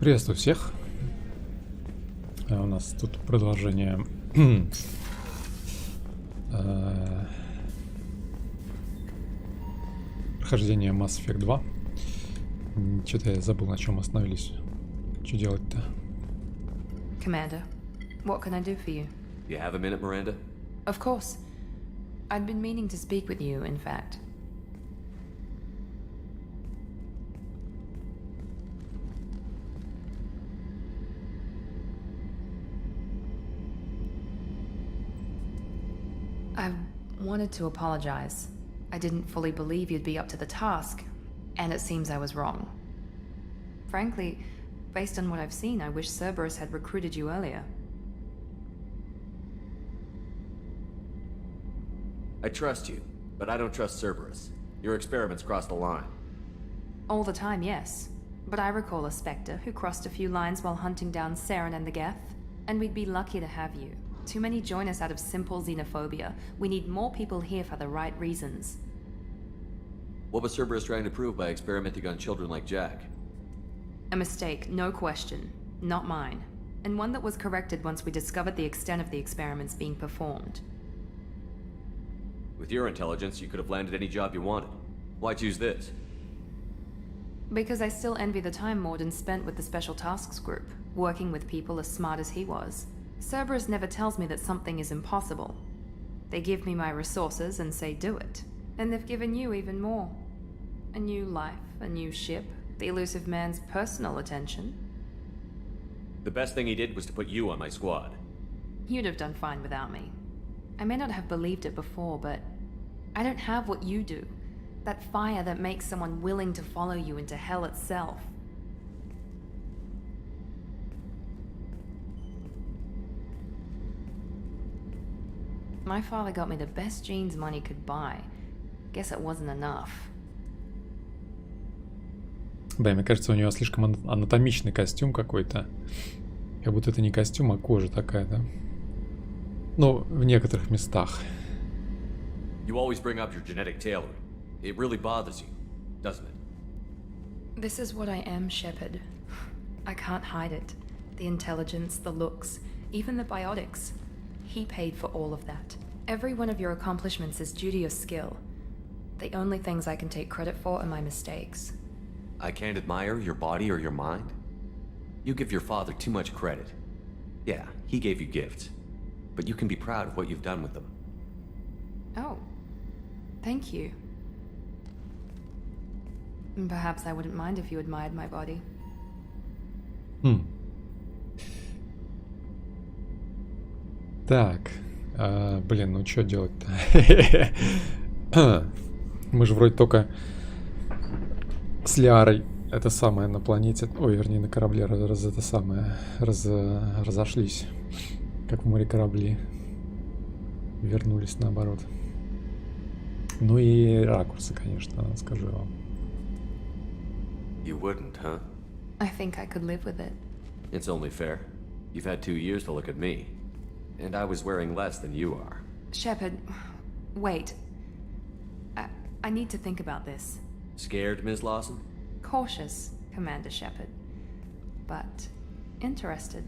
Приветствую всех. У нас тут продолжение прохождения Mass Effect 2. Что-то я забыл, на чем остановились. Что делать-то? Commander, what can I do for you? You have a minute, Miranda? Of course. I'd been meaning to speak with you, in fact. I wanted to apologize. I didn't fully believe you'd be up to the task, and it seems I was wrong. Frankly, based on what I've seen, I wish Cerberus had recruited you earlier. I trust you, but I don't trust Cerberus. Your experiments crossed the line. All the time, yes. But I recall a Spectre who crossed a few lines while hunting down Saren and the Geth, and we'd be lucky to have you. Too many join us out of simple xenophobia. We need more people here for the right reasons. What was Cerberus trying to prove by experimenting on children like Jack? A mistake, no question. Not mine. And one that was corrected once we discovered the extent of the experiments being performed. With your intelligence, you could have landed any job you wanted. Why choose this? Because I still envy the time Mordin spent with the Special Tasks Group, working with people as smart as he was. Cerberus never tells me that something is impossible. They give me my resources and say do it. And they've given you even more. A new life, a new ship, the elusive man's personal attention. The best thing he did was to put you on my squad. You'd have done fine without me. I may not have believed it before, but I don't have what you do. That fire that makes someone willing to follow you into hell itself. My father got me the best jeans money could buy. Guess it wasn't enough. Да, мне кажется, у него слишком анатомичный костюм какой-то. Как будто это не костюм, а кожа такая, да? Ну, в некоторых местах. You always bring up your genetic tailoring. It really bothers you, doesn't it? This is what I am, Shepard. I can't hide it. The intelligence, the looks, even the biotics. He paid for all of that. Every one of your accomplishments is due to your skill. The only things I can take credit for are my mistakes. I can't admire your body or your mind? You give your father too much credit. Yeah, he gave you gifts. But you can be proud of what you've done with them. Oh, thank you. Perhaps I wouldn't mind if you admired my body. Так, блин, ну что делать-то? Мы же вроде только с Лиарой, это самое, на планете, ой, вернее, на корабле разошлись, как в море корабли, вернулись наоборот. Ну и ракурсы, конечно, скажу вам. You wouldn't, huh? I think I could live with it. It's only fair. You've had 2 years to look at me. And I was wearing less than you are. Shepard, wait. I need to think about this. Scared, Ms. Lawson? Cautious, Commander Shepard. But interested.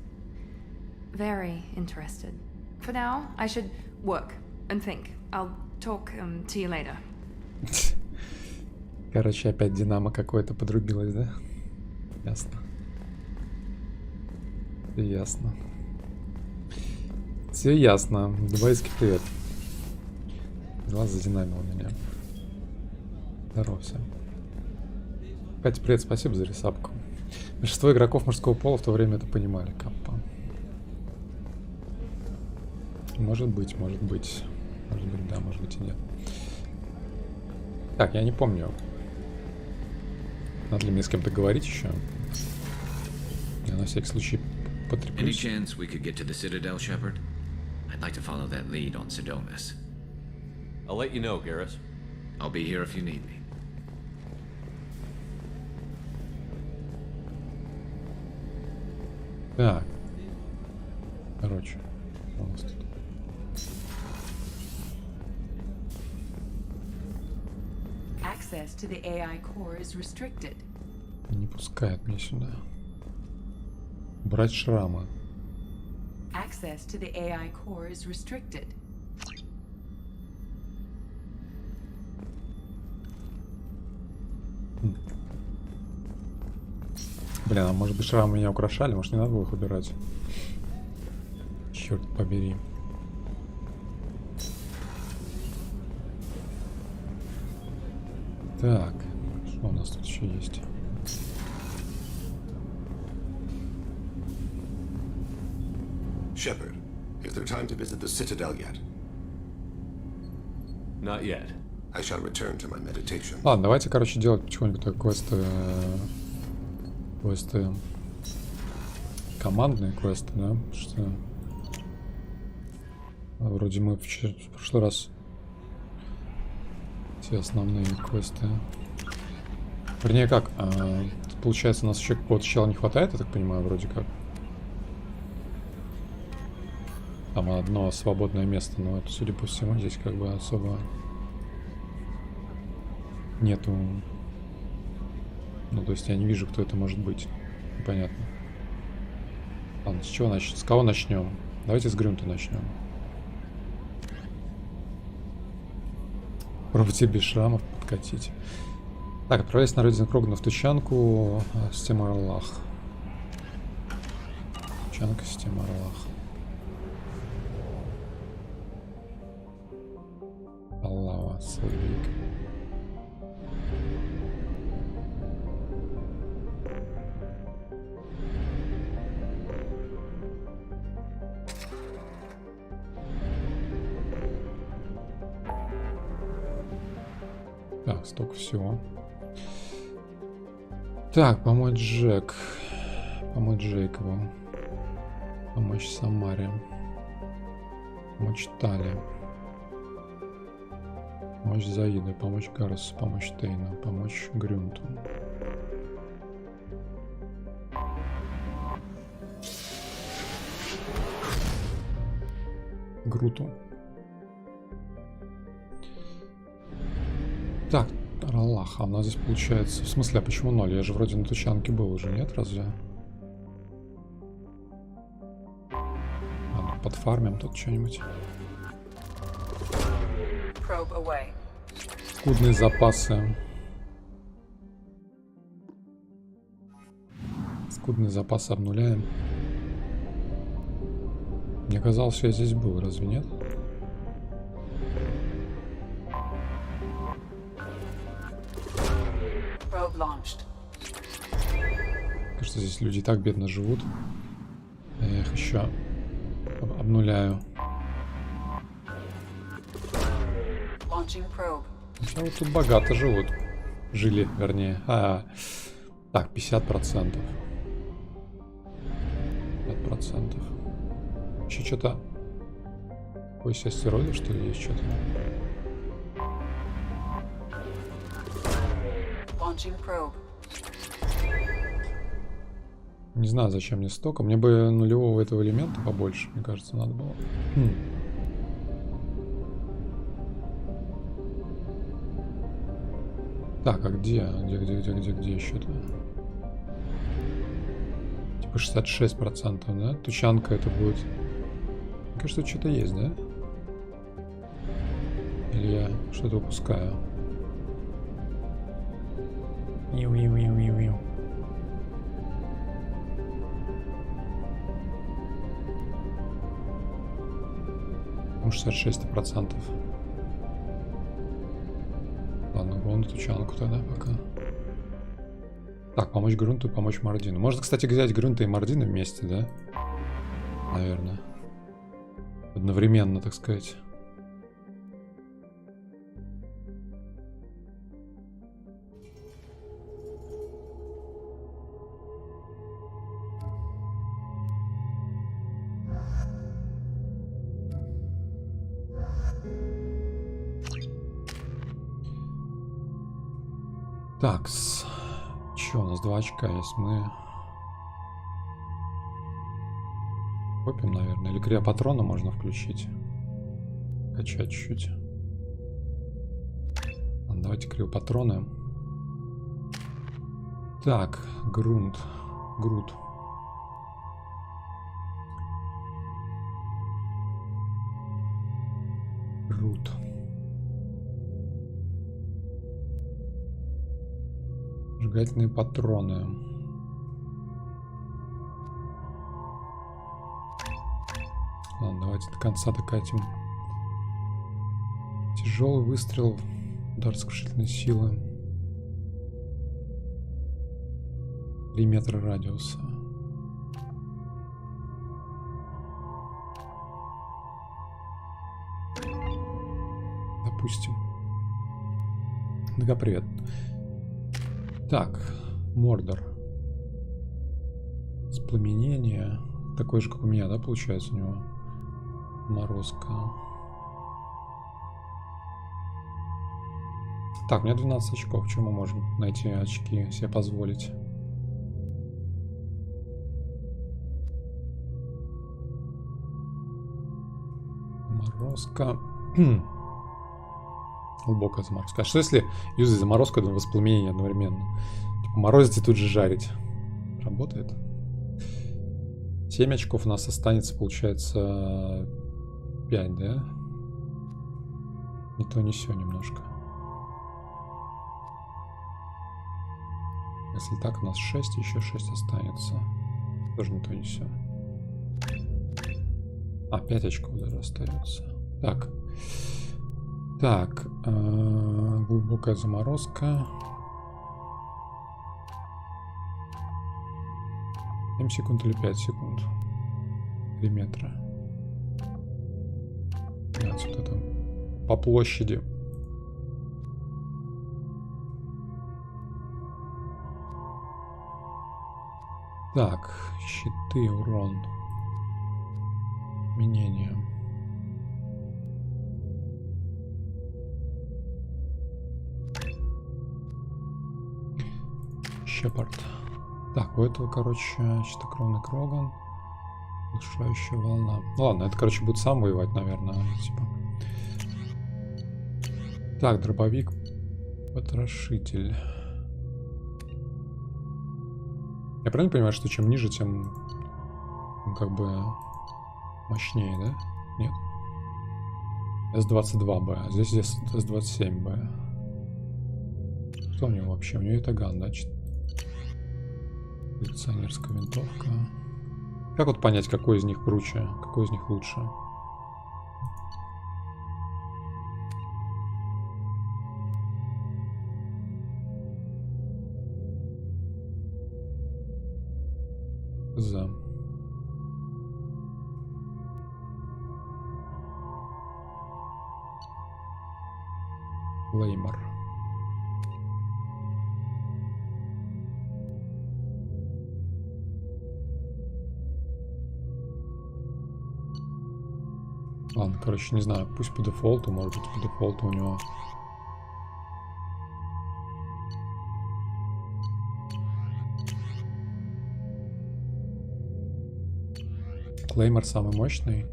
Very interested. For now, I should work and think. I'll talk to you later. Короче, опять Динамо какое-то подрубилось, да? Ясно. Ясно. Все ясно. Дубайский привет. Глаз задинамил меня. Здорово всем. Катя, привет, спасибо за ресапку. Большинство игроков мужского пола в то время это понимали, Каппа. Может быть, может быть. Может быть, да, может быть и нет. Так, я не помню. Надо ли мне с кем-то говорить еще? Я на всякий случай потреплюсь. Any chance we could get to the Citadel, Shepard? I'd like to follow that lead on Sidonis. I'll let you know, Garrus. I'll be here if you need me. Так. Короче, что у нас тут? Access to the AI core is restricted. Не пускает меня сюда. Брать шрамы. Access to the AI core is restricted. Блин, а может быть шрамы меня украшали? Может, не надо было их убирать? Черт побери. Так, что у нас тут еще есть? Shepard, is there time to visit the Citadel yet? Not yet. I shall return to my meditation. Ладно, давайте, короче, делать потихоньку квесты командные квесты, да? Что вроде мы в прошлый раз все основные квесты. Вернее, как? Получается, у нас еще какого-то чела не хватает, я так понимаю, вроде как. Там одно свободное место, но это, судя по всему, здесь как бы особо нету. Ну, то есть я не вижу, кто это может быть. Непонятно. Ладно, с чего начнем? С кого начнем? Давайте с Грюнта начнем. Пробуйте без шрамов подкатить. Так, отправляйся на родину Крогана в тучанку система Орлах. Тучанка система Орлах. Аллава, ссылки. Так, столько всего. Так, помочь Джек. Помочь Джейкову. Помочь Самаре. Помочь Тали. Помочь Заиду. Помочь Гарресу. Помочь Тейну. Помочь Грюнту. Груту. Так, Аллах, а у нас здесь получается... В смысле, а почему 0? Я же вроде на тучанке был уже, нет, разве? Ладно, подфармим тут что-нибудь. Скудные запасы. Скудные запасы обнуляем. Мне казалось, что я здесь был, разве нет? Кажется, здесь люди так бедно живут. Я их еще обнуляю. Хотя вот тут богато живут. Жили, вернее. Так, 50%. 5%. Еще что-то... Ой, астероиды, что ли, есть что-то? Не знаю, зачем мне столько. Мне бы нулевого этого элемента побольше, мне кажется, надо было. Так, а где? Где еще-то? Типа 66%, да? Тучанка это будет... Мне кажется, что-то есть, да? Или я что-то упускаю? Иу. Ну, 66%. Ладно, вон тучанку тогда пока. Так, помочь Грюнту и помочь Мордину. Можно, кстати, взять Грюнта и Мордина вместе, да? Наверное. Одновременно, так сказать. Такс. Че, у нас 2 очка есть. Мы копим, наверное. Или криопатрона можно включить. Качать чуть-чуть. Ладно, давайте криопатроны. Так, Грунт. Зажигательные патроны. Ладно, давайте до конца докатим. Тяжелый выстрел. Удар сокрушительной силы. 3 метра радиуса. Допустим. Да, привет. Так, Мордор. Воспламенение. Такой же, как у меня, да, получается у него? Морозка. Так, у меня 12 очков. Чем мы можем найти очки себе позволить? Морозка. Глубокая заморозка. А что если юзать заморозку и воспламенение одновременно? Типа морозить и тут же жарить. Работает? 7 очков у нас останется, получается, 5, да? Не то не сё немножко. Если так, у нас 6, еще 6 останется. Тоже не то не сё. 5 очков даже остается. Так. Так. Глубокая заморозка. 7 секунд или 5 секунд? 3 метра. Отсюда там. По площади. Так. Щиты, урон. Изменения. Шепард. Так, у этого, короче, чистокровный Кроган. Удушающая волна. Ну ладно, это, короче, будет сам воевать, наверное. Типа. Так, дробовик. Потрошитель. Я правильно понимаю, что чем ниже, тем как бы мощнее, да? Нет. С-22Б, а здесь С-27Б. Что у него вообще? У него это ган, да? Коллекционерская винтовка. Как вот понять, какой из них круче, какой из них лучше? За. Леймор. Ладно, короче, не знаю, пусть по дефолту, может быть, по дефолту у него. Клеймор самый мощный.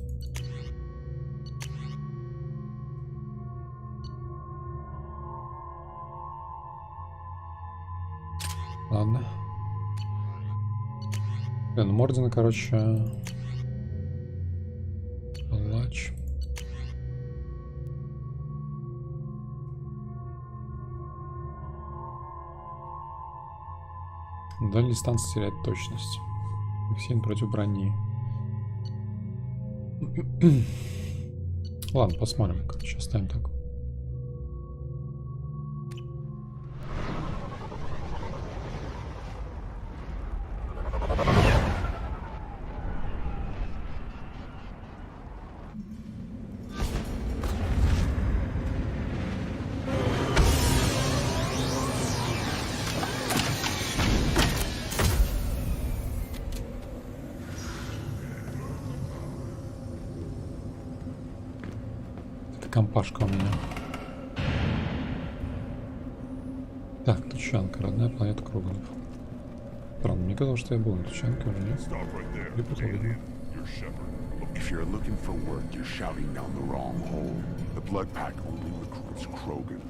Ладно. Ну Мордина, короче... Палач. На дальней дистанции теряет точность. Всем против брони. Ладно, посмотрим. Короче, оставим так. Компашка у меня. Так, Тучанка, родная планета Круганов. Странно, мне казалось, что я был на Тучанке уже, нет? Перепутал, видимо. If you're looking for work, you're shouting down the wrong hole. The blood pack only recruits Krogan.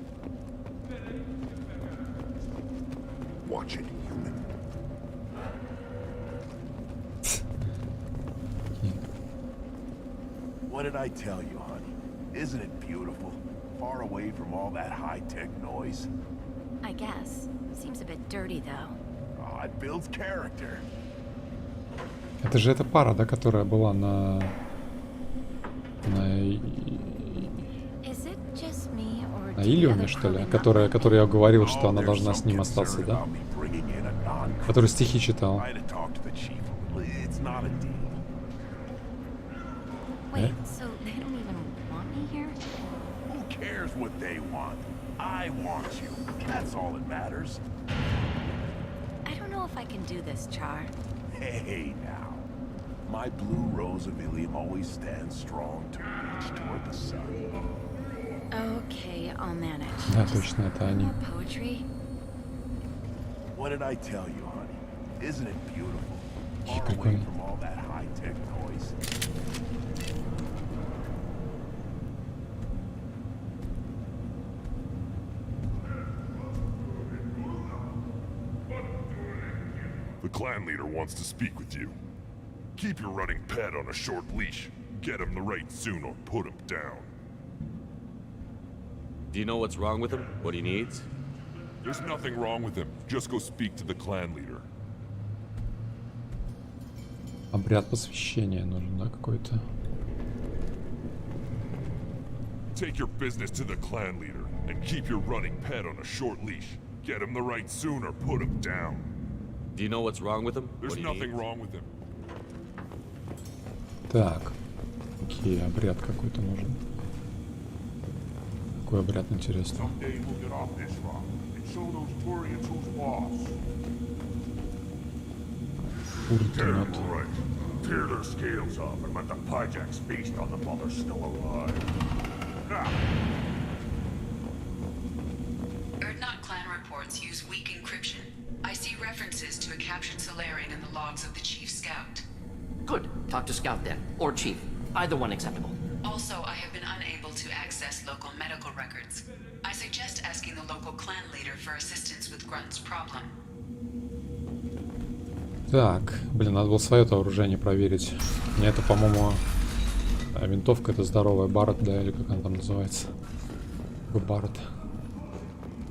Watch it, human. What did I tell you, honey? Isn't it beautiful? Far away from all that high-tech noise. I guess. Seems a bit dirty, though. Oh, it builds character. Это же эта пара, да, которая была на... Is it just me, or На do the Иллиуме, other что ли? crewmen not Которая я говорил, что Oh, она there's должна some с ним остаться, concern да? about me bringing in a non-crew. Который стихи читал. Try to talk to the chief. It's not a deal. Wait, so they don't even want me here? Who cares what they want? I want you. That's all that matters. I don't know if I can do this, Char. Hey, now. My blue rose of Ilium always stands strong to reach toward the sun. Okay, I'll manage. Да, Just точно, это они. more poetry? What did I tell you, honey? Isn't it beautiful? Far away Прикольно. from all that high-tech noise. The clan leader wants to speak with you. Keep your running pet on a short leash. Get him the right soon or put him down. Do you know what's wrong with him? What he needs? There's nothing wrong with him. Just go speak to the clan leader. Обряд посвящения нужен, да, какой-то. Take your business to the clan leader and keep your running pet on a short leash. Get him the right soon or put him down. Do you know what's wrong with him? There's What he nothing needs? wrong with him. Так. Окей, обряд какой-то нужен. Какой обряд, интересно? Someday we'll get off this rock and show those Turians who's boss. Уртенот. Right. Tear their scales off and let the Pyjaks feast on them while they're still alive. Erdnot clan reports use weak encryption. I see references to a captured Solarian in the logs of the Chief Scout. Good. Talk to Scout then. Or Chief. Either one acceptable. Also, I have been unable to access local medical records. I suggest asking the local clan leader for assistance with Grunt's problem. Так, блин, надо было свое вооружение проверить. Мне это, по-моему, винтовка это здоровая Барретт, да, или как она там называется? Барретт.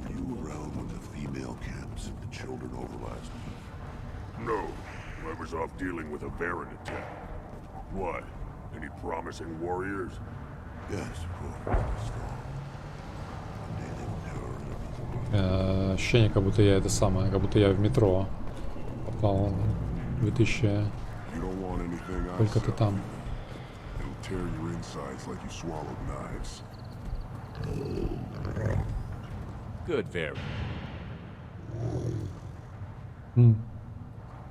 You around when the female camps and the children overlast? No. I was off dealing with a Baron attack. What? Any promising warriors? Yes, of course. Strong. One day they will terror everything. Ощущение, как будто я это самое, как будто я в метро попал в 2000... You don't want anything I Сколько ты sell. там? It'll tear your insides like you swallowed knives. Good, very.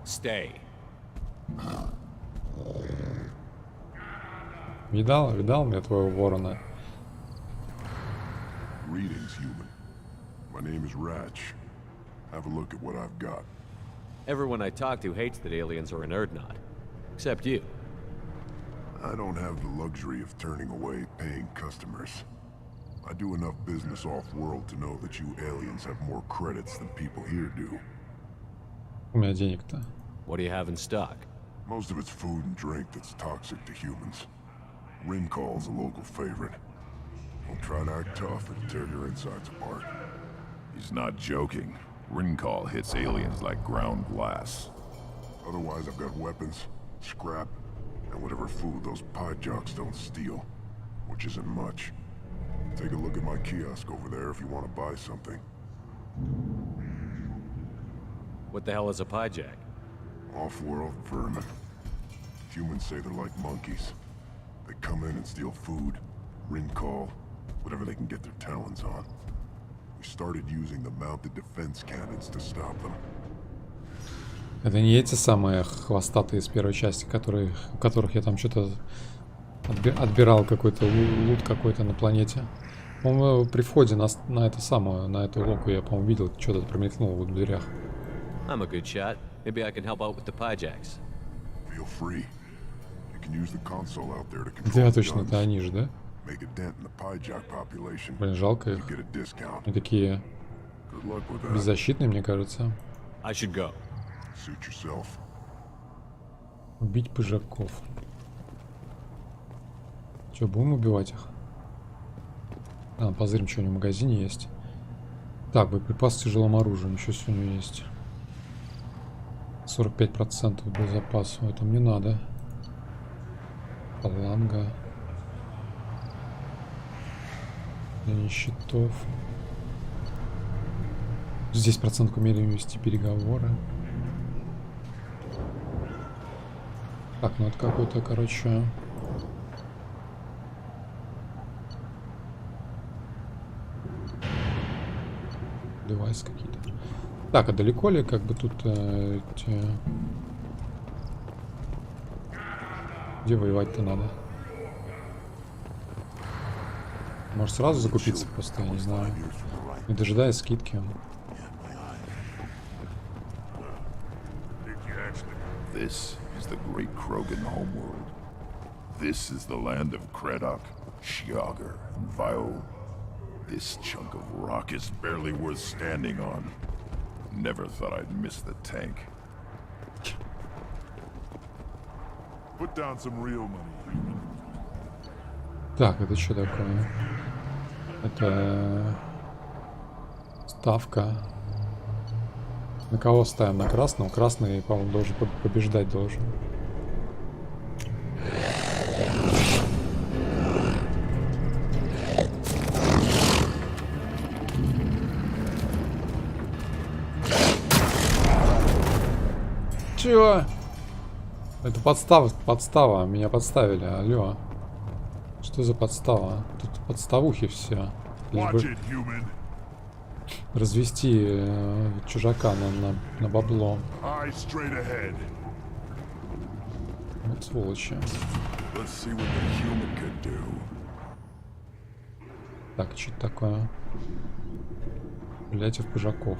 Stay. Видал мне твоего ворона? Greetings, human. My name is Ratch. Have a look at what I've got. Everyone I talk to hates that aliens are in Erdnot. Except you. I don't have the luxury of turning away paying customers. I do enough business off-world to know that you aliens have more credits than people here do. У меня денег-то. What do you have in stock? Most of it's food and drink that's toxic to humans. Rimcall's a local favorite. Don't try to act tough and tear your insides apart. He's not joking. Rimcall hits aliens like ground glass. Otherwise, I've got weapons, scrap, and whatever food those Pyjaks don't steal. Which isn't much. Take a look at my kiosk over there if you want to buy something. What the hell is a Pyjak? Off-world vermin. Humans say they're like monkeys. They come in and steal food, Rimcall, whatever they can get their talons on. We started using the mounted defense cannons to stop them. Это не эти самые хвостатые из первой части, у которых я там что-то отбирал какой-то лут какой-то на планете. По-моему, при входе на эту самую, на эту локу я, по-моему, видел, что-то промелькнуло в дверях. I'm a good shot. Maybe I can help out with the Pyjaks. Feel free. You can use the console out there to control Да, the точно, guns. это они же, да? Make a dent in the Pyjak population. Блин, жалко You их. get a discount. Они такие Good luck with that. беззащитные, мне кажется. I should go. Suit yourself. Убить пыжаков. Че, будем убивать их? А, позырим, что у них в магазине есть. Так, боеприпас к тяжелому оружию. Ничего себе у него есть. 45% боезапаса. Это мне надо. Фаланга. Линия щитов. Здесь процент умели вести переговоры. Так, ну это какой-то, короче... Девайс какие-то. Так, а далеко ли как бы тут эти... Где воевать-то надо? Может сразу закупиться просто, я не знаю. Не дожидаясь скидки. This is the great Krogan homeworld. This is the land of Kredok, Shiagar, and Viol. This chunk of rock is barely worth standing on. Never thought I'd miss the tank. Put down some real money. Так, это что такое? Это ставка. На кого ставим? На красного? Красный, по-моему, должен побеждать должен. Чё? Это подстава. Меня подставили. Алло. Что за подстава? Тут подставухи все. Лишь бы развести чужака на бабло. Вот сволочи. Так, что это такое? Стреляйте в пыжаков.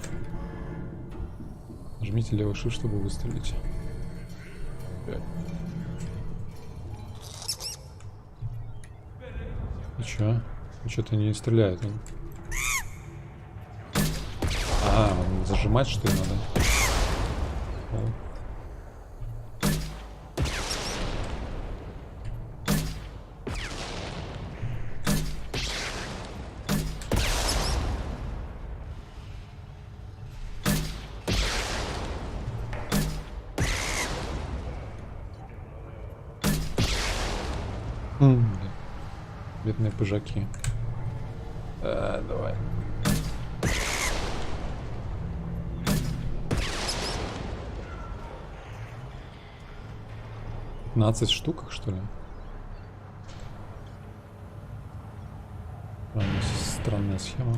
Нажмите левый shift, чтобы выстрелить. И чё? Что-то не стреляет он. А, зажимать что ли надо? Бедные пыжаки. Давай. «15 штук, что ли? Странная схема.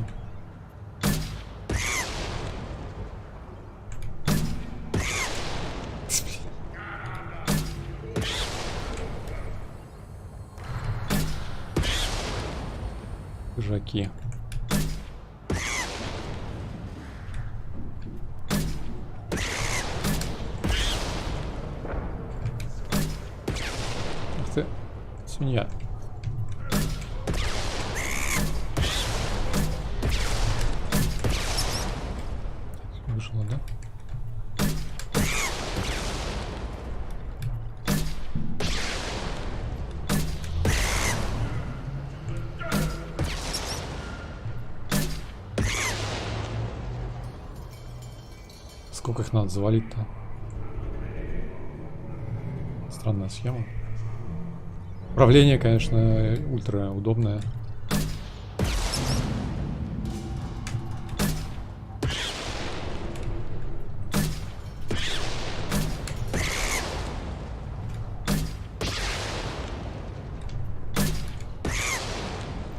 Пыжаки. Ух ты, свинья. Вышла, да? Сколько их надо завалить-то? Странная схема. Управление, конечно, ультра удобное.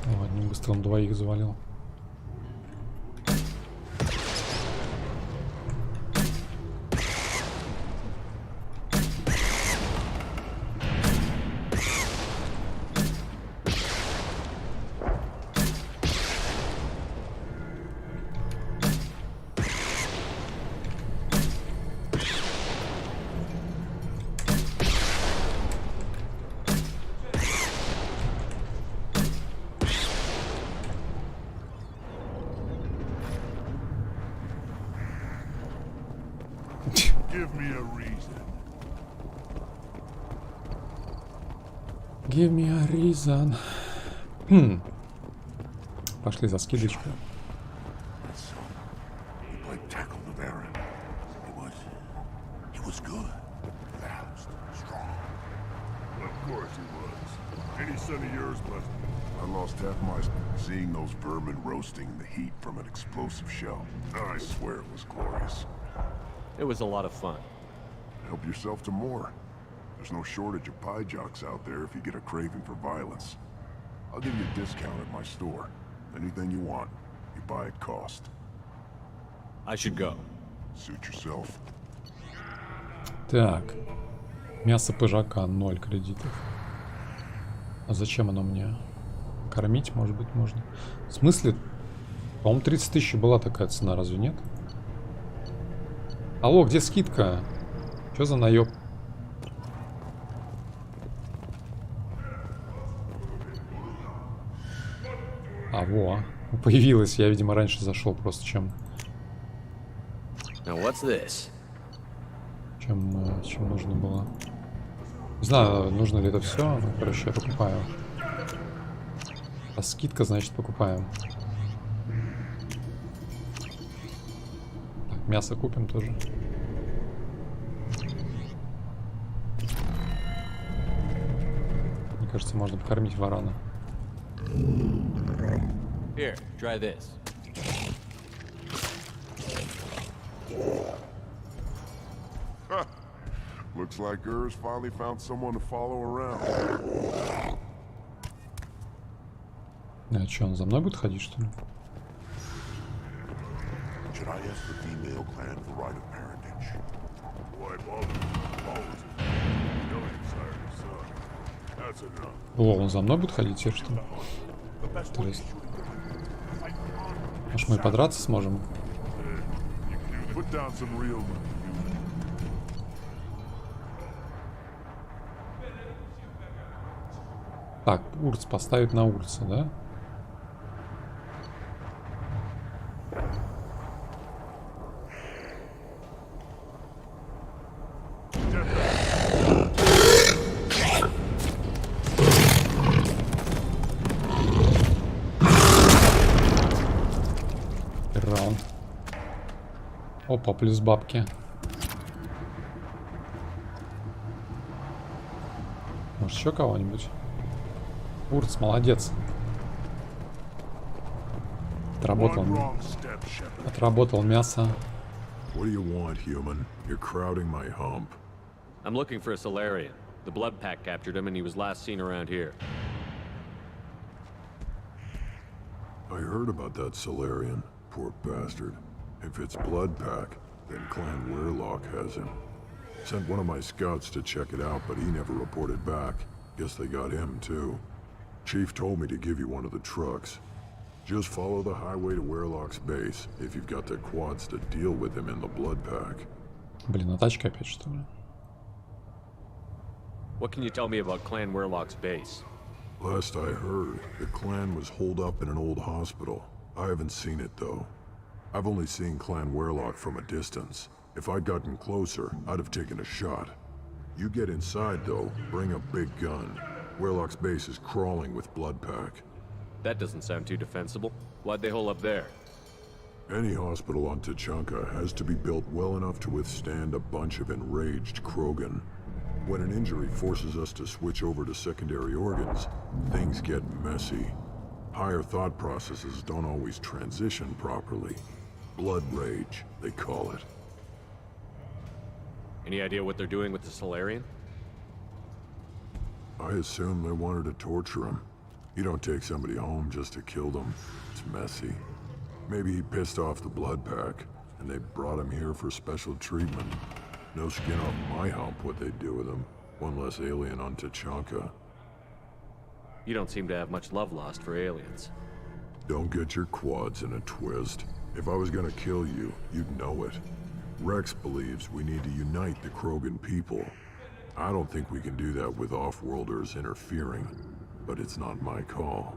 О, одним быстрым двоих завалил. Give me a reason. Пошли за скидочку. was good. Fast, strong. Of course he was. Any son of yours must be. I lost half my seeing those vermin roasting in the heat from an explosive shell. I swear it was glorious. It was a lot of fun. Help yourself to more. There's no shortage of pie jocks out there if you get a craving for violence. I'll give you a discount at my store. Anything you want, you buy at cost. I should go. Suit yourself. Так. Мясо пыжака 0 кредитов. А зачем оно мне? Кормить, может быть, можно. В смысле? По-моему, 30 тысяч была такая цена, разве нет? Алло, где скидка? Чё за наёб? А, во. Появилась. Я, видимо, раньше зашел просто, чем нужно было. Не знаю, нужно ли это все. Ну, короче, я покупаю. А скидка, значит, покупаем. Так, мясо купим тоже. Мне кажется, можно покормить варана. Here, try this. Looks like Urs finally found someone to follow around. А что, он за мной будет ходить, что ли? Should I ask the female clan for right of parentage? Why bother? Always no desire to son. That's enough. О, он за мной будет ходить, или что ли? Интересно. Может, мы подраться сможем? Put down some real money. Так, урц поставить на урца, да? Раунд. Опа, плюс бабки. Может, еще кого-нибудь? Урц, молодец. Отработал мясо. What do you want, human? You're crowding my hump. I'm looking for a Solarian. The Blood Pack captured him and he was last seen around here. I heard about that Solarian. Poor bastard. If it's Blood Pack, then Clan Weirlock has him. Sent one of my scouts to check it out, but he never reported back. Guess they got him too. Chief told me to give you one of the trucks. Just follow the highway to Weirlock's base if you've got the quads to deal with him in the Blood Pack. Блин, а тачка опять, что ли? What can you tell me about Clan Weirlock's base? Last I heard, the clan was holed up in an old hospital. I haven't seen it though. I've only seen Clan Weirlock from a distance. If I'd gotten closer, I'd have taken a shot. You get inside though, bring a big gun. Weirlock's base is crawling with Blood Pack. That doesn't sound too defensible. Why'd they hole up there? Any hospital on Tachanka has to be built well enough to withstand a bunch of enraged Krogan. When an injury forces us to switch over to secondary organs, things get messy. Higher thought processes don't always transition properly. Blood rage, they call it. Any idea what they're doing with the Solarian? I assume they wanted to torture him. You don't take somebody home just to kill them. It's messy. Maybe he pissed off the Blood Pack, and they brought him here for special treatment. No skin off my hump what they'd do with him. One less alien on Tachanka. You don't seem to have much love lost for aliens. Don't get your quads in a twist. If I was gonna kill you, you'd know it. Rex believes we need to unite the Krogan people. I don't think we can do that with off-worlders interfering, but it's not my call.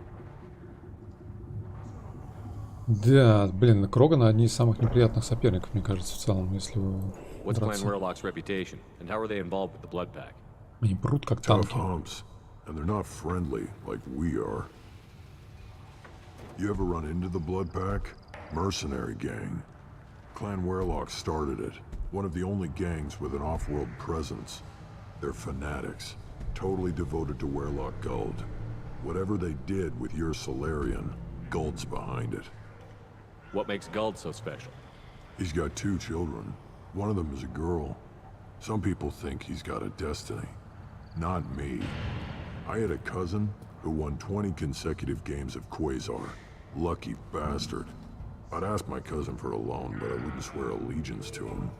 Да, блин, Кроганы одни из самых неприятных соперников, мне кажется, в целом, если вы What's Clan драться. Weirlock's reputation, and how are they involved with the Blood Pack? Они прут как Tough танки. humps, and they're not friendly like we are. You ever run into the Blood Pack? Mercenary gang. Clan Werlock started it. One of the only gangs with an off-world presence. They're fanatics, totally devoted to Werlock Guld. Whatever they did with your Solarian, Guld's behind it. What makes Guld so special? He's got 2 children. One of them is a girl. Some people think he's got a destiny. Not me. I had a cousin who won 20 consecutive games of Quasar. Lucky bastard. I'd ask my cousin for a loan, but I wouldn't swear allegiance to him.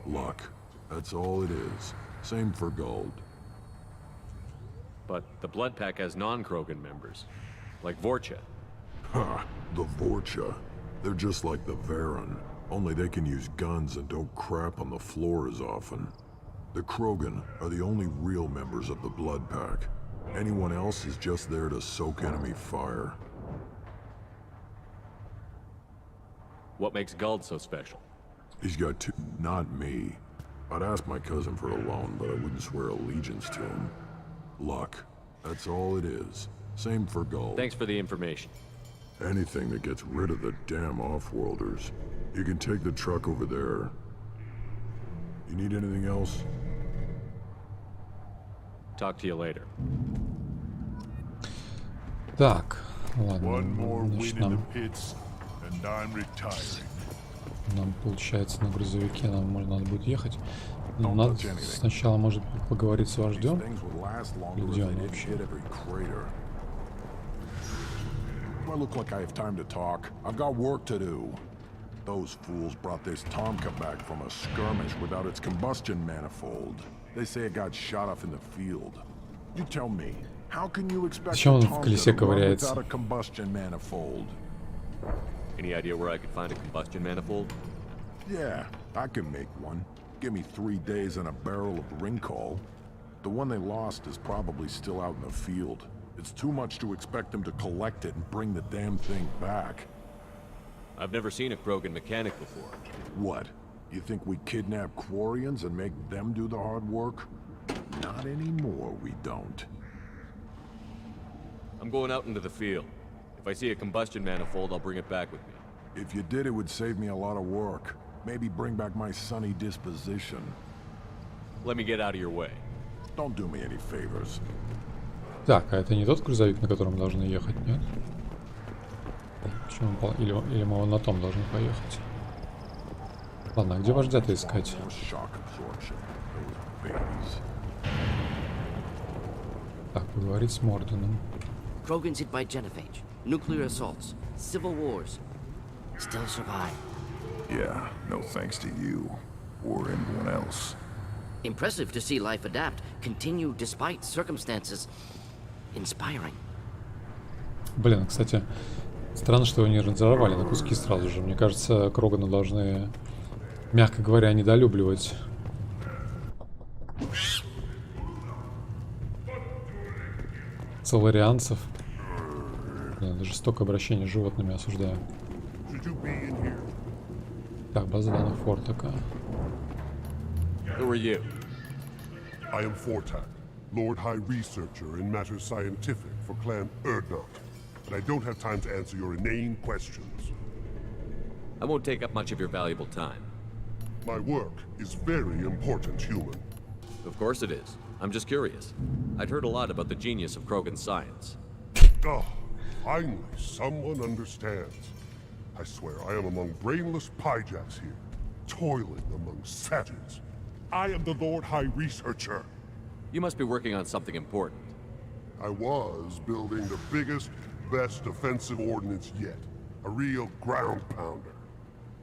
Luck. That's all it is. Same for Guld. But the Blood Pack has non-Krogan members, like Vorcha. Ha! The Vorcha. They're just like the Varen, only they can use guns and don't crap on the floor as often. The Krogan are the only real members of the Blood Pack. Anyone else is just there to soak enemy fire. What makes Guld so special? He's got 2... Not me. I'd ask my cousin for a loan, but I wouldn't swear allegiance to him. Luck. That's all it is. Same for Guld. Thanks for the information. Anything that gets rid of the damn off-worlders. You can take the truck over there. You need anything else? Talk to you later. Так, ладно. One more win Значит, in the нам, pits, and I'm retiring. нам получается на грузовике надо будет ехать. Но надо сначала, может, поговорить с вождем. Где он вообще? Do I look like I have time to talk? I've got work to do. Those fools brought this Tomka back from a skirmish without its combustion manifold. They say it got shot off in the field. You tell me, how can you expect a Tomka to run without a combustion manifold? Any idea where I could find a combustion manifold? Yeah, I can make one. Give me 3 days and a barrel of Ringcall. The one they lost is probably still out in the field. It's too much to expect them to collect it and bring the damn thing back. I've never seen a Krogan mechanic before. What? You think we kidnap Quarians and make them do the hard work? Not anymore, we don't. I'm going out into the field. If I see a combustion manifold, I'll bring it back with me. If you did, it would save me a lot of work. Maybe bring back my sunny disposition. Let me get out of your way. Don't do me any favors. Так, а это не тот грузовик, на котором должны ехать, нет? Почему или мы вон на том должны поехать? Ладно, а где вождя-то искать? Так, поговорить с Мордином. Krogans hit by genophage, nuclear assaults, civil wars. Still survive. Yeah, no thanks to you or anyone else. Impressive to see life adapt, continue despite circumstances. Inspiring. Блин, кстати, странно, что его не разорвали на куски сразу же. Мне кажется, Кроганы должны, мягко говоря, недолюбливать. Соларианцев. Блин, жестокое обращение с животными осуждаю. Так, база данных Фортака. Who are you? I am Fortak, Lord High Researcher in matters scientific for Clan Erdnot, and I don't have time to answer your inane questions. I won't take up much of your valuable time. My work is very important, human. Of course it is. I'm just curious. I'd heard a lot about the genius of Krogan science. Oh, finally, someone understands. I swear I am among brainless pyjaks here, toiling among savages. I am the Lord High Researcher. You must be working on something important. I was building the biggest, best offensive ordnance yet. A real ground pounder.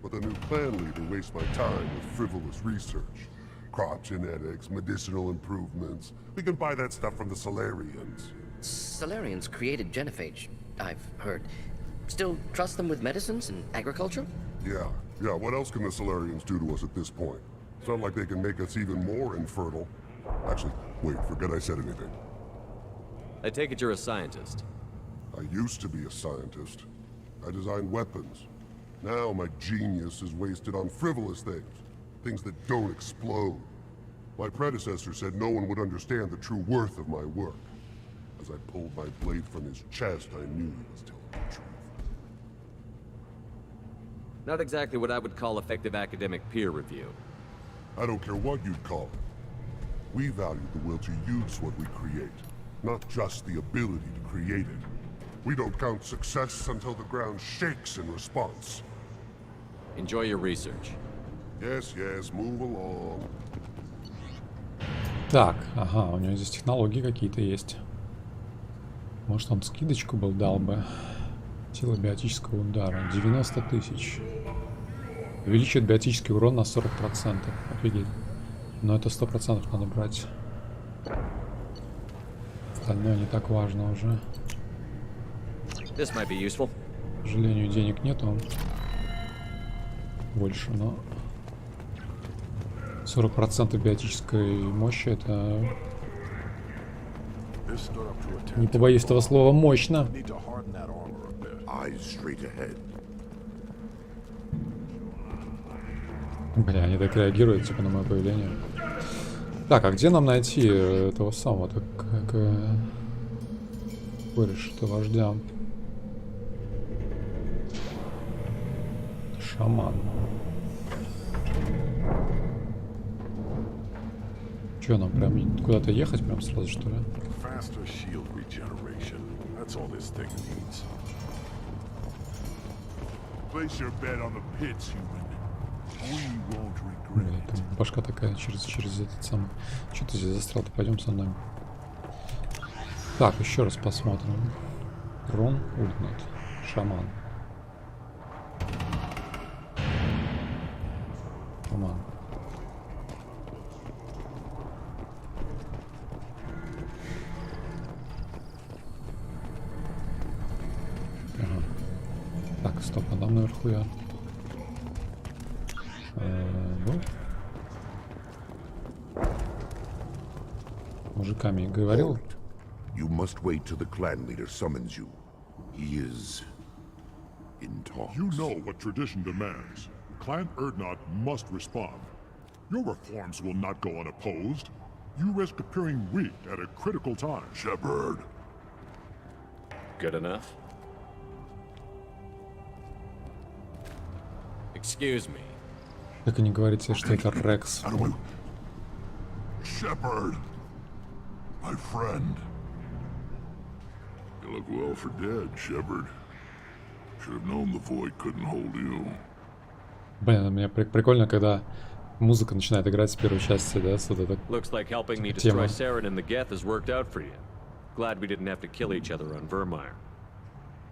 But the new clan leader wastes my time with frivolous research. Crop genetics, medicinal improvements. We can buy that stuff from the Solarians. Solarians created genophage, I've heard. Still trust them with medicines and agriculture? Yeah. What else can the Solarians do to us at this point? It's not like they can make us even more infertile. Actually, wait, forget I said anything. I take it you're a scientist. I used to be a scientist. I designed weapons. Now my genius is wasted on frivolous things. Things that don't explode. My predecessor said no one would understand the true worth of my work. As I pulled my blade from his chest, I knew he was telling the truth. Not exactly what I would call effective academic peer review. I don't care what you'd call it. We value the will to use what we create, not just the ability to create it. We don't count success until the ground shakes in response. Enjoy your research. Yes, yes, move along. Так, ага, у него здесь технологии какие-то есть. Может, он скидочку был дал бы. Сила биотического удара. 90 тысяч. Увеличивает биотический урон на 40%. Офигеть. Но это 100% надо брать. Остальное не так важно уже. This might be useful. К сожалению, денег нету. Больше, но 40% биотической мощи — это, не побоюсь этого слова, мощно. Бля, они так реагируют, типа, на мое появление. Так, а где нам найти этого самого, так как кореш-то вождя? Шаман. Че нам прям куда-то ехать прям сразу, что ли? Блин, башка такая через этот самый. Что ты здесь застрял-то? Пойдем со мной. Так, еще раз посмотрим. Трон, ультнет, шаман. Шаман. Ага. Так, стоп, а там наверху я. Ну. Мужиками говорил. You must wait till the clan leader summons you. He is in talks. You know what tradition demands. Clan Erdnot must respond. Your reforms will not go unopposed. You risk appearing weak at a critical time. Shepherd. Good enough. Excuse me. Как и не говорите, что это Рекс. Shepherd, my friend. You look well for dead, Shepherd. Should have known the void couldn't hold you. Блин, мне прикольно, когда музыка начинает играть с первой части, да, с вот этой Looks like helping me destroy Saren and the Geth has worked out for you. Glad we didn't have to kill each other on Vermeer.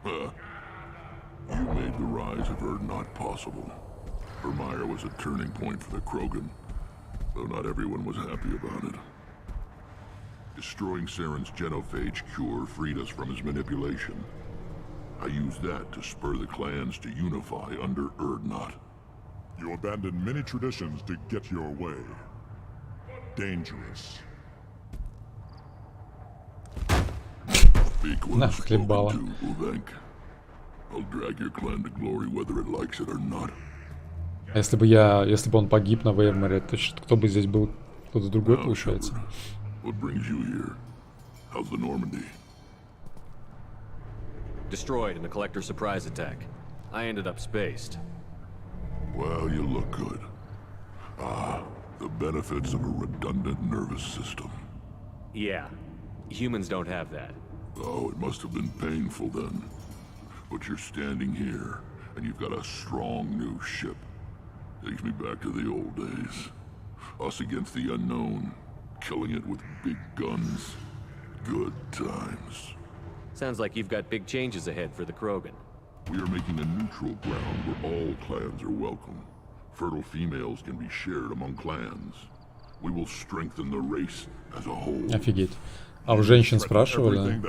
You made the rise of Erdnot possible. Vermeer was a turning point for the Krogan, though not everyone was happy about it. Destroying Saren's genophage cure freed us from his manipulation. I used that to spur the clans to unify under Erdnot. You abandoned many traditions to get your way. Dangerous. Speak when spoken to, Uvenk. I'll drag your clan to glory whether it likes it or not. А если бы он погиб на Веймере, то кто бы здесь был? Кто-то другой, получается. What brings you here? How's the Normandy? Destroyed in the Collector surprise attack. I ended up spaced. Well, you look good. Ah, the benefits of a redundant nervous system. Yeah, humans don't have that. Oh, it must have been painful then. But you're standing here, and you've got a strong new ship. Takes me back to the old days. Us against the unknown, killing it with big guns. Good times. Sounds like you've got big changes ahead for the Krogan. We are making a neutral ground where all clans are welcome. Fertile females can be shared among clans. We will strengthen the race as a whole. Офигеть. А у женщин спрашивали,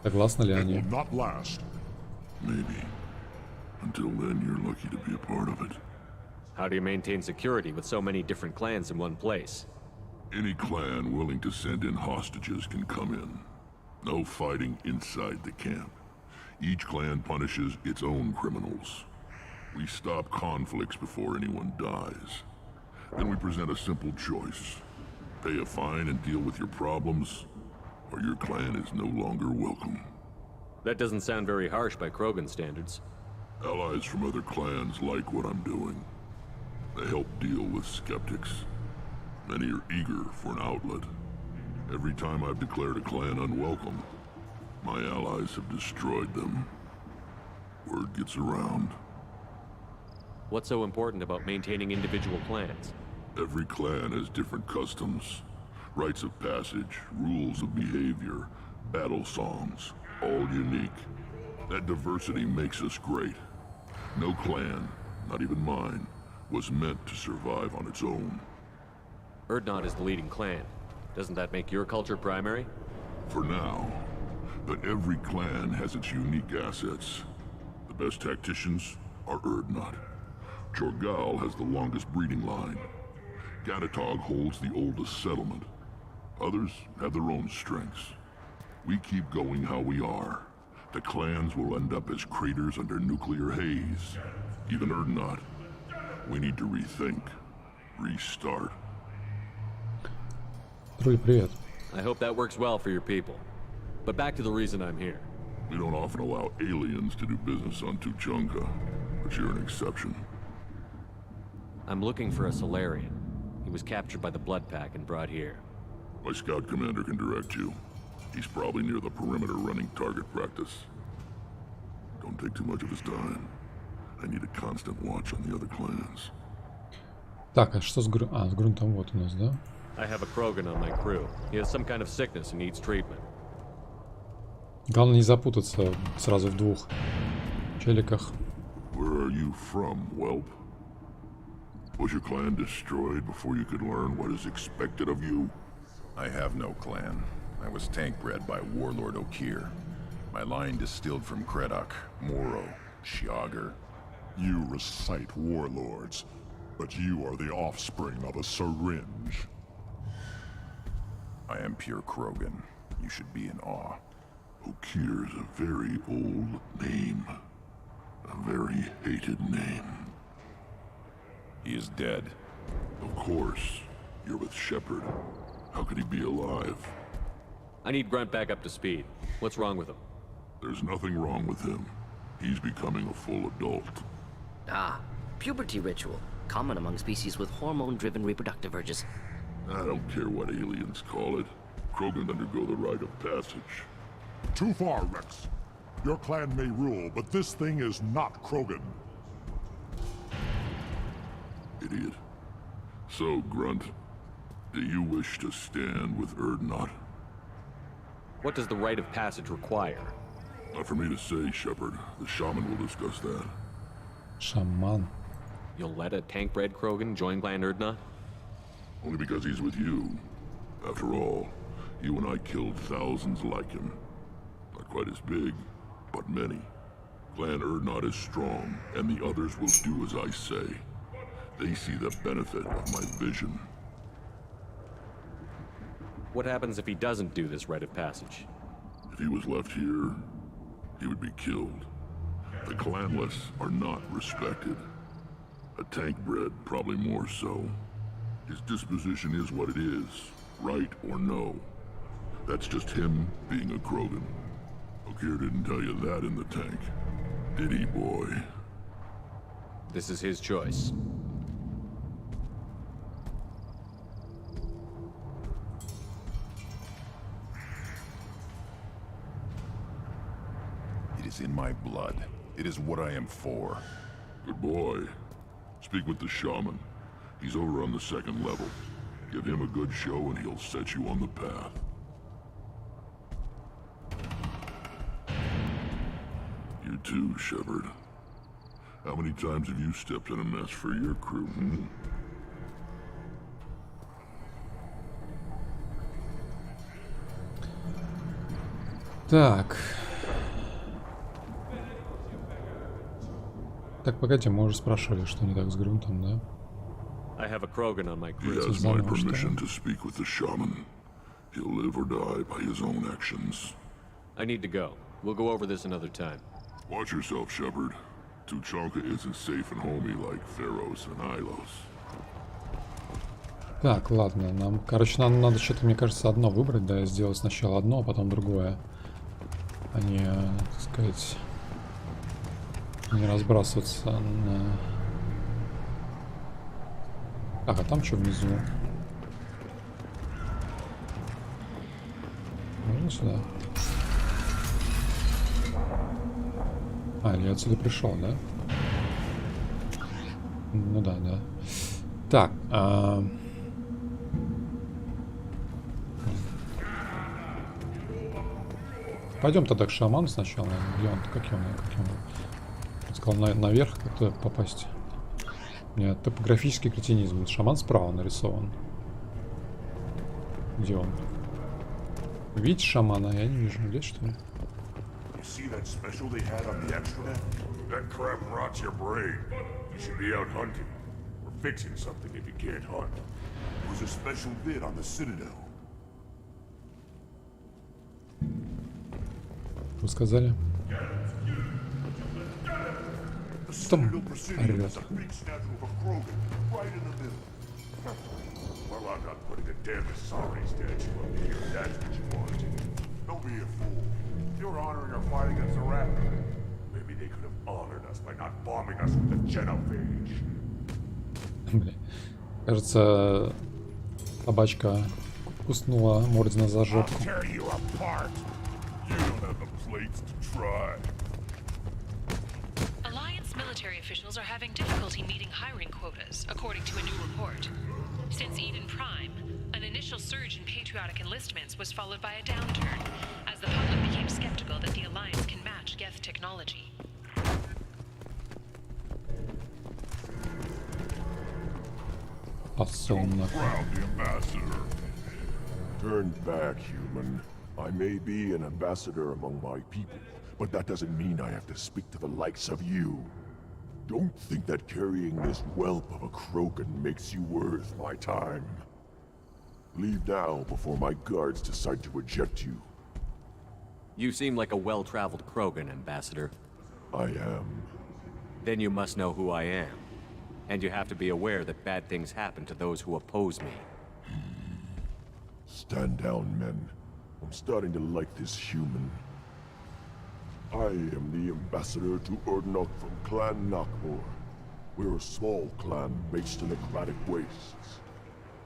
согласны ли они? Maybe. Until then, you're lucky to be a part of it. How do you maintain security with so many different clans in one place? Any clan willing to send in hostages can come in. No fighting inside the camp. Each clan punishes its own criminals. We stop conflicts before anyone dies. Then we present a simple choice. Pay a fine and deal with your problems, or your clan is no longer welcome. That doesn't sound very harsh by Krogan standards. Allies from other clans like what I'm doing. They help deal with skeptics. Many are eager for an outlet. Every time I've declared a clan unwelcome, my allies have destroyed them. Word gets around. What's so important about maintaining individual clans? Every clan has different customs, rites of passage, rules of behavior, battle songs, all unique. That diversity makes us great. No clan, not even mine, was meant to survive on its own. Urdnot is the leading clan. Doesn't that make your culture primary? For now. But every clan has its unique assets. The best tacticians are Urdnot. Jorgal has the longest breeding line. Gatatog holds the oldest settlement. Others have their own strengths. We keep going how we are. The clans will end up as craters under nuclear haze. Even Urdnot. We need to rethink. Restart. Привет. I hope that works well for your people. But back to the reason I'm here. We don't often allow aliens to do business on Tuchanka, but you're an exception. I'm looking for a Solarian. He was captured by the Blood Pack and brought here. My scout commander can direct you. He's probably near the perimeter running target practice. Don't take too much of his time. I need a constant watch on the other clans. Так, а что с с Грюнтом вот у нас, да? I have a Krogan on my crew. He has some kind of sickness and needs treatment. Главное не запутаться сразу в двух челиках. Where are you from, whelp? Was your clan destroyed before you could learn what is expected of you? I have no clan. I was tank bred by Warlord Okir. My line distilled from Kredok, Moro, Shiagar. You recite warlords, but you are the offspring of a syringe. I am pure Krogan. You should be in awe. Okir is a very old name. A very hated name. He is dead. Of course. You're with Shepard. How could he be alive? I need Grunt back up to speed. What's wrong with him? There's nothing wrong with him. He's becoming a full adult. Ah, puberty ritual. Common among species with hormone-driven reproductive urges. I don't care what aliens call it. Krogan undergo the rite of passage. Too far, Rex. Your clan may rule, but this thing is not Krogan. Idiot. So, Grunt, do you wish to stand with Urdnot? What does the rite of passage require? Not for me to say, Shepard. The shaman will discuss that. Shaman. You'll let a tank-bred Krogan join Clan Urdnot? Only because he's with you. After all, you and I killed thousands like him. Not quite as big, but many. Clan Urdnot is strong, and the others will do as I say. They see the benefit of my vision. What happens if he doesn't do this rite of passage? If he was left here, he would be killed. The clanless are not respected. A tank bred, probably more so. His disposition is what it is, right or no. That's just him being a Krogan. Okir didn't tell you that in the tank, did he, boy? This is his choice. It is in my blood. It is what I am for. Good boy. Speak with the shaman. He's over on the second level. Give him a good show and he'll set you on the path. You too, Shepard. How many times have you stepped in a mess for your crew, hmm? Так. Так, погоди, мы уже спрашивали, что не так с Грюнтом, да? I have a Krogan on my He crew. has my permission to speak with the shaman. He'll live or die by his own actions. I need to go. We'll go over this another time. Watch yourself, Shepard. Tuchanka isn't safe and homey like Pharos and Ilos. Так, ладно, нам, короче, нам надо что-то, мне кажется, одно выбрать, да, сделать сначала одно, а потом другое. А не, так сказать, Не разбрасываться на... Так, а там что внизу? Можно сюда? А, я отсюда пришел, да? Ну да, да. Так, пойдем тогда к шаману сначала. Где он? Как он? Он сказал, наверх как-то попасть. Нет, топографический кретинизм. Шаман справа нарисован. Где он? Видите шамана? Я не вижу. Здесь, что ли? See that special they had on the extra? That crap rots your brain. You should be out hunting. Or fixing something if you can't hunt. It was a special bid on the Citadel. Вы сказали? Там орёт. Well, I'm not putting a damn sorry statue up here. That's what you want. Don't be a fool. You're honoring our fight against the rat. Maybe they could have honored us by not bombing us with the genophage. Блин. Кажется, собачка куснула Мордина за жопу. Alliance military officials are having difficulty meeting hiring quotas, according to a new report. Since Eden Prime, an initial surge in patriotic enlistments was followed by a downturn, as the public became skeptical that the Alliance can match Geth technology. Turn back, human. I may be an ambassador among my people, but that doesn't mean I have to speak to the likes of you. Don't think that carrying this whelp of a Krogan makes you worth my time. Leave now before my guards decide to eject you. You seem like a well-traveled Krogan, Ambassador. I am. Then you must know who I am. And you have to be aware that bad things happen to those who oppose me. Stand down, men. I'm starting to like this human. I am the ambassador to Urdnot from Clan Nakmor. We're a small clan based in the aquatic wastes.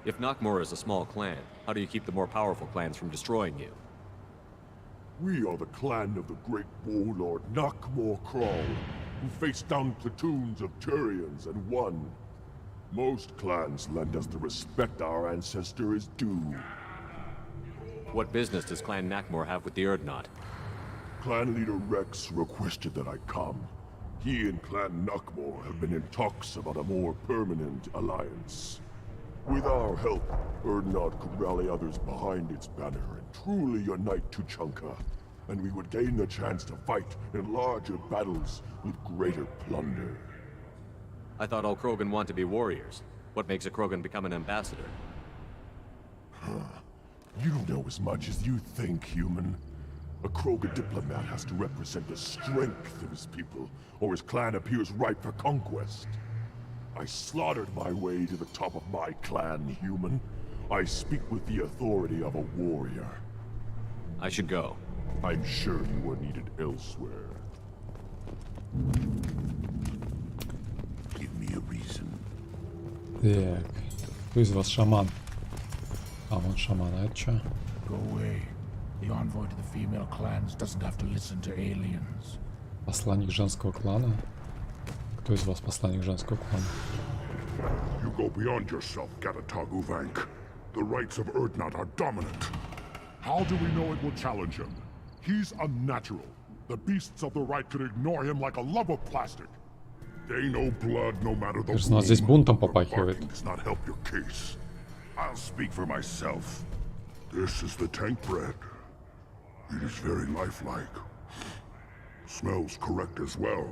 If Nakmor is a small clan, how do you keep the more powerful clans from destroying you? We are the clan of the great warlord Nakmor Krawl, who faced down platoons of Turians and won. Most clans lend us the respect our ancestor is due. What business does Clan Nakmor have with the Urdnot? Clan leader Rex requested that I come. He and Clan Nakmor have been in talks about a more permanent alliance. With our help, Urdnot could rally others behind its banner and truly unite Tuchanka, and we would gain the chance to fight in larger battles with greater plunder. I thought all Krogan want to be warriors. What makes a Krogan become an ambassador? You don't know as much as you think, human. A Krogan diplomat has to represent the strength of his people, or his clan appears ripe for conquest. I slaughtered my way to the top of my clan, human. I speak with the authority of a warrior. I should go. I'm sure you are needed elsewhere. Give me a reason. Так, кто из вас шаман? А, вон шаман, а это чё? Go away. The envoy to the female clans doesn't have to listen to aliens. Посланник женского клана? Кто из вас посланник женского клана? You go beyond yourself, Gatatog Uvank. The rights of Urdnot are dominant. How do we know it will challenge him? He's unnatural. The beasts of the right could ignore him like a lump of plastic. They know blood no matter the Кажется, нас здесь бунтом попахивает. does not help your case. I'll speak for myself. This is the tank bread. It is very lifelike. Smells correct as well.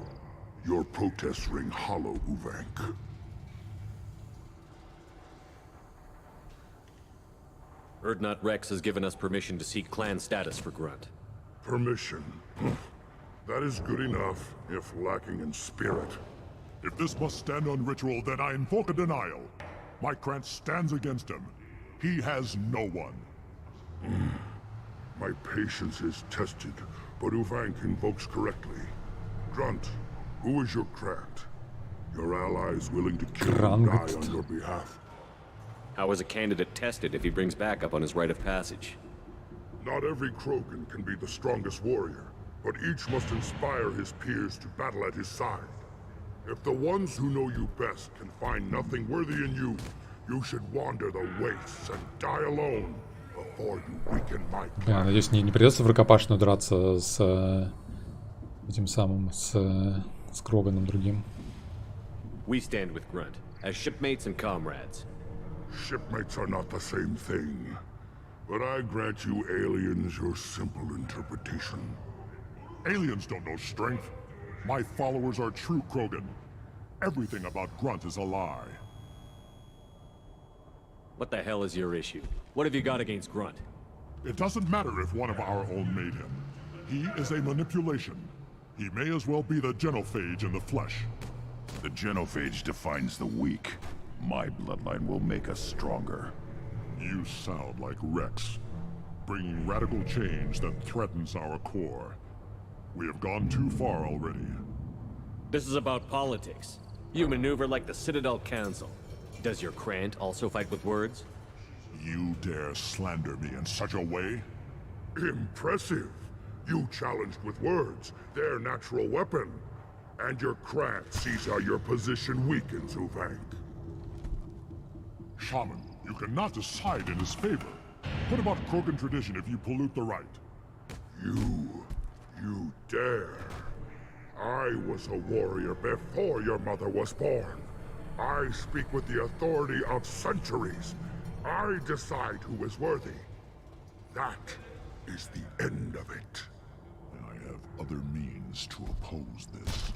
Your protests ring hollow, Uvank. Urdnot Rex has given us permission to seek clan status for Grunt. Permission. That is good enough, if lacking in spirit. If this must stand on ritual, then I invoke a denial. My clan stands against him. He has no one. My patience is tested, but Uvank invokes correctly. Grunt, Who is your Grant? Your allies willing to kill and die on your behalf? How is a candidate tested if he brings backup on his rite of passage? Not every Krogan can be the strongest warrior, but each must inspire his peers to battle at his side. If the ones who know you best can find nothing worthy in you, you should wander the wastes and die alone before you weaken my clan. Да, надеюсь, не придется в рукопашную драться с этим самым, с Кроганом другим. We stand with Grunt, as shipmates and comrades. Shipmates are not the same thing, but I grant you aliens your simple interpretation. Aliens don't know strength. My followers are true Krogan. Everything about Grunt is a lie. What the hell is your issue? What have you got against Grunt? It doesn't matter if one of our own made him. He is a manipulation. He may as well be the genophage in the flesh. The genophage defines the weak. My bloodline will make us stronger. You sound like Rex, bringing radical change that threatens our core. We have gone too far already. This is about politics. You maneuver like the Citadel Council. Does your Krant also fight with words? You dare slander me in such a way? Impressive. You challenged with words, their natural weapon. And your Krant sees how your position weakens, Uvank. Shaman, you cannot decide in his favor. What about Krogan tradition if you pollute the rite? You dare. I was a warrior before your mother was born. I speak with the authority of centuries. I decide who is worthy. That is the end of it. I have other means to oppose this.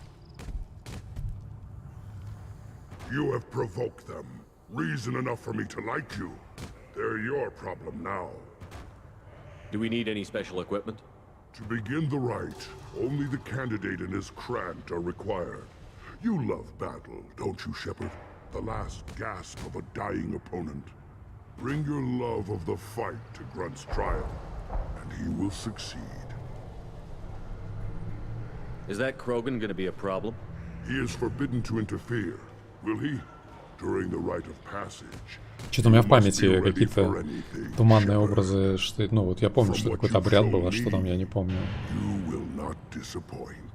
You have provoked them. Reason enough for me to like you. They're your problem now. Do we need any special equipment? To begin the rite, only the candidate and his Krant are required. You love battle, don't you, Shepard? The last gasp of a dying opponent. Bring your love of the fight to Grunt's trial, and he will succeed. Is that Krogan gonna be a problem? He is forbidden to interfere. Will he? During the rite of passage. Что-то у меня в памяти какие-то туманные образы, что, ну вот я помню, что какой-то обряд был, а что там я не помню.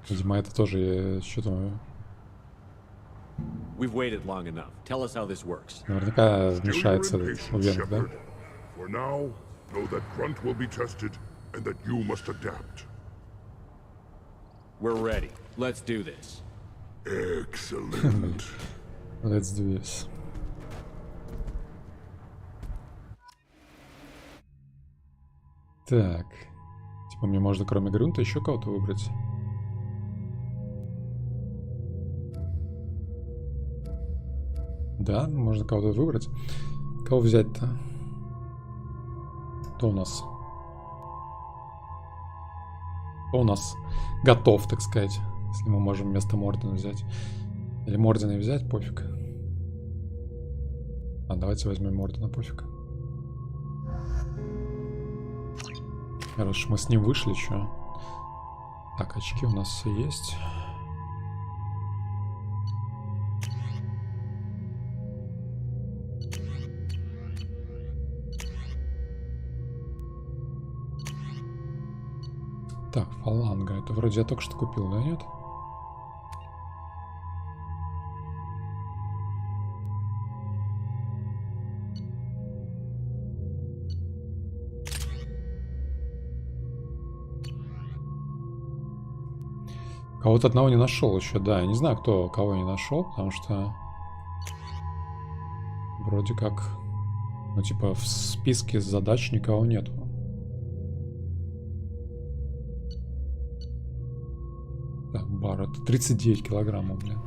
Видимо, это тоже что-то... Наверняка вмешается этот Венг, да? For now, know that Grunt will be tested and that you must adapt. We're ready. Let's do this. Excellent. Let's do this. Так. Типа мне можно кроме Грюнта еще кого-то выбрать? Да, можно кого-то выбрать. Кого взять-то? Кто у нас? Кто у нас готов, так сказать? Если мы можем вместо Мордина взять. Или Мордина взять, пофиг. А, давайте возьмем Мордина, пофиг. Раз мы с ним вышли, что? Так, очки у нас все есть. Так, фаланга. Это вроде я только что купил, да, нет? Кого-то одного не нашел еще, да. Я не знаю, кто кого не нашел, потому что вроде как, ну типа в списке задач никого нету. Так, бар, это 39 килограммов, блин.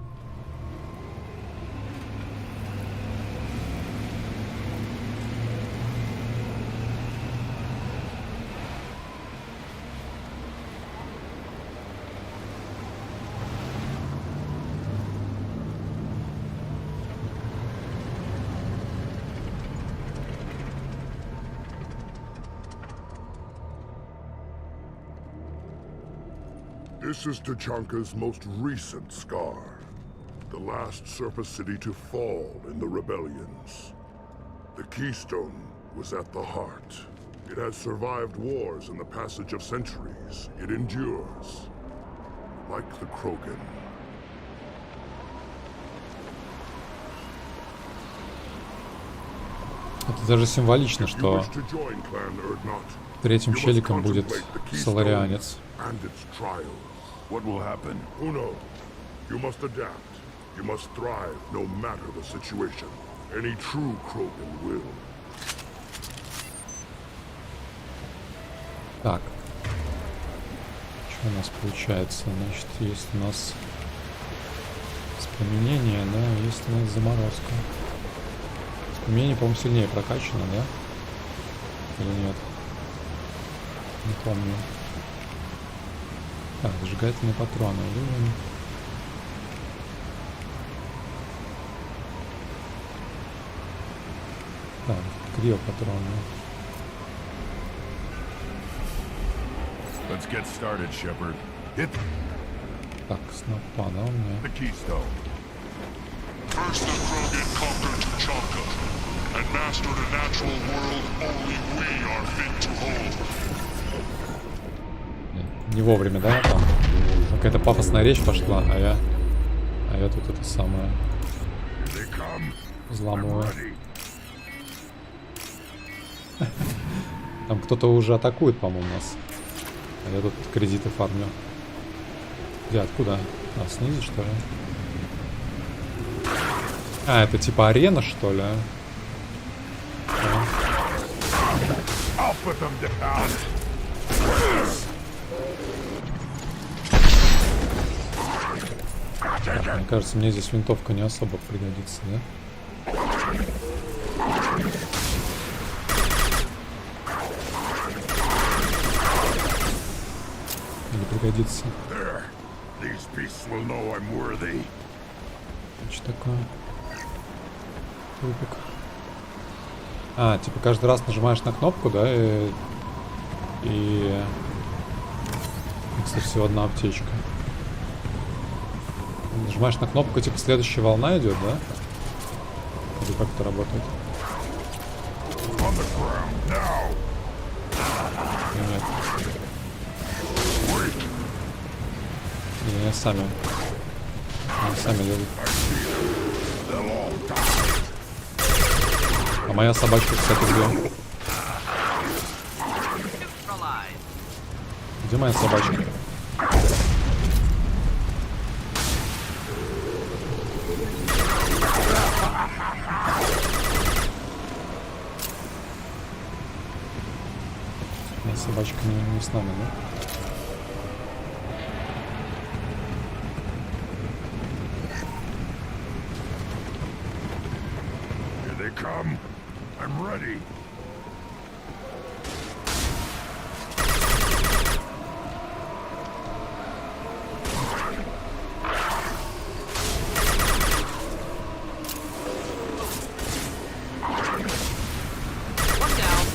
This is Tachanka's most recent scar. The last surface city to fall in the rebellions. The Keystone was at the heart. It has survived wars and the passage of centuries. It endures. Like the Krogan. Это даже символично, что третьим челиком будет соларианец. What will happen? Who knows? You must adapt. You must thrive no matter the situation. Any true Krogan will. Так. Что у нас получается? Значит, есть у нас воспламенение, да, есть у нас заморозка. Воспламенение, по-моему, сильнее прокачано, да? Или нет? Не помню. Так, зажигательные патроны. Люблю. Так, криопатроны. Let's get started, Shepard. Hit. Так, снопа, да, у меня? The keystone. First the Krogan conquered Tachanka and mastered a natural world only we are fit to hold. Не вовремя, да, там какая-то пафосная речь пошла, а я тут это самое взламываю. Там кто-то уже атакует, по-моему, нас. А я тут кредиты фармлю. Где, откуда? А, снизу, что ли? А, это типа арена, что ли? Так, мне кажется, мне здесь винтовка не особо пригодится, да? Или пригодится. Что такое? Тупик. А, типа каждый раз нажимаешь на кнопку, да, и кстати, всего одна аптечка. Нажимаешь на кнопку, типа следующая волна идет, да? Или как это работает? Нет. Не, сами. Они сами лезут. А моя собачка, кстати, где? Где моя собачка? Моя собачка не с нами, да? Come. I'm ready. One down.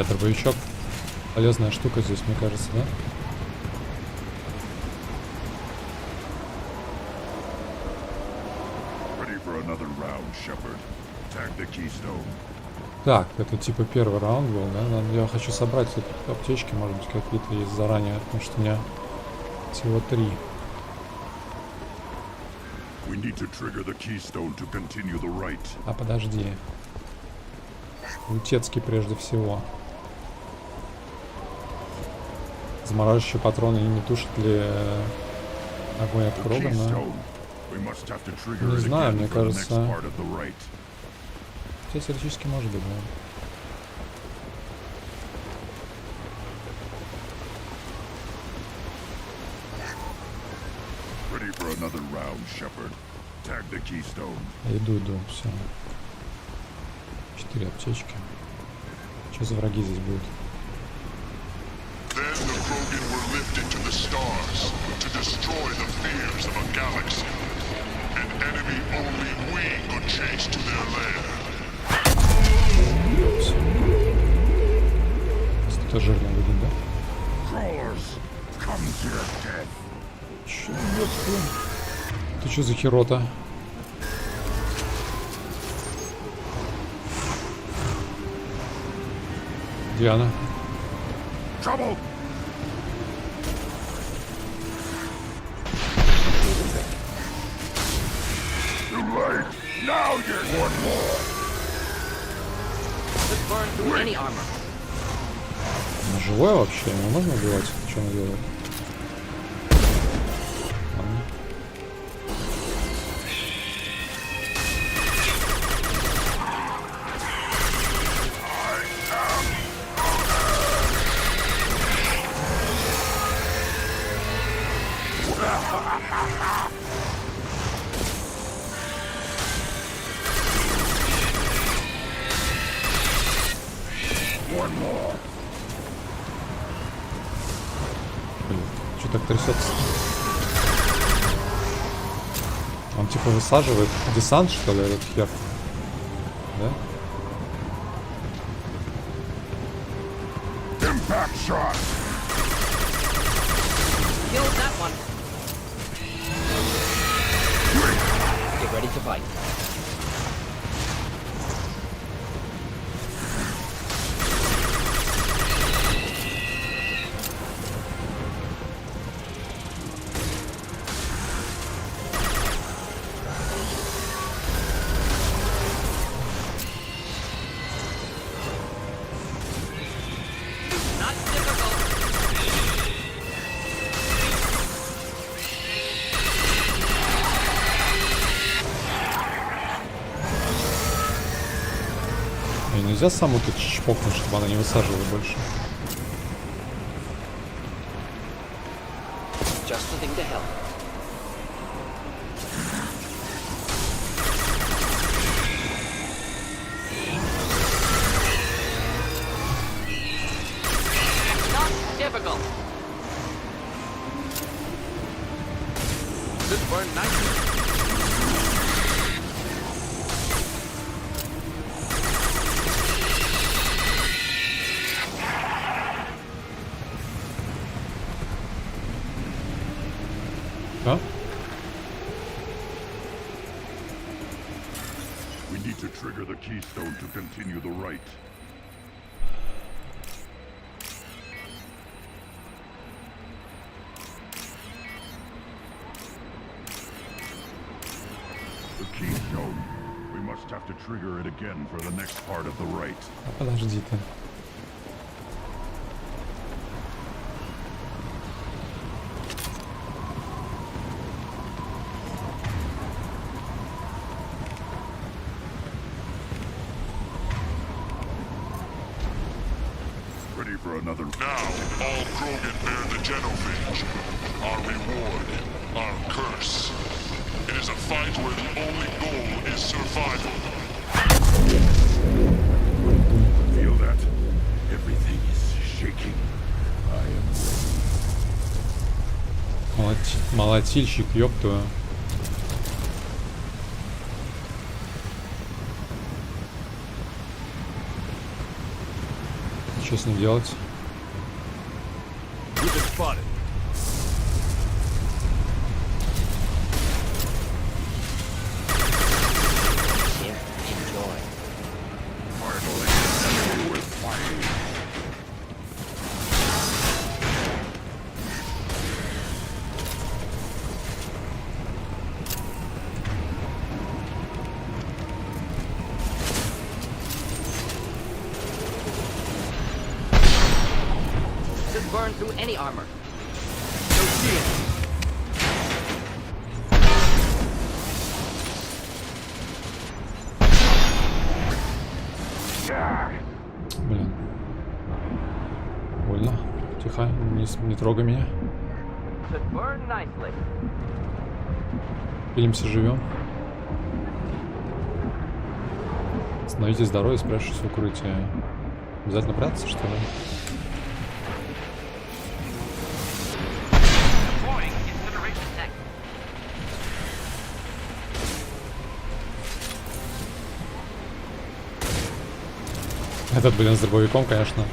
Дробовичок. Полезная штука здесь, мне кажется, да? Так, это типа первый раунд был, да? Я хочу собрать тут аптечки, может быть, какие-то есть заранее, потому что у меня всего 3. А подожди. Лутецкий прежде всего. Замораживающие патроны не тушат ли огонь от Крогана? Не знаю, мне кажется. Хотя теоретически может быть, да. another round, Shepard. Tag the keystone. Иду, все. 4 аптечки. Что за враги здесь будут? Then the Krogan were lifted to the stars to destroy the fears of a galaxy. An enemy only we could chase to their lair. Кто-то жирно будет, да? Crawlers, come to your death. Чё, ты чё за херота? Где она? Trouble. Too late. Now you're one more. Just burn through any armor. Она живая вообще? Его можно убивать? Что она делает? Ладно. Блин, что так трясется? Он типа высаживает десант, что ли, этот хер? Да? Impact shot. Killed that one. Get ready to fight. Not difficult. И нельзя саму тут чпокнуть, чтобы она не высаживала больше. Just the thing to help. Not difficult. This burn nicely. Да? We need to trigger the keystone to continue the rite. The keystone. We must have to trigger it again for the next part of the rite. Подожди ты. Ready for another. Now, all Krogan bear the genophage. Our reward, our curse. It is a fight where the only goal is survival. Feel that? Everything is shaking. I am Молотильщик, ёб твою. Что с ним делать? Here, enjoy. finally enemy with fighting. Just burn through any armor. No shield. Блин. Больно. Тихо, не трогай меня. Should burn nicely. Пилимся, живем. Становитесь здоровы и спрячьтесь в укрытии. Обязательно прятаться, что ли? Этот, блин, с дробовиком, конечно,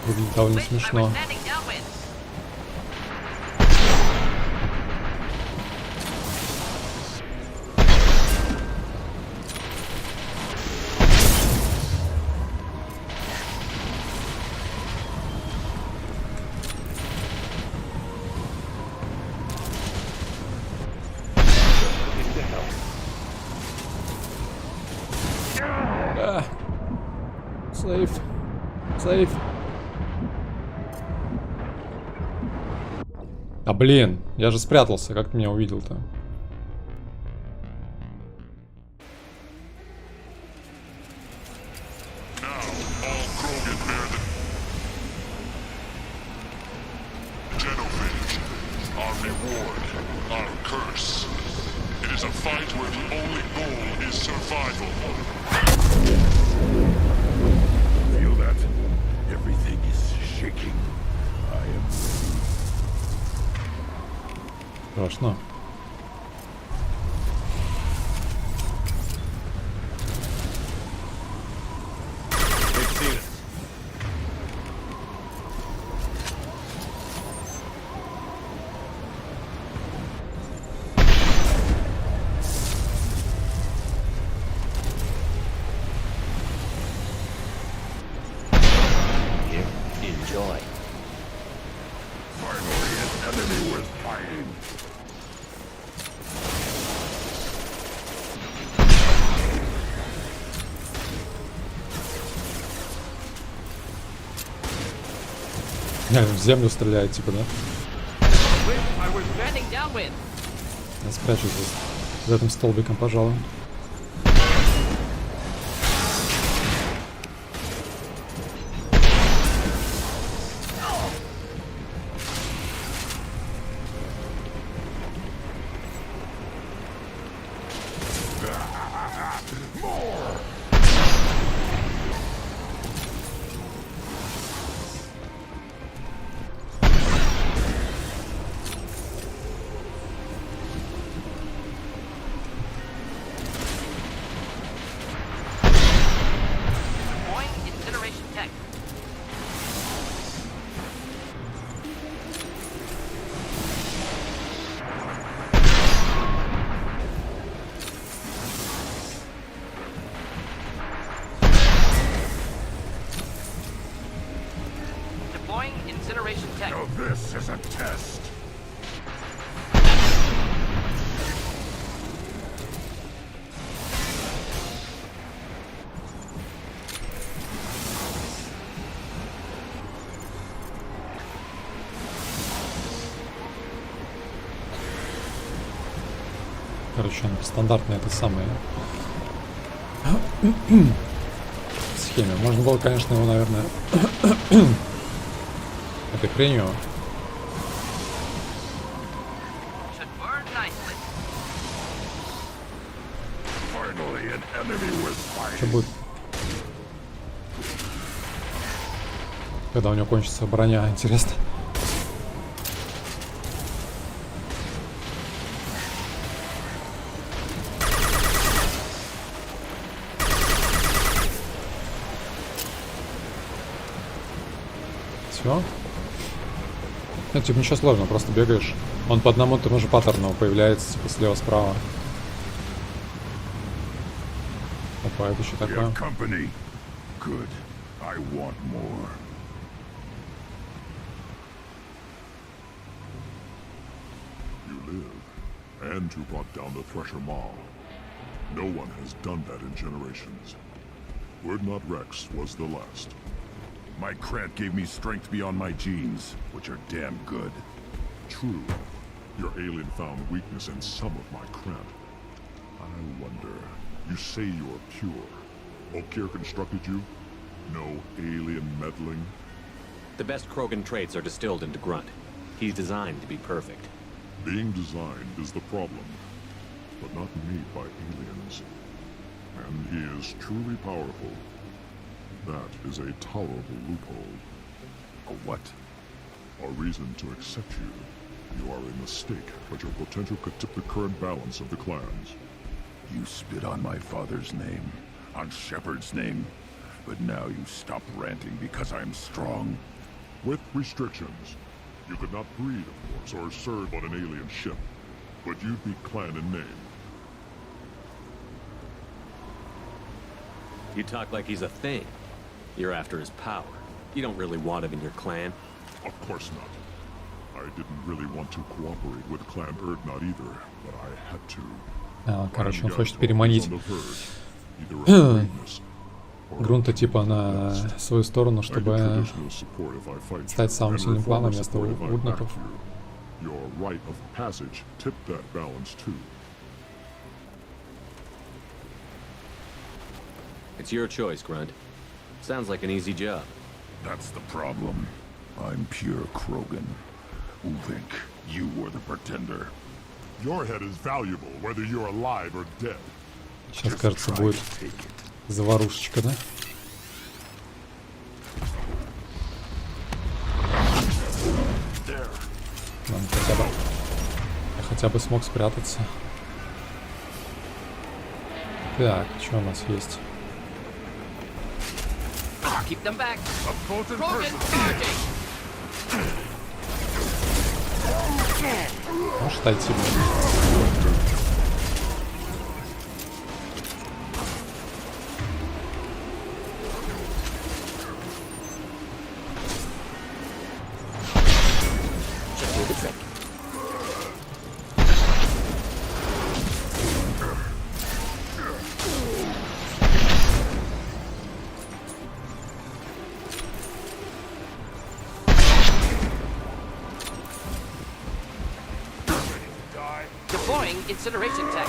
выглядит довольно смешно. Сейф. Сейф. А блин, я же спрятался, как ты меня увидел-то? Страшно. Enjoy. Finally, an enemy worth fighting. В землю стреляет, типа, да? Я спрячусь здесь, за этим столбиком, пожалуй. So this is a test. Короче, он стандартный, это самое. Схеме. Можно было, конечно, его, наверное, этой хренью. Что будет? Когда у него кончится броня, интересно. Все? Ну, типа, ничего сложного, просто бегаешь. Он по одному тому же паттерну появляется, типа, слева-справа. Опа, это еще такое. You live, and you brought down the Thresher Maw. No one has done that in generations. Word Not Rex was the last. My cred gave me strength beyond my genes, which are damn good. True. Your alien found weakness in some of my cred. I wonder, you say you're pure. Okier constructed you? No alien meddling? The best Krogan traits are distilled into Grunt. He's designed to be perfect. Being designed is the problem, but not made by aliens. And he is truly powerful. That is a tolerable loophole. A what? A reason to accept you. You are a mistake, but your potential could tip the current balance of the clans. You spit on my father's name, on Shepard's name, but now you stop ranting because I'm strong. With restrictions. You could not breed, of course, or serve on an alien ship, but you'd be clan in name. You talk like he's a thing. You're after his power. You don't really want him in your clan. Of course not. I didn't really want to cooperate with Clan Erdnot either, but I had to. Короче, он хочет переманить Грюнта типа на свою сторону, чтобы стать самым сильным кланом вместо Уднотов. Your rite of passage tipped that balance too. It's your choice, Grunt. Sounds like an easy job. That's the problem. I'm pure Krogan. Ulvink, you were the pretender. Your head is valuable, whether you're alive or dead. Сейчас, кажется, будет заварушечка, да? Ладно, я хотя бы смог спрятаться. Так, что у нас есть? Keep them back. Может отойти. Incineration tech.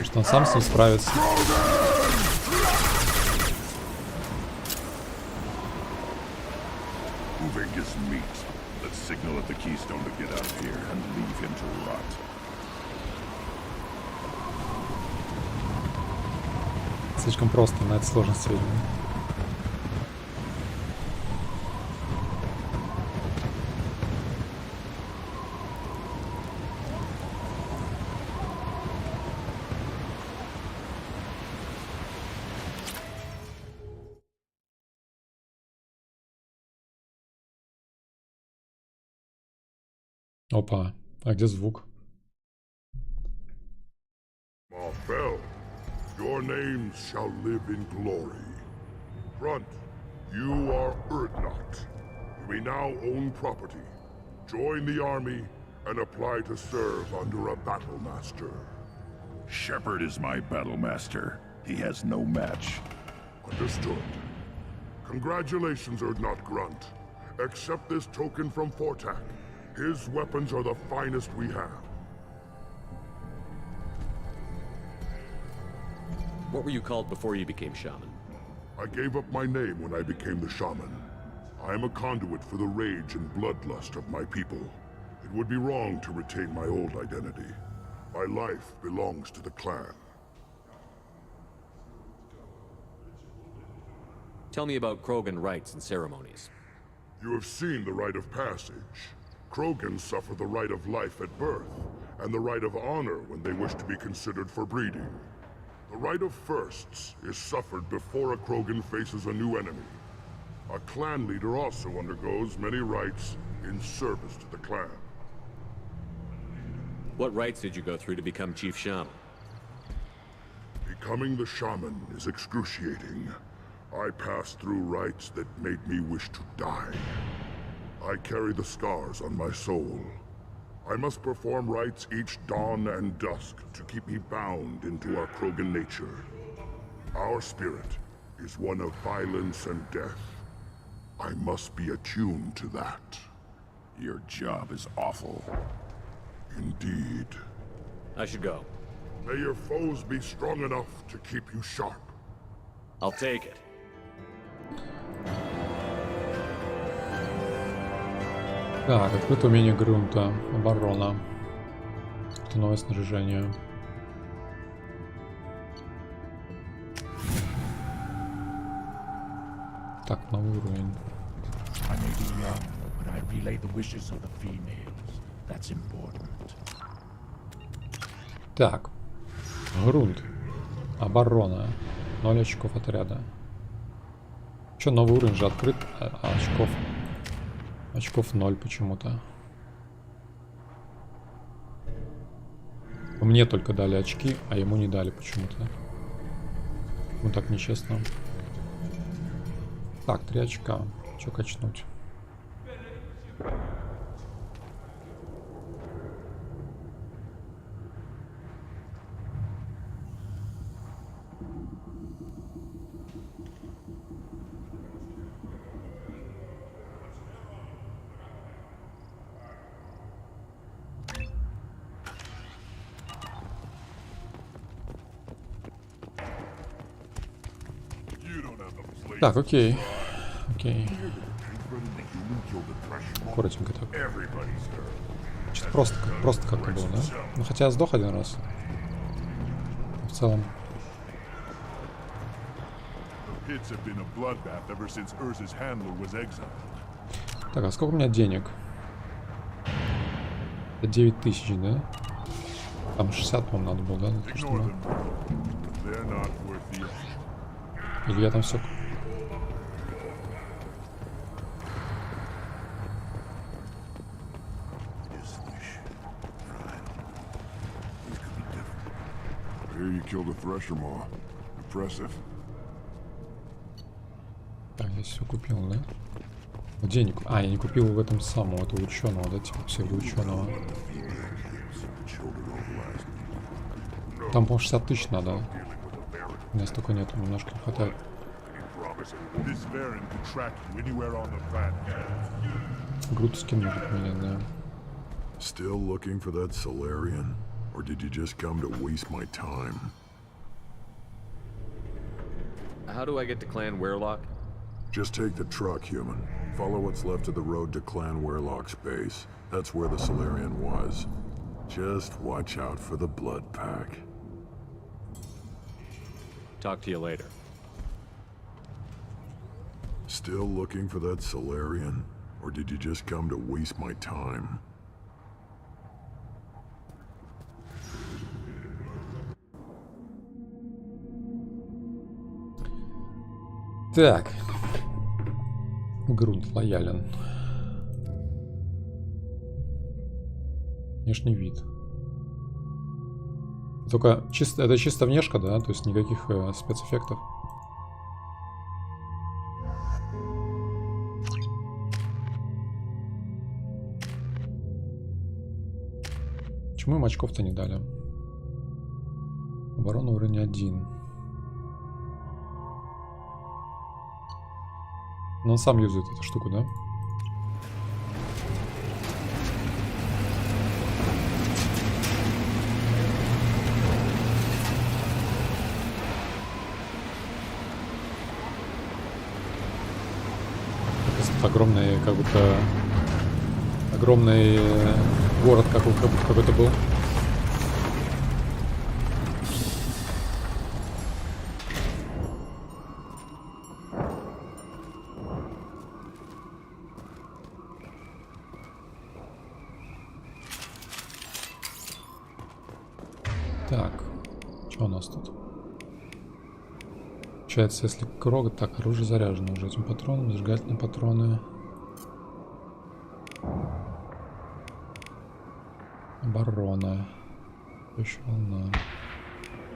Что он сам с ним справится. Ulvink is meat. Let's signal at the Keystone to get out of here and leave him to rot. Слишком просто, на это сложность видно. Опа, а где звук? Marfell, your names shall live in glory. Grunt, you are Erdnot. You may now own property. Join the army and apply to serve under a battle master. Shepard is my battle master. He has no match. Understood. Congratulations, Erdnot Grunt. Accept this token from Fortak. His weapons are the finest we have. What were you called before you became shaman? I gave up my name when I became the shaman. I am a conduit for the rage and bloodlust of my people. It would be wrong to retain my old identity. My life belongs to the clan. Tell me about Krogan rites and ceremonies. You have seen the rite of passage. Krogans suffer the rite of life at birth, and the rite of honor when they wish to be considered for breeding. The rite of firsts is suffered before a Krogan faces a new enemy. A clan leader also undergoes many rites in service to the clan. What rites did you go through to become Chief Shaman? Becoming the shaman is excruciating. I passed through rites that made me wish to die. I carry the scars on my soul. I must perform rites each dawn and dusk to keep me bound into our Krogan nature. Our spirit is one of violence and death. I must be attuned to that. Your job is awful. Indeed. I should go. May your foes be strong enough to keep you sharp. I'll take it. Так, открыто умение Грюнта. Оборона. Это новое снаряжение. Так, новый уровень. I may be young, but I relay the wishes of the females. That's important. Так. Грюнт. Оборона. 0 очков отряда. Че, новый уровень же открыт, а очков... Очков 0 почему-то. Мне только дали очки, а ему не дали почему-то. Ну так нечестно. Так, 3 очка. Че качнуть? Так, окей. Окей. Коротенько так. Что-то просто как-то было, да? Ну хотя я сдох один раз. В целом. Так, а сколько у меня денег? Это 9000, да? Там 60, по-моему, надо было, да? Чтобы... Или я там все... You killed a thresher maw. Impressive. Так, я все купил, да? Денег. А, я не купил в этом самом, этого ученого, да, типа псевдоученого. Там, по-моему, 60 тысяч надо. У меня столько нету, немножко не хватает. Грудь скину меня, да. Still looking for that Solarian? Or did you just come to waste my time? How do I get to Clan Weirlock? Just take the truck, human. Follow what's left of the road to Clan Weirlock's base. That's where the Solarian was. Just watch out for the blood pack. Talk to you later. Still looking for that Solarian? Or did you just come to waste my time? Так. Грюнт лоялен. Внешний вид. Только чисто, это чисто внешка, да? То есть никаких спецэффектов. Почему им очков-то не дали? Оборона уровень 1. Но он сам юзает эту штуку, да? Огромный, как будто... Огромный город какой-то был. Так, что у нас тут? Получается, если крог, так, оружие заряжено уже этим патроном, зажигательные патроны. Оборона. Еще волна.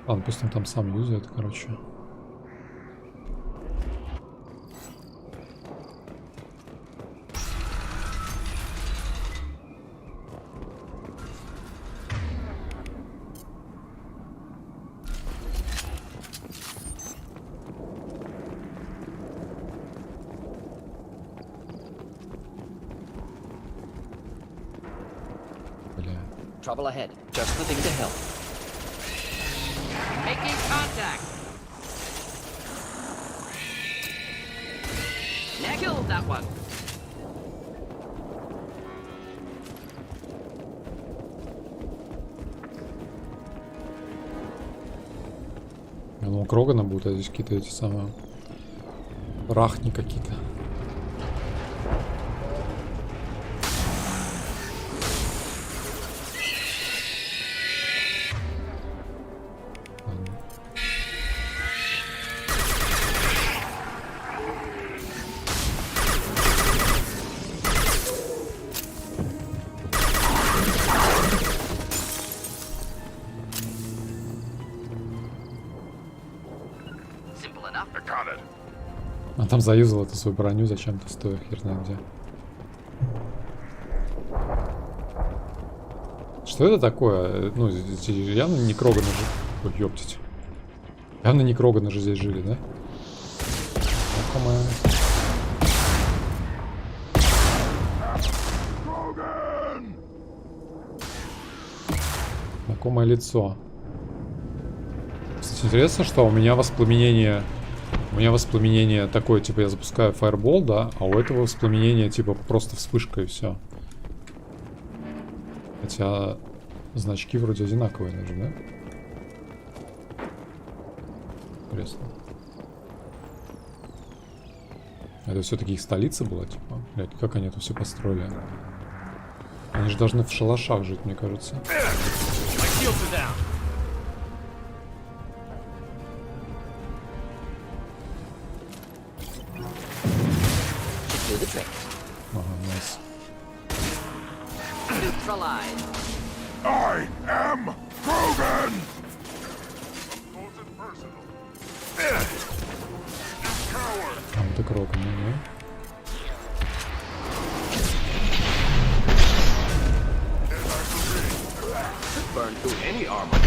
Ладно, пусть он там сам юзает, короче. Trouble ahead. Just the thing to help. Making contact. Killed that one. Я думал, Крогана будут, а здесь какие-то эти самые рахни какие-то. А там заюзал эту свою броню зачем-то, стоя хер знает где. Что это такое? Ну, явно не Кроганы же... Ой, ёптить. Явно не Кроганы же здесь жили, да? Знакомое... Знакомое лицо. Кстати, интересно, что у меня воспламенение... У меня воспламенение такое, типа я запускаю фаербол, да, а у этого воспламенение типа просто вспышка и все. Хотя значки вроде одинаковые даже, да? Интересно. Это все-таки их столица была, типа? Блядь, как они это все построили? Они же должны в шалашах жить, мне кажется. Ага, найс. I am Krogan! А, вот и Кроган, да? Burn through any armor.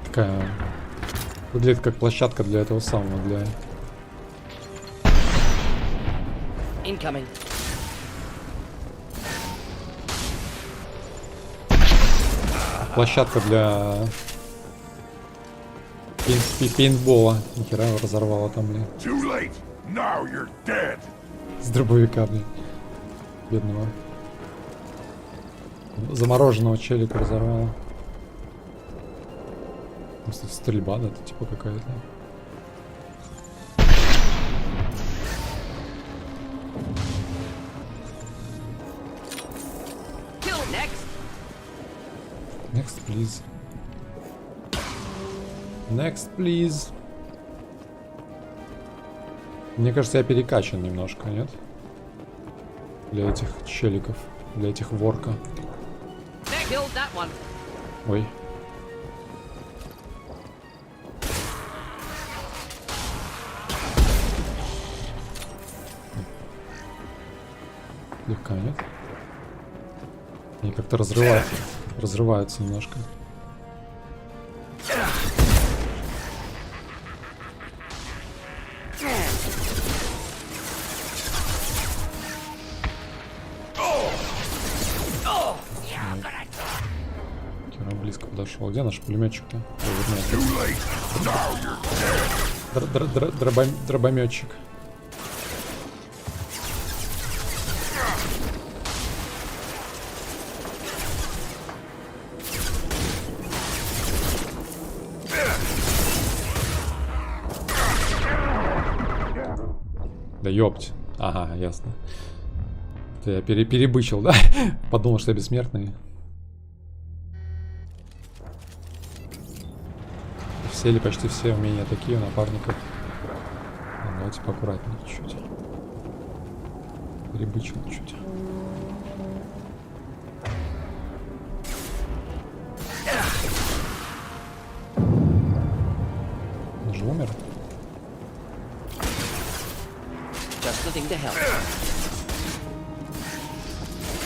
Такая... Выглядит как площадка для этого самого, для... Incoming. Площадка для... пейнтбола. Нихера его разорвало там, блин. С дробовика, блин. Бедного. Замороженного челика разорвало. Просто стрельба, да, это типа какая-то. Next, please. Next, please. Мне кажется, я перекачан немножко, нет? Для этих челиков, для этих ворка. Ой. Легко, нет? Они как-то разрываются немножко. Кира близко подошел. Где наш пулеметчик-то? Дробометчик. Да ёпть. Ага, ясно. Это я перебычил, да? Подумал, что я бессмертный. Все или почти все умения такие у напарников. Ну, давайте поаккуратнее чуть-чуть. Перебычил чуть. Он же умер?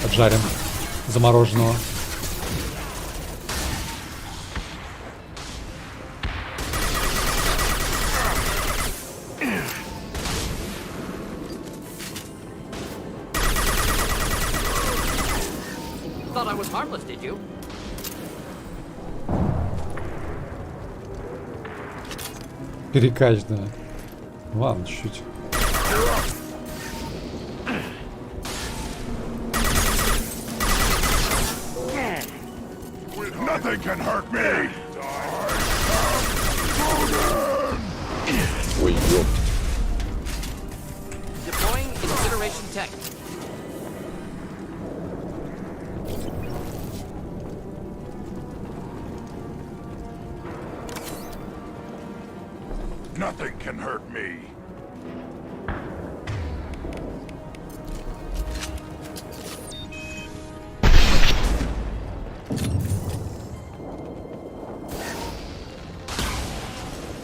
поджарим замороженного. Thought I was harmless, did you? Перекачанная. Ладно, чуть-чуть. Nothing can hurt me! Ой, ёп. Deploying incineration tech. Nothing can hurt me.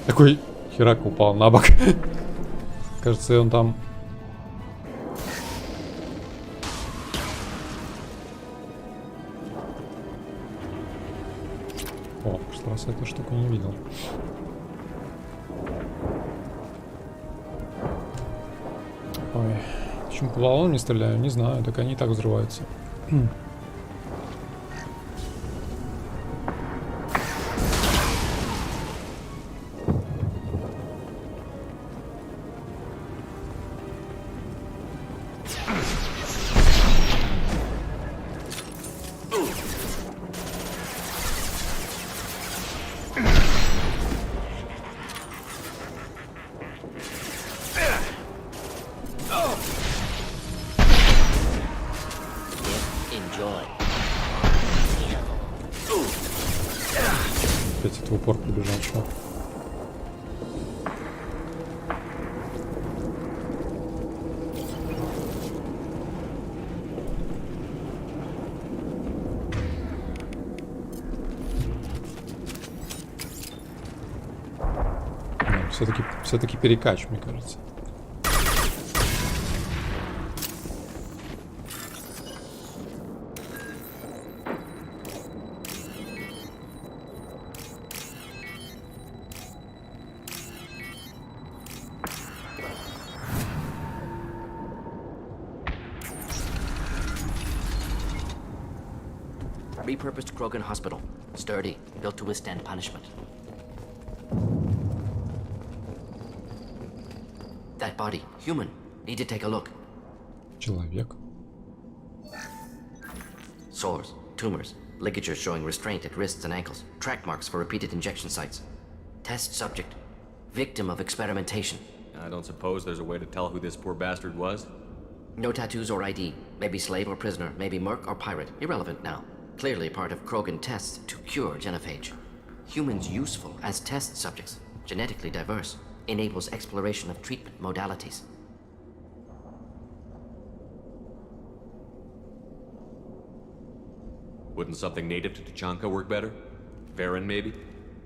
Такой херак упал на бок. Кажется, он там... О, в прошлый раз эту штуку не видел. Ой, почему по баллону не стреляю? Не знаю, так они и так взрываются. Опять это в упор прибежал, чувак. Все-таки перекач, мне кажется. Repurposed Krogan Hospital. Sturdy, built to withstand punishment. That body, human. Need to take a look. Человек. Sores, tumors, ligatures showing restraint at wrists and ankles, track marks for repeated injection sites. Test subject, victim of experimentation. I don't suppose there's a way to tell who this poor bastard was? No tattoos or ID. Maybe slave or prisoner, maybe merc or pirate. Irrelevant now. Clearly part of Krogan tests to cure genophage. Humans useful as test subjects, genetically diverse, enables exploration of treatment modalities. Wouldn't something native to Tuchanka work better? Varen, maybe?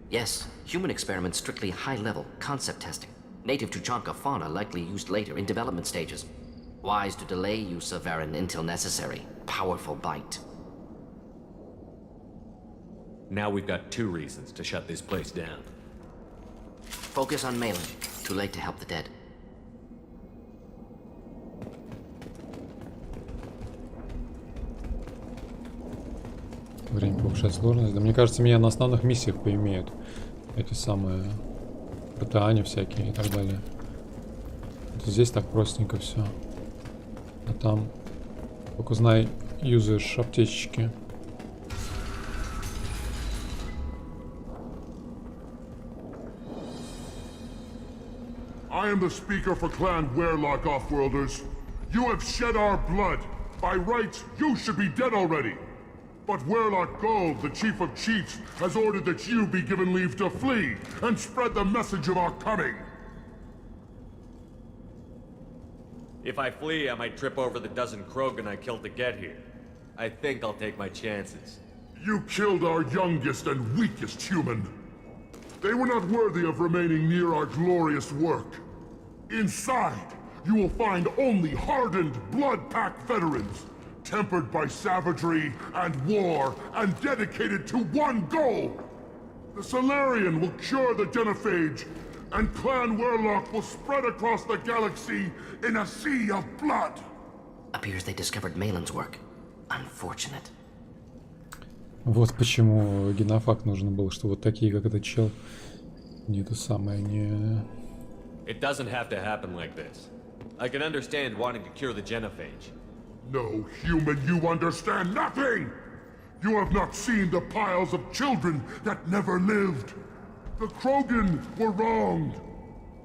Yes, human experiments strictly high-level, concept testing. Native Tuchanka fauna likely used later in development stages. Wise to delay use of Varen until necessary. Powerful bite. Now we've got 2 reasons to shut this place down. Focus on Malin. Too late to help the dead. Время повышать сложность. Да мне кажется, меня на основных миссиях поимеют. Эти самые ПТАни всякие и так далее. Вот здесь так простенько все. А там, только знай, юзаешь аптечки. I am the speaker for Clan Werelock, Offworlders. You have shed our blood. By rights, you should be dead already. But Werelock Gold, the Chief of Chiefs, has ordered that you be given leave to flee and spread the message of our coming. If I flee, I might trip over the dozen Krogan I killed to get here. I think I'll take my chances. You killed our youngest and weakest human. They were not worthy of remaining near our glorious work. Inside, you will find only hardened, blood-packed veterans. tempered by savagery and war, and dedicated to one goal. The Solarian will cure the genophage, and Clan Warlock will spread across the galaxy in a sea of blood. Appears they discovered Malin's work. Unfortunate. Вот почему генофакт нужен был, что вот такие, как этот чел, не то самое, не... It doesn't have to happen like this. I can understand wanting to cure the genophage. No, human, you understand nothing! You have not seen the piles of children that never lived. The Krogan were wronged.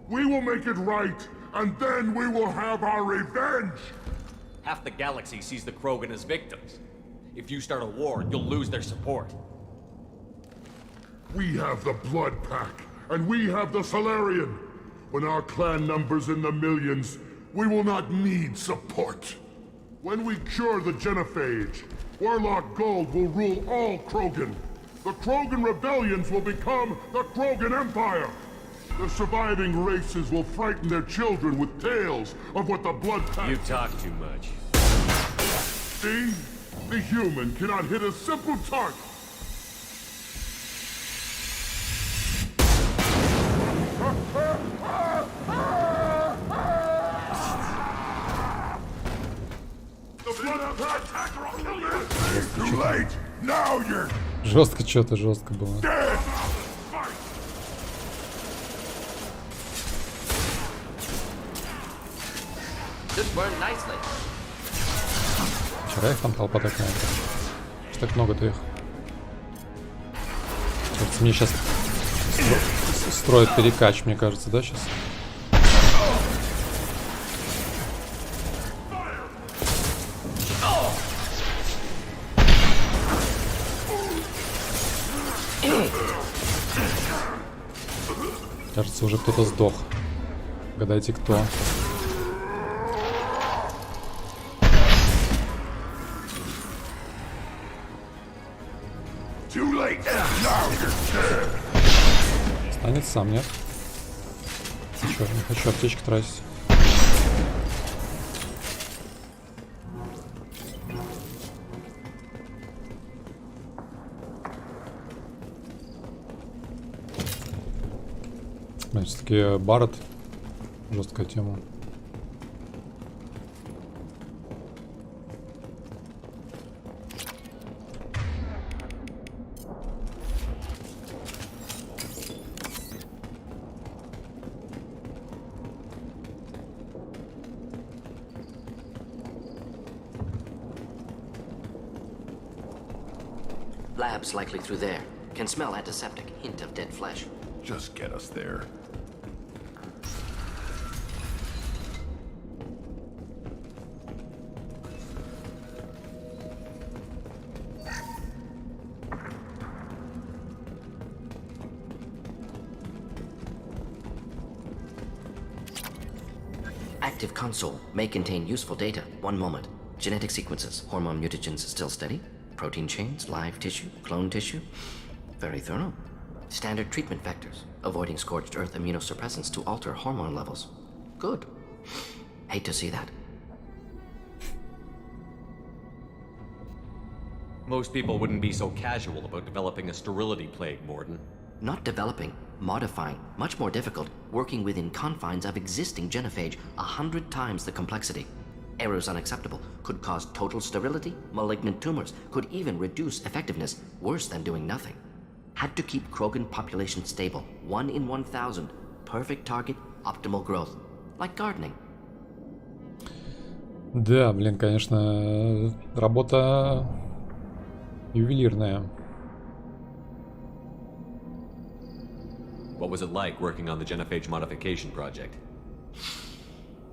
We will make it right, and then we will have our revenge! Half the galaxy sees the Krogan as victims. If you start a war, you'll lose their support. We have the Blood Pack, and we have the Solarian. When our clan numbers in the millions, we will not need support. When we cure the genophage, Warlock Gold will rule all Krogan. The Krogan rebellions will become the Krogan Empire. The surviving races will frighten their children with tales of what the Blood Pack... You talk too much. See? The human cannot hit a simple target. Too late. Now you're Жестко что-то, жестко было. dead. This burned nicely. Вчера их там толпа такая. Что так много-то их. Вот мне сейчас строят перекач, мне кажется, да, сейчас? Кажется, уже кто-то сдох. Угадайте, кто. Станет сам, нет? Чё, не хочу аптечки тратить. Все-таки Барретт. Жесткая тема. Labs likely through there. Can smell antiseptic. Hint of dead flesh. Just get us there. Active console may contain useful data. One moment. Genetic sequences. Hormone mutagens still steady. Protein chains, live tissue, clone tissue. Very thorough. Standard treatment vectors. Avoiding scorched earth immunosuppressants to alter hormone levels. Good. Hate to see that. Most people wouldn't be so casual about developing a sterility plague, Mordin. Not developing, modifying, much more difficult, working within confines of existing genophage, 100 times the complexity. Errors unacceptable, could cause total sterility, malignant tumors, could even reduce effectiveness, worse than doing nothing. Had to keep Krogan population stable, 1 in 1,000, perfect target, optimal growth, like gardening. Да, блин, конечно, работа ювелирная. What was it like working on the genophage modification project?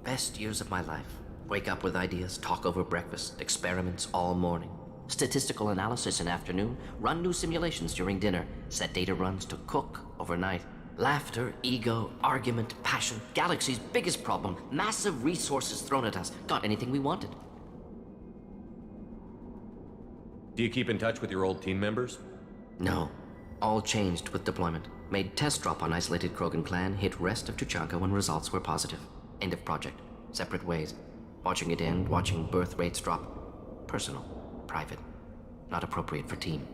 Best years of my life. Wake up with ideas, talk over breakfast, experiments all morning. Statistical analysis in afternoon, run new simulations during dinner, set data runs to cook overnight. Laughter, ego, argument, passion, galaxy's biggest problem, massive resources thrown at us. Got anything we wanted. Do you keep in touch with your old team members? No. All changed with deployment. Made test drop on isolated Krogan clan, hit rest of Tuchanka when results were positive. End of project. Separate ways. Watching it end, watching birth rates drop. Personal. Private. Not appropriate for team.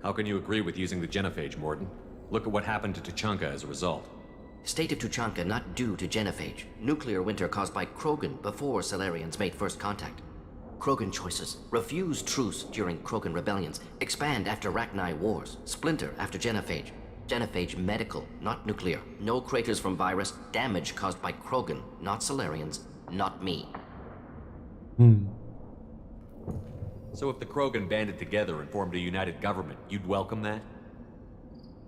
How can you agree with using the genophage, Mordin? Look at what happened to Tuchanka as a result. State of Tuchanka not due to genophage. Nuclear winter caused by Krogan before Salarians made first contact. Krogan choices. Refuse truce during Krogan rebellions. Expand after Rachni wars. Splinter after genophage. Genophage medical, not nuclear. No craters from virus. Damage caused by Krogan, not Salarians, not me. So if the Krogan banded together and formed a united government, you'd welcome that?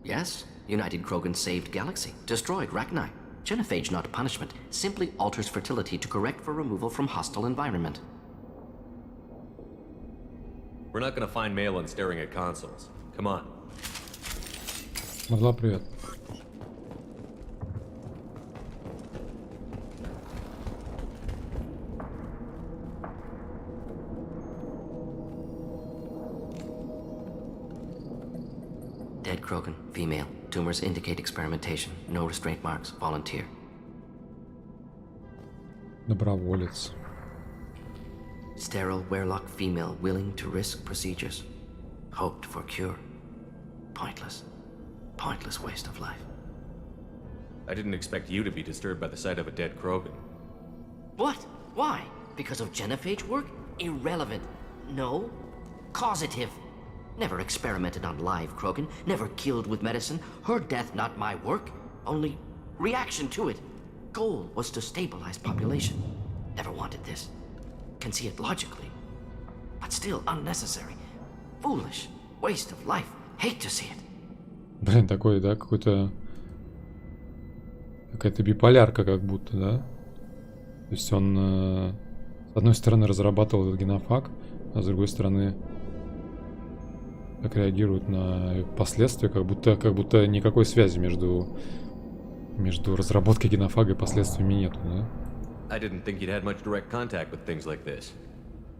Yes, United Krogan saved Galaxy, destroyed Rachni. Genophage, not punishment, simply alters fertility to correct for removal from hostile environment. We're not gonna find Malin staring at consoles. Come on. Мордла, привет. Dead Krogan, female. Tumors indicate experimentation. No restraint marks. Volunteer. Доброволец. Sterile Werelock female willing to risk procedures. Hoped for cure. Pointless. Pointless waste of life. I didn't expect you to be disturbed by the sight of a dead Krogan. What? Why? Because of genophage work? Irrelevant. No. Causative. Never experimented on live Krogan. Never killed with medicine. Her death not my work. Only reaction to it. Goal was to stabilize population. Never wanted this. Can see it logically. But still unnecessary. Foolish. Waste of life. Hate to see it. Блин, такой, да, какой-то... Какая-то биполярка как будто, да? То есть он, с одной стороны, разрабатывал этот генофаг, а с другой стороны, так реагирует на последствия, как будто никакой связи между разработкой генофага и последствиями нету, да? I didn't think you'd had much direct contact with things like this.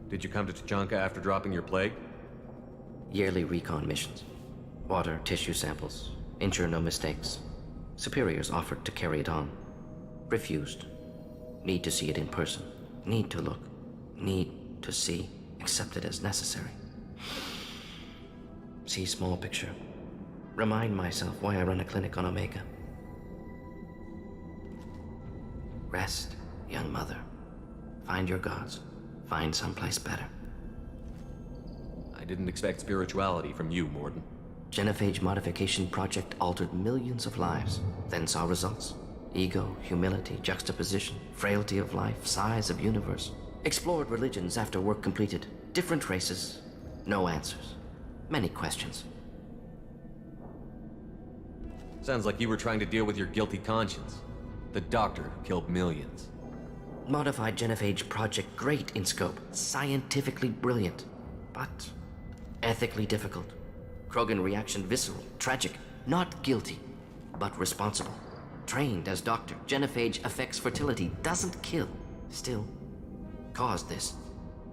Did you come to Tuchanka after dropping your plague? Yearly recon missions. Water, tissue samples. Ensure no mistakes. Superiors offered to carry it on. Refused. Need to see it in person. Need to look. Need to see. Accept it as necessary. See small picture. Remind myself why I run a clinic on Omega. Rest, young mother. Find your gods. Find someplace better. I didn't expect spirituality from you, Mordin. Genophage modification project altered millions of lives, then saw results. Ego, humility, juxtaposition, frailty of life, size of universe. Explored religions after work completed. Different races. No answers. Many questions. Sounds like you were trying to deal with your guilty conscience. The doctor killed millions. Modified genophage project great in scope. Scientifically brilliant. But ethically difficult. Krogan reaction visceral, tragic, not guilty, but responsible. Trained as doctor, genophage affects fertility, doesn't kill. Still, caused this.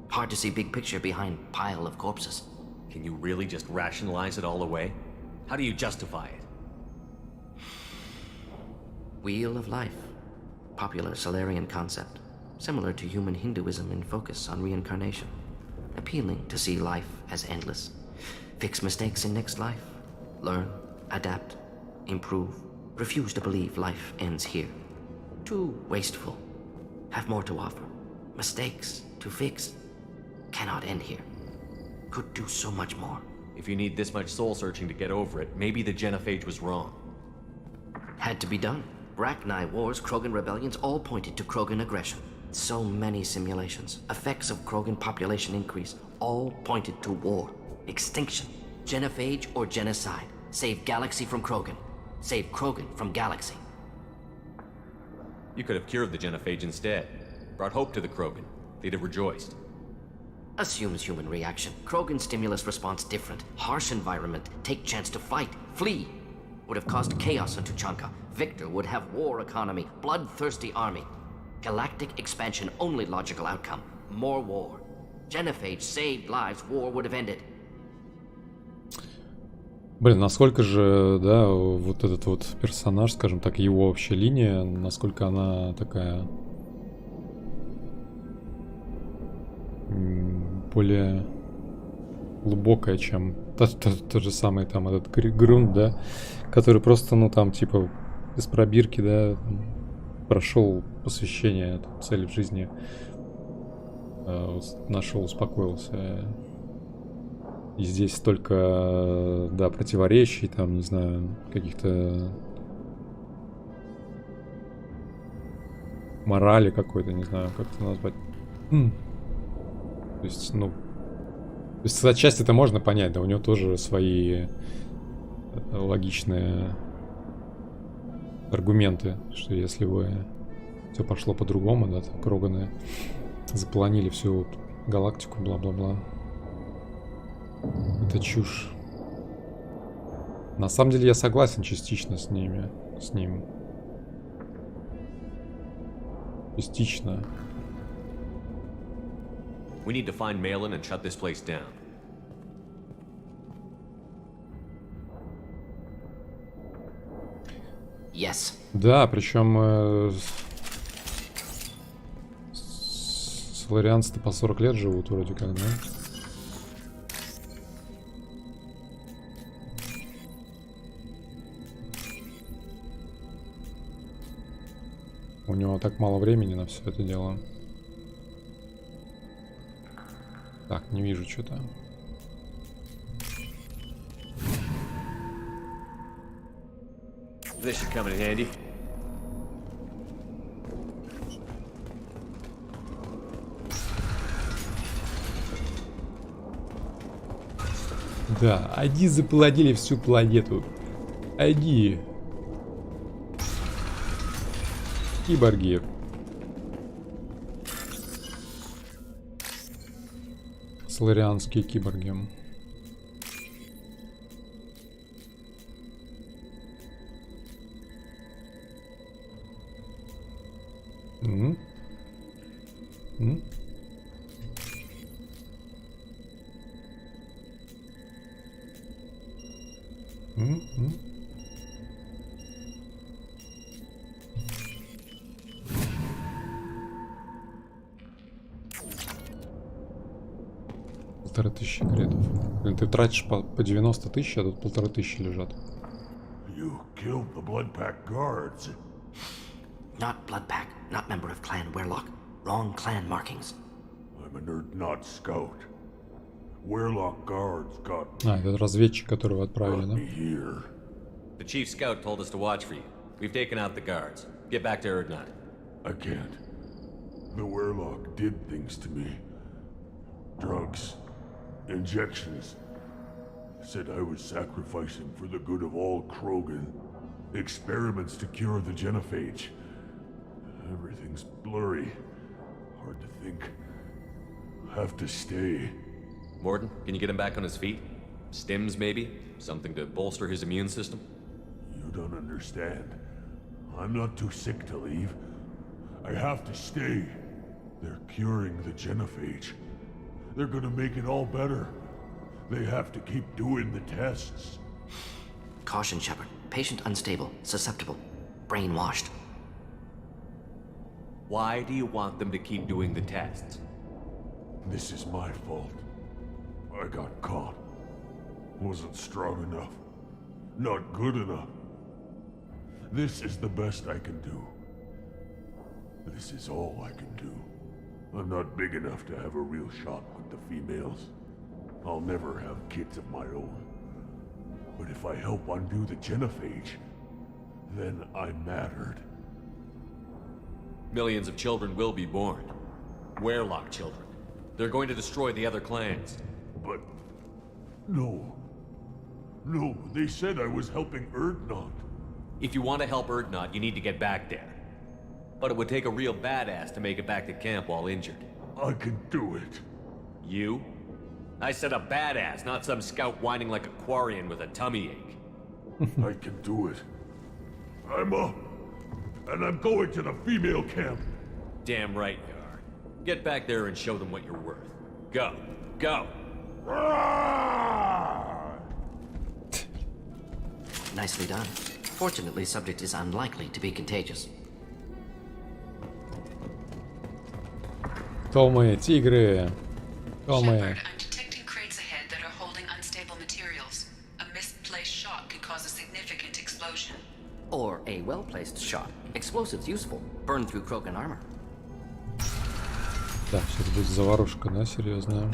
Hard to see big picture behind pile of corpses. Can you really just rationalize it all away? How do you justify it? Wheel of life. Popular Salarian concept. Similar to human Hinduism in focus on reincarnation. Appealing to see life as endless. Fix mistakes in next life. Learn, adapt, improve. Refuse to believe life ends here. Too wasteful. Have more to offer. Mistakes to fix. Cannot end here. Could do so much more. If you need this much soul searching to get over it, maybe the genophage was wrong. Had to be done. Rachni wars, Krogan rebellions, all pointed to Krogan aggression. So many simulations. Effects of Krogan population increase. All pointed to war. Extinction. Genophage or genocide. Save Galaxy from Krogan. Save Krogan from Galaxy. You could have cured the genophage instead. Brought hope to the Krogan. They'd have rejoiced. Assumes human reaction. Krogan stimulus response different. Harsh environment. Take chance to fight. Flee. Would have caused chaos in Tuchanka. Victor would have war economy. Bloodthirsty army. Galactic expansion only logical outcome. More war. Genophage saved lives. War would have ended. Блин, насколько же, да, вот этот вот персонаж, скажем так, его общая линия, насколько она такая более глубокая, чем тот же самый там этот Грюнт, да, который просто, ну там типа без пробирки, да, прошел посвящение цели в жизни, нашел, успокоился. И здесь столько, да, противоречий, там, не знаю, каких-то морали какой-то, не знаю, как это назвать. То есть, ну, то есть отчасти это можно понять, да, у него тоже свои логичные аргументы, что если бы все пошло по-другому, да, так Кроганы заполонили всю галактику, бла-бла-бла. Это чушь. На самом деле я согласен частично с ним. Частично. We need to find Malin and shut this place down. Yes. Да, причем соларианцы-то по 40 лет живут вроде как, да? У него так мало времени на все это дело. Так, не вижу что-то. This should come in handy. Да, они заплодили всю планету. Они. Киборги. Соларианские киборги. Полторы тысячи кредов. Блин, ты тратишь по 90 тысяч, а тут 1500 лежат. You killed the Bloodpack guards. Not Bloodpack, not member of Clan Werlock. Wrong clan markings. I'm a nerd, not scout. Werlock guards got А, это разведчик, которого отправили, да? here. The chief scout told us to watch for you. We've taken out the guards. Get back to Erdnot. I can't. The Werlock did things to me. Drugs. Injections. Said I was sacrificing for the good of all Krogan. Experiments to cure the genophage. Everything's blurry. Hard to think. Have to stay. Mordin, can you get him back on his feet? Stims, maybe? Something to bolster his immune system? You don't understand. I'm not too sick to leave. I have to stay. They're curing the genophage. They're gonna make it all better. They have to keep doing the tests. Caution, Shepard. Patient unstable, susceptible, brainwashed. Why do you want them to keep doing the tests? This is my fault. I got caught. Wasn't strong enough. Not good enough. This is the best I can do. This is all I can do. I'm not big enough to have a real shot with the females. I'll never have kids of my own. But if I help undo the genophage, then I mattered. Millions of children will be born. Werlock children. They're going to destroy the other clans. But... no. No, they said I was helping Erdnot. If you want to help Erdnot, you need to get back there. But it would take a real badass to make it back to camp while injured. I can do it. You? I said a badass, not some scout whining like a Quarian with a tummy ache. I can do it. I'm up. And I'm going to the female camp. Damn right you are. Get back there and show them what you're worth. Go. Go. Nicely done. Fortunately, subject is unlikely to be contagious. Кто мы, тигры? О, мы. I'm detecting crates ahead that are holding unstable materials. A misplaced shot could cause a significant explosion. Or a well-placed shot. Explosives useful. Burn through Krogan armor. Да, сейчас будет заварушка, да, серьезная.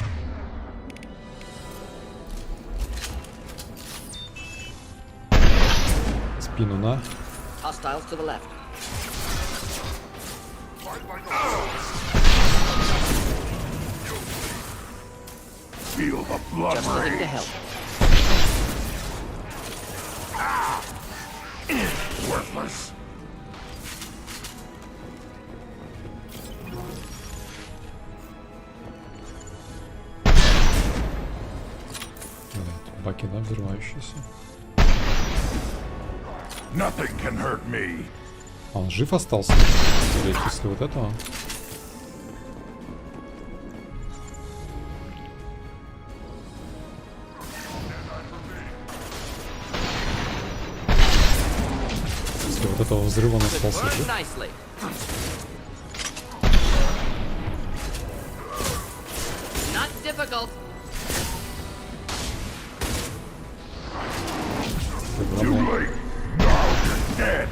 Спину на. Hostiles to the left. Feel the blood Just looking to help. Worthless. Баки, да, взрывающиеся. Nothing can hurt me. А он жив остался? Или после вот этого? После вот этого взрыва он остался жив? Not difficult. Too late. Now you're dead.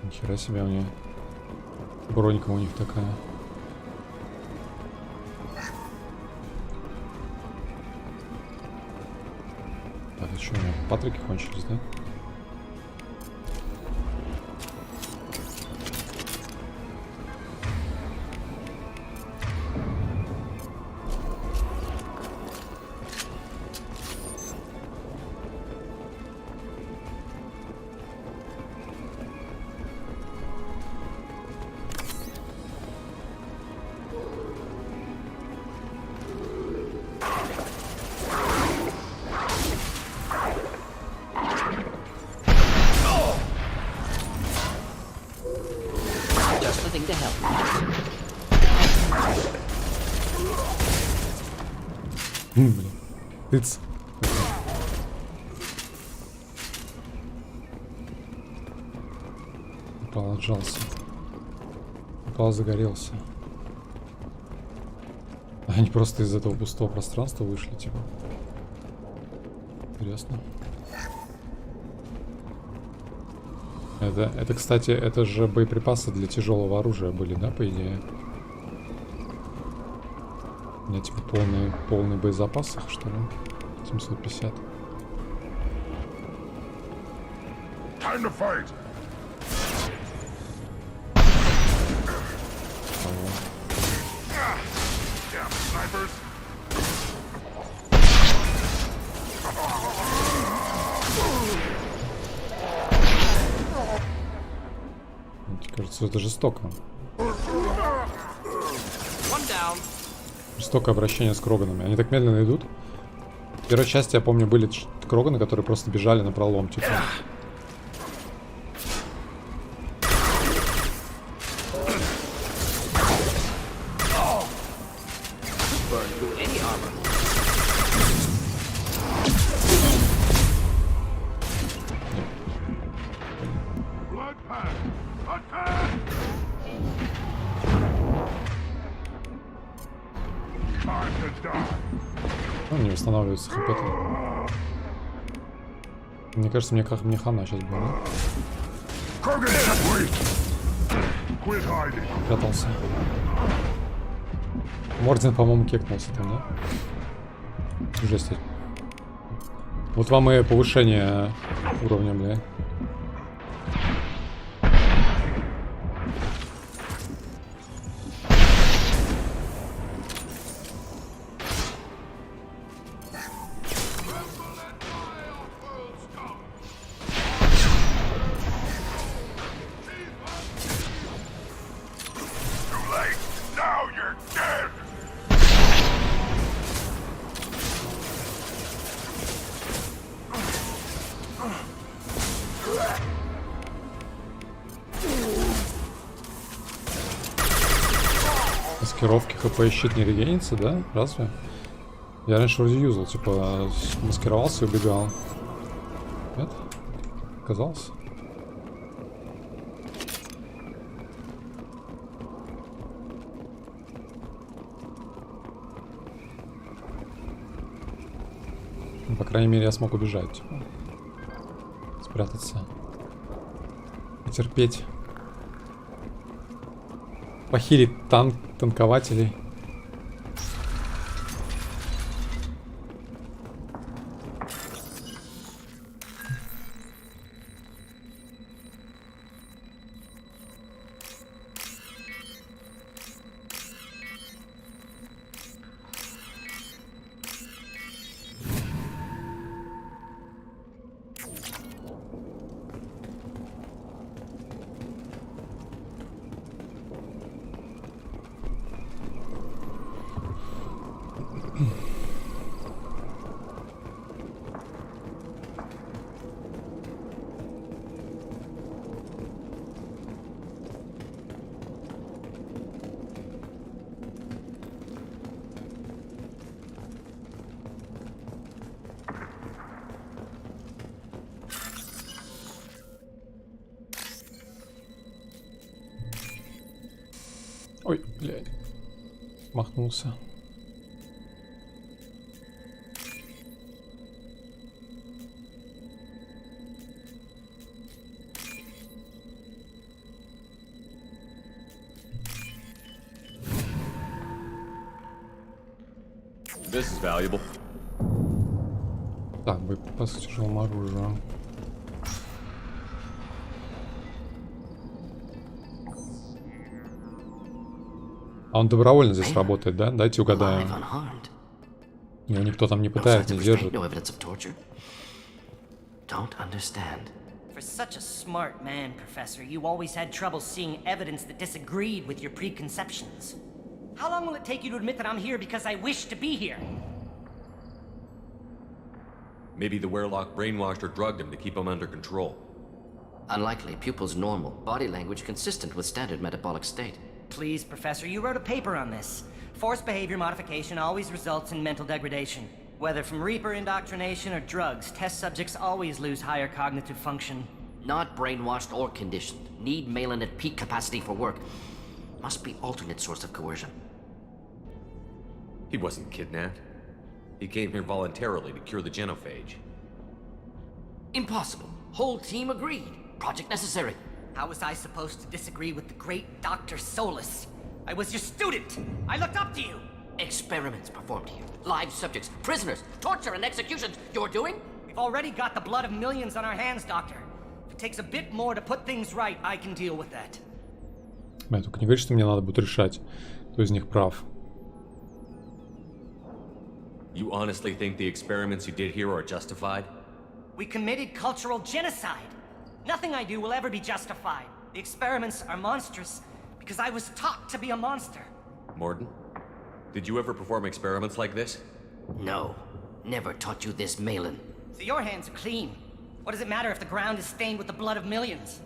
Нихера себе у них. Бронька у них такая. Так, это что, у меня патрики кончились, да? Блин. Тыц. Упал, отжался. Упал, загорелся. Они просто из этого пустого пространства вышли, типа. Интересно. Это, кстати, это же боеприпасы для тяжелого оружия были, да, по идее? У меня типа полный боезапас их, что ли? 750. Time to fight. Мне кажется, это жестоко. Жестокое обращение с кроганами. Они так медленно идут. В первой части, я помню, были кроганы, которые просто бежали на пролом, типа. Ну, не восстанавливается хп-то. Мне кажется, мне хана сейчас было. Прятался. Мордин, по-моему, кекнулся там, да? Жесть. Вот вам и повышение уровня, бля. Маскировки хп и щит не регенится, да? Разве? Я раньше вроде юзал, типа маскировался и убегал. Нет? Казалось? Ну, по крайней мере, я смог убежать, типа. Спрятаться. Потерпеть. Похилить танкователей. Ой, блядь. Махнулся. This is valuable. Так, боеприпас к тяжелому оружию. А он добровольно здесь работает, да? Дайте угадаем. Его никто там не пытает, не держит. For such a smart man, Professor, you always had trouble seeing evidence that disagreed with your preconceptions. How long will it take you to admit that I'm here because I wish to be here? Maybe the Werelock brainwashed or drugged him to keep him under control. Unlikely. Pupil's normal. Body language consistent with standard metabolic state. Please, Professor, you wrote a paper on this. Forced behavior modification always results in mental degradation. Whether from Reaper indoctrination or drugs, test subjects always lose higher cognitive function. Not brainwashed or conditioned. Need Malin at peak capacity for work. Must be alternate source of coercion. He wasn't kidnapped. He came here voluntarily to cure the genophage. Impossible. Whole team agreed. Project necessary. How was I supposed to disagree with the great Dr. Solus? I was your student. I looked up to you. Experiments performed here. Live subjects, prisoners, torture and executions. You're doing? We've already got the blood of millions on our hands, Doctor. If it takes a bit more to put things right, I can deal with that. Я только не говори, что мне надо будет решать, кто из них прав. You honestly think the experiments you did here are justified? We committed cultural genocide. Nothing I do will ever be justified. The experiments are monstrous because I was taught to be a monster. Mordin, did you ever perform experiments like this? No. Never taught you this, Malin. So your hands are clean. What does it matter if the ground is stained with the blood of millions?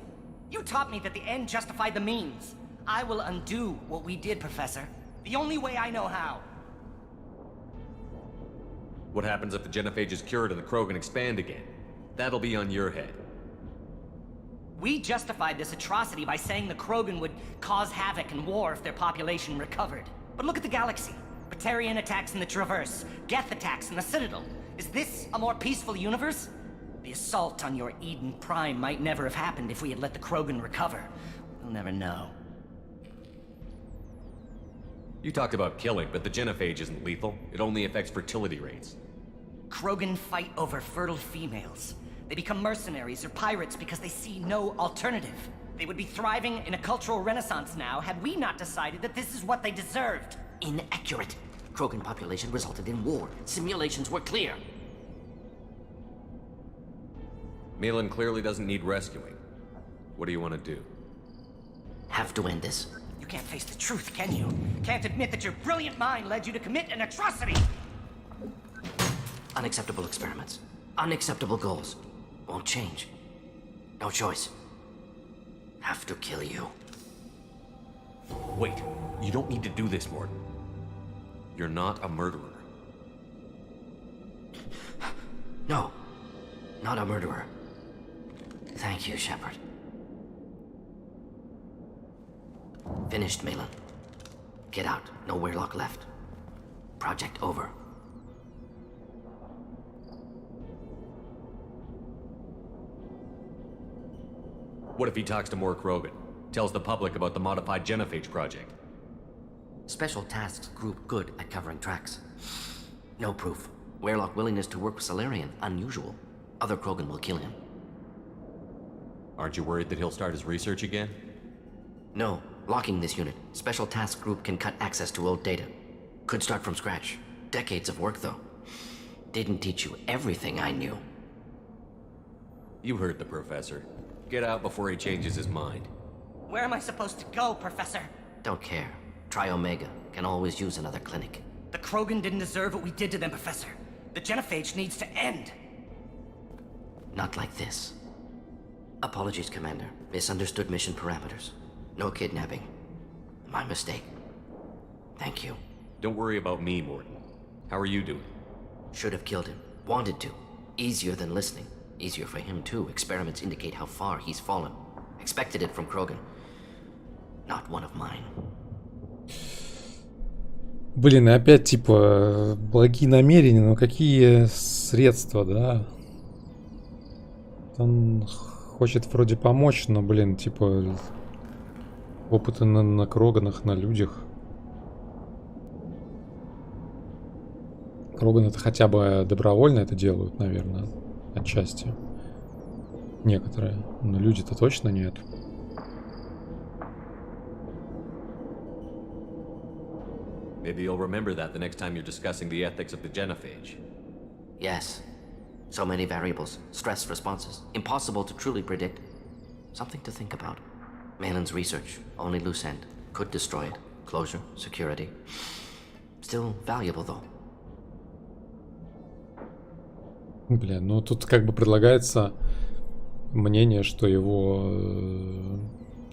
You taught me that the end justified the means. I will undo what we did, Professor. The only way I know how. What happens if the genophage is cured and the Krogan expand again? That'll be on your head. We justified this atrocity by saying the Krogan would cause havoc and war if their population recovered. But look at the galaxy. Batarian attacks in the Traverse, Geth attacks in the Citadel. Is this a more peaceful universe? The assault on your Eden Prime might never have happened if we had let the Krogan recover. We'll never know. You talked about killing, but the genophage isn't lethal. It only affects fertility rates. Krogan fight over fertile females. They become mercenaries or pirates because they see no alternative. They would be thriving in a cultural renaissance now had we not decided that this is what they deserved. Inaccurate. Krogan population resulted in war. Simulations were clear. Malin clearly doesn't need rescuing. What do you want to do? Have to end this. You can't face the truth, can you? Can't admit that your brilliant mind led you to commit an atrocity! Unacceptable experiments. Unacceptable goals. Won't change. No choice. Have to kill you. Wait, you don't need to do this, Mordin. You're not a murderer. No. Not a murderer. Thank you, Shepard. Finished, Malin. Get out. No Werelock left. Project over. What if he talks to more Krogan? Tells the public about the modified genophage project? Special Tasks Group good at covering tracks. No proof. Weyrloc willingness to work with Salarian, unusual. Other Krogan will kill him. Aren't you worried that he'll start his research again? No. Locking this unit. Special Task Group can cut access to old data. Could start from scratch. Decades of work, though. Didn't teach you everything I knew. You heard the professor. Get out before he changes his mind. Where am I supposed to go, Professor? Don't care. Try Omega. Can always use another clinic. The Krogan didn't deserve what we did to them, Professor. The genophage needs to end. Not like this. Apologies, Commander. Misunderstood mission parameters. No kidnapping. My mistake. Thank you. Don't worry about me, Mordin. How are you doing? Should have killed him. Wanted to. Easier than listening. Easier for him, too. Experiments indicate how far he's fallen. Expected it from Krogan. Not one of mine. Блин, и опять, типа, благие намерения, но какие средства, да? Он хочет вроде помочь, но, блин, типа, опыты на Кроганах, на людях. Кроганы-то хотя бы добровольно это делают, наверное, отчасти. Некоторые. Но люди-то точно нет. Maybe you'll remember that the next time you're discussing the ethics of the genophage. Yes. So many variables. Stress responses. Impossible to truly predict. Something to think about. Malin's research. Only loose end. Could destroy it. Closure. Security. Still valuable, though. Блин, ну тут как бы предлагается мнение, что его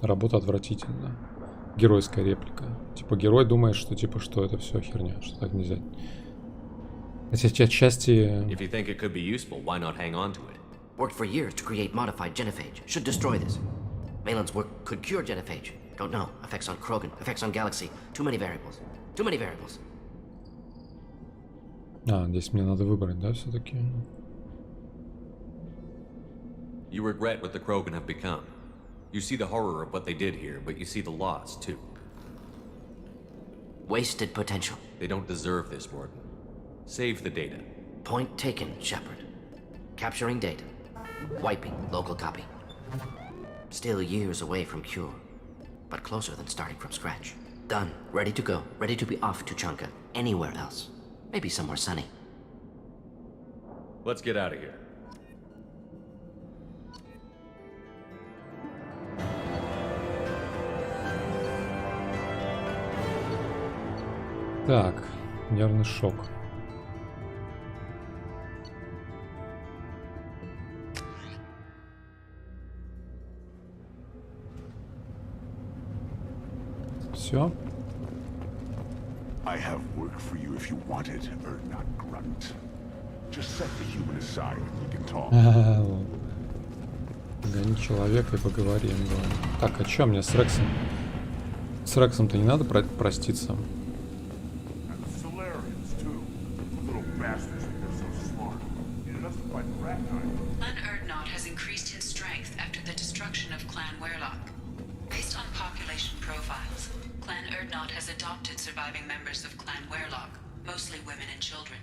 работа отвратительна. Геройская реплика. Типа герой думает, что типа что это все херня, что так нельзя. Эти отчасти... If you think it could be useful, why not hang on to it? Worked for years to create modified genophage. Should destroy this. Malin's work could cure genophage. Don't know. Effects on Krogan. Effects on Galaxy. Too many variables. Too many variables. А, здесь мне надо выбрать, да, все-таки? You regret what the Krogan have become. You see the horror of what they did here, but you see the loss, too. Wasted potential. They don't deserve this, Mordin. Save the data. Point taken, Shepard. Capturing data. Wiping local copy. Still years away from cure, but closer than starting from scratch. Done. Ready to go. Ready to be off to Chanka. Anywhere else. Maybe somewhere sunny. Let's get out of here. Так, нервный шок. Все. I have work for you if you want it, or not Grunt. Just set the human aside and we can talk. Гони человека и поговорим. Так, а чё мне с Рексом? С Рексом-то не надо проститься. Clan Erdnot has increased in strength after the destruction of Clan Weyrloc. Based on population profiles, Clan Erdnot has adopted surviving members of Clan Weyrloc, mostly women and children.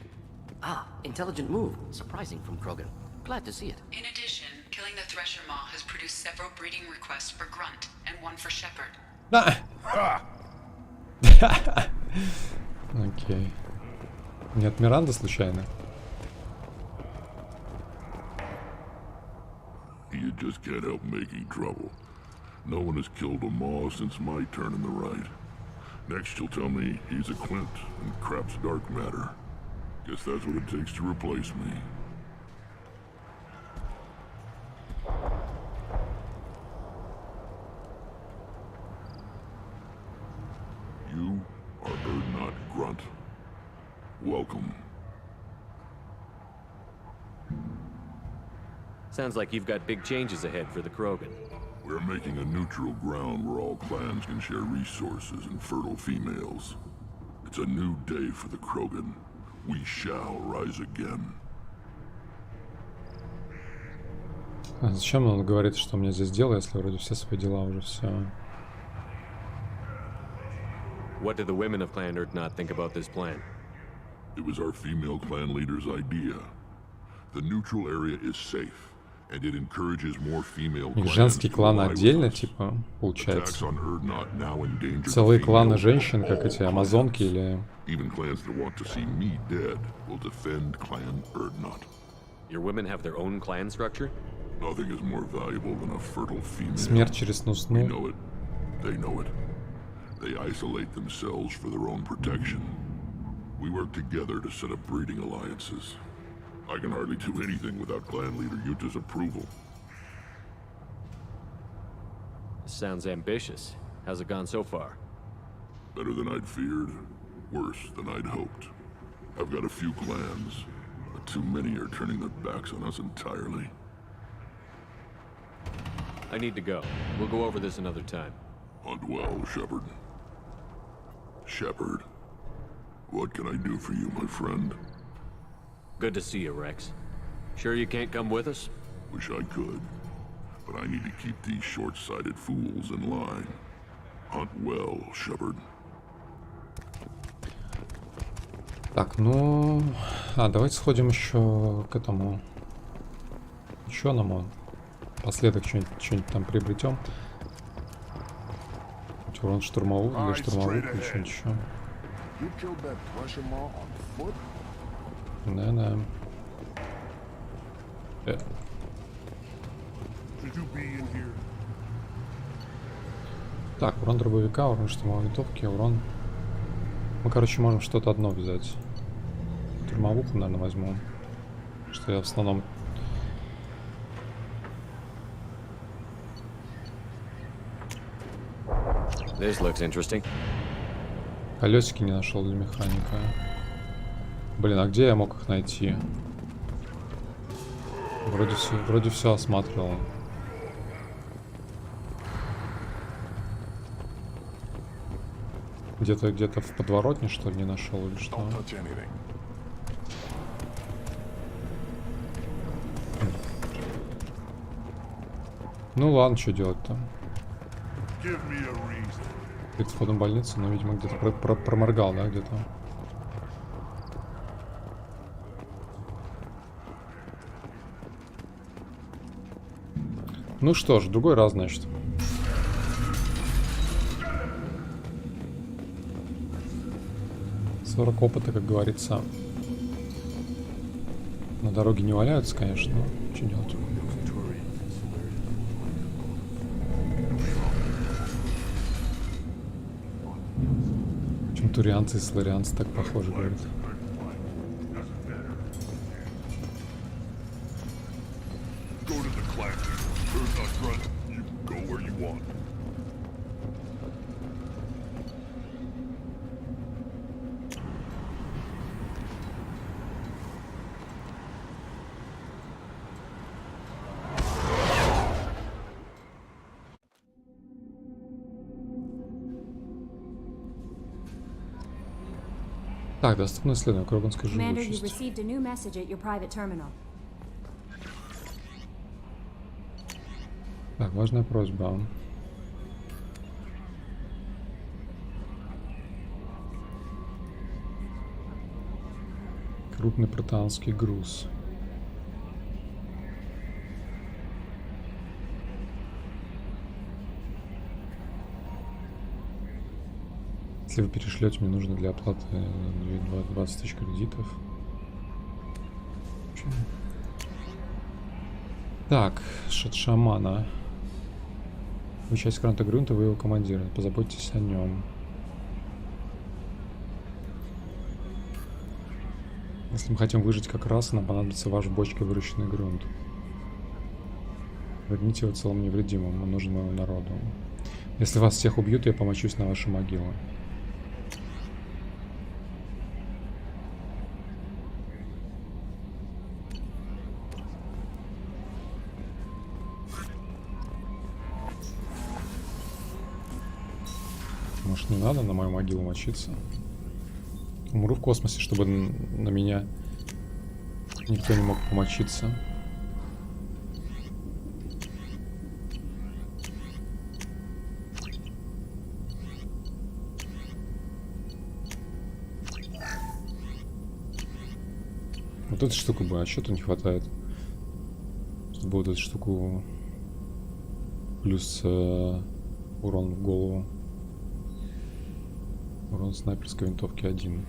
Ah, intelligent move. Surprising from Krogan. Glad to see it. In addition, killing the Thresher Maw has produced several breeding requests for Grunt and one for Shepard. Окей. Нет, Миранда случайно? You just can't help making trouble. No one has killed a Maw since my turn in the right. Next you'll tell me he's a Clint and crap's dark matter. Guess that's what it takes to replace me. You are Erdnot Grunt. Welcome. Sounds like you've got big changes ahead for the Krogan. We're making a neutral ground where all clans can share resources and fertile females. It's a new day for the Krogan. We shall rise again. А зачем он говорит, что мне здесь дело, если вроде все свои дела уже все. What did the women of Clan Urdnot think about this plan? It was our female clan leader's idea. The neutral area is safe, and it encourages more female И clans женский to клан ally with отдельно, us. типа, Attacks получается. on Urdnot now endanger Целые the кланы females женщин, of как all эти амазонки или... Even clans that want to see me dead will defend Clan Urdnot. Your women have their own clan structure? Nothing is more valuable than a fertile female. Смерть через We сну-сну. know it. They know it. They isolate themselves for their own protection. We work together to set up breeding alliances. I can hardly do anything without clan leader Yuta's approval. Sounds ambitious. How's it gone so far? Better than I'd feared. Worse than I'd hoped. I've got a few clans, but too many are turning their backs on us entirely. I need to go. We'll go over this another time. Hunt well, Shepard. Shepard, what can I do for you, my friend? Good to see you, Rex. Sure you can't come with us? Wish I could, but I need to keep these short-sighted fools in line. Hunt well, Shepard. Так, ну... давайте сходим еще к этому... Ученому. Последок что-нибудь там приобретем. Урон штурмовик для штурмовик или что-нибудь еще. Да-да. Так, урон дробовика, урон штурмовой винтовки, урон... Мы, короче, можем что-то одно взять. Штурмовуху, наверное, возьму. Что я в основном... This looks interesting. Колесики не нашел для механика. Блин, а где я мог их найти? Вроде все осматривал. Где-то в подворотне, что ли, не нашел или что? Ну ладно, что делать-то? Перед входом в больницу, но, видимо, где-то проморгал, да, где-то. Ну что ж, другой раз, значит. «40 опыта, как говорится. На дороге не валяются, конечно, но что делать? Турианцы и сларианцы так похожи, говорят. Так, доступно исследование Кроганской живучести. Так, важная просьба. Крупный протеанский груз. Если вы перешлете, мне нужно для оплаты 20 тысяч кредитов. Так, шат шамана. Вы часть гранта Грюнта, вы его командир. Позаботьтесь о нем. Если мы хотим выжить как раз, нам понадобится ваш бочкой выращенный грунт. Верните его целым невредимым, он нужен моему народу. Если вас всех убьют, я помочусь на ваши могилы. Может, не надо на мою могилу мочиться? Умру в космосе, чтобы на меня никто не мог помочиться. Вот эту штуку бы, а что-то не хватает. Чтобы вот эту штуку плюс урон в голову. Урон снайперской винтовки 1.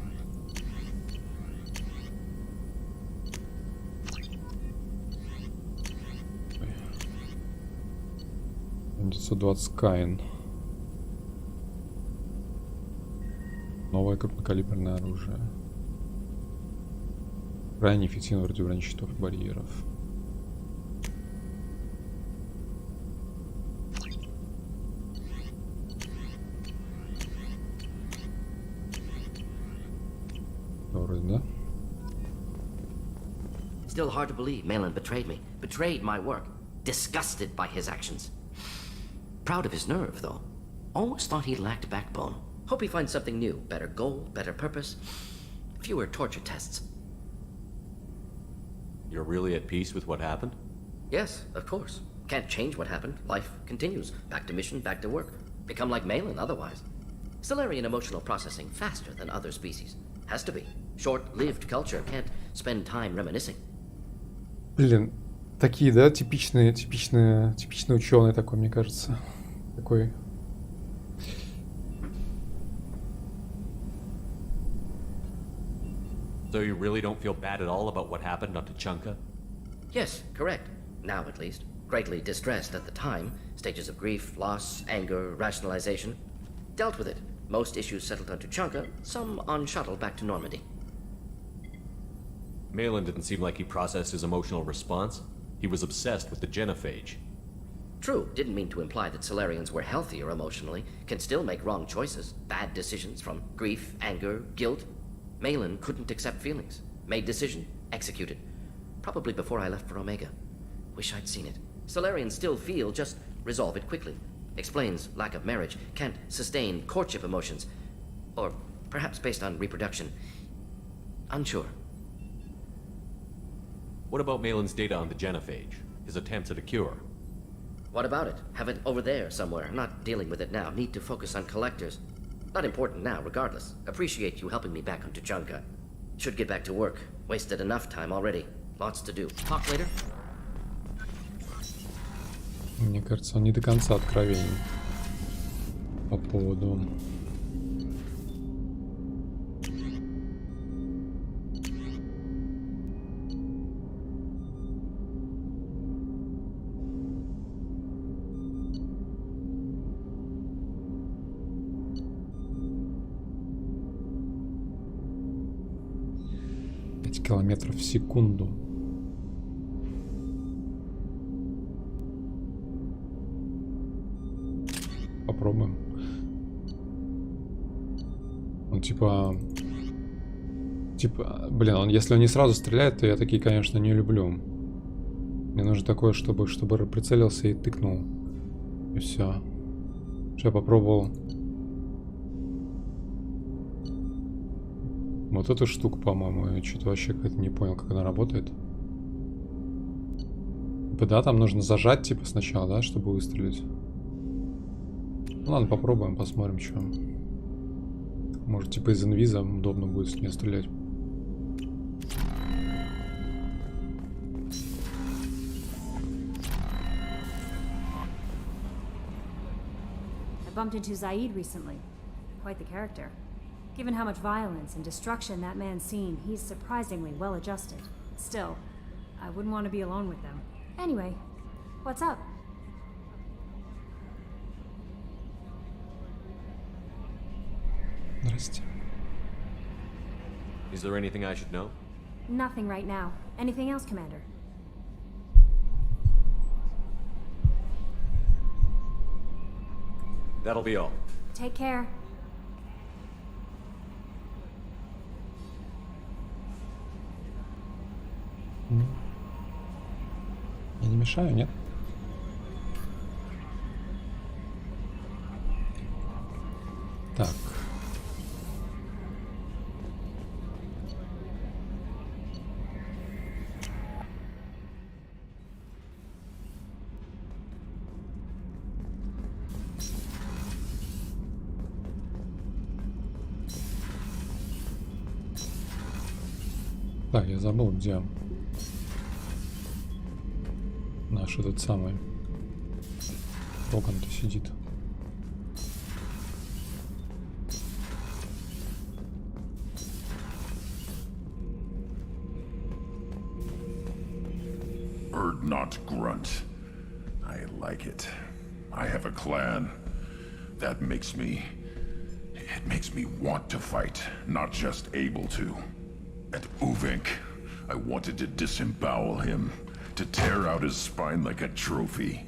920 Каин. Новое крупнокалиберное оружие. Крайне эффективно против брони щитов и барьеров. Вроде, да? Still hard to believe Malin betrayed me. Betrayed my work. Disgusted by his actions. Proud of his nerve, though. Almost thought he lacked backbone. Hope he finds something new. Better goal, better purpose. Fewer torture tests. You're really at peace with what happened? Yes, of course. Can't change what happened. Life continues. Back to mission, back to work. Become like Malin otherwise. Stellarian emotional processing faster than other species. Has to be. Short-lived culture can't spend time reminiscing. Блин, такие, да, типичные ученые такой, мне кажется. Такой. So you really don't feel bad at all about what happened on Tuchanka? Yes, correct. Now at least. Greatly distressed at the time. Stages of grief, loss, anger, rationalization. Dealt with it. Most issues settled on Tuchanka, some on shuttle back to Normandy. Malin didn't seem like he processed his emotional response. He was obsessed with the genophage. True, didn't mean to imply that Solarians were healthier emotionally, can still make wrong choices, bad decisions from grief, anger, guilt. Malin couldn't accept feelings. Made decision, executed. Probably before I left for Omega. Wish I'd seen it. Solarians still feel, just resolve it quickly. Explains lack of marriage, can't sustain courtship emotions. Or perhaps based on reproduction. Unsure. What about Malin's data on the genophage? His attempts at a cure? What about it? Have it over there somewhere. Not dealing with it now. Need to focus on collectors. Not important now, regardless. Appreciate you helping me back on Tuchanka. Should get back to work. Wasted enough time already. Lots to do. Talk later? Мне кажется, он не до конца откровенен по поводу... километров в секунду. Попробуем. Он типа, блин, если он не сразу стреляет, то я такие, конечно, не люблю. Мне нужно такое, чтобы прицелился и тыкнул. И все. Я попробовал вот эту штуку, по-моему, я что-то вообще как-то не понял, как она работает. Да, там нужно зажать, типа, сначала, да, чтобы выстрелить. Ну ладно, попробуем, посмотрим, что. Может, типа из инвиза удобно будет с нее стрелять. I bumped into Zaid recently. Quite the character. Given how much violence and destruction that man's seen, he's surprisingly well adjusted. Still, I wouldn't want to be alone with them. Anyway, what's up? Здрасте. Is there anything I should know? Nothing right now. Anything else, Commander? That'll be all. Take care. Я не мешаю, нет? Так. Так, я забыл, где наш этот самый Кроган-то сидит. Bird not grunt. I like it. I have a clan. That makes me... It makes me want to fight, not just able to. At Uvink, I wanted to disembowel him, to tear out his spine like a trophy.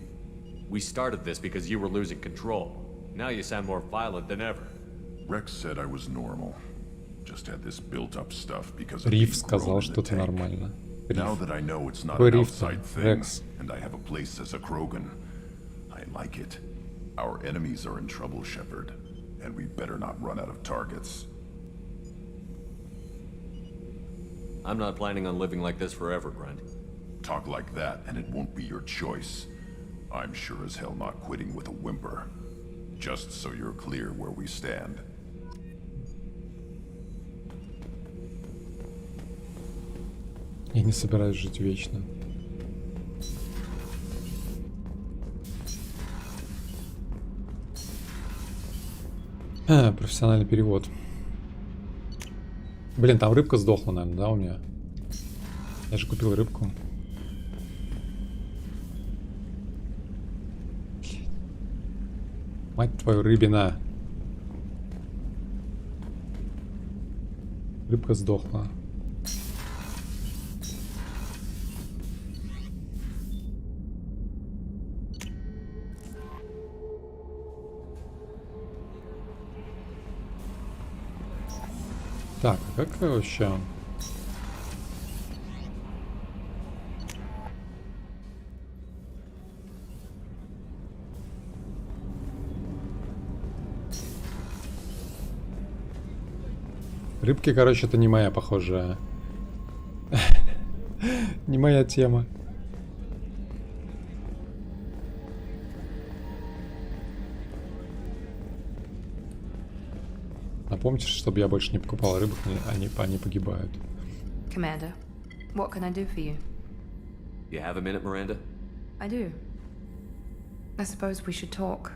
We started this because you were losing control. Now you sound more violent than ever. Rex said I was normal. Just had this built-up stuff because of Риф сказал, что ты нормально. Now that I know it's not Какой an Риф-то? outside thing, Рекс. and I have a place as a Krogan, I like it. Our enemies are in trouble, Shepard, and we better not run out of targets. I'm not planning on living like this forever, Grunt. Talk like that, and it won't be your choice. I'm sure as hell not quitting with a whimper. Just so you're clear where we stand. Я не собираюсь жить вечно. Профессиональный перевод. Блин, там рыбка сдохла, наверное, да, у меня? Я же купил рыбку. Мать твою, рыбина. Рыбка сдохла. Так, а как вообще? Рыбки, короче, это не моя, похожая. Не моя тема. Напомните, чтобы я больше не покупал рыбок, они погибают. Commander, what can I do for you? You have a minute, Miranda? I do. I suppose we should talk.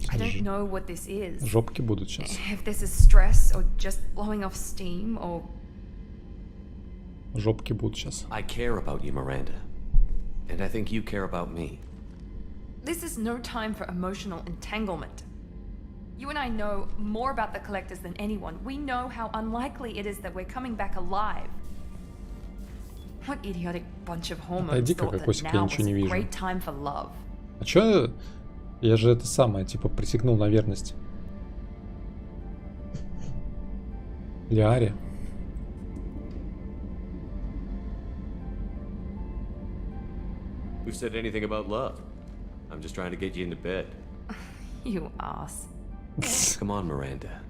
I don't know what this is. Жопки будут сейчас. If this is stress or just blowing off steam or... Жопки будут сейчас. I care about you, Miranda. And I think you care about me. This is no time for emotional entanglement. You and I know more about the Collectors than anyone. We know how unlikely it is that we're coming back alive. What idiotic bunch of hormones thought that now was a great time for love? А чё? Я же это самое, типа, присягнул на верность. Лиаре. Who said anything about love? I'm just trying to get you into bed. You ass. Come on, Miranda.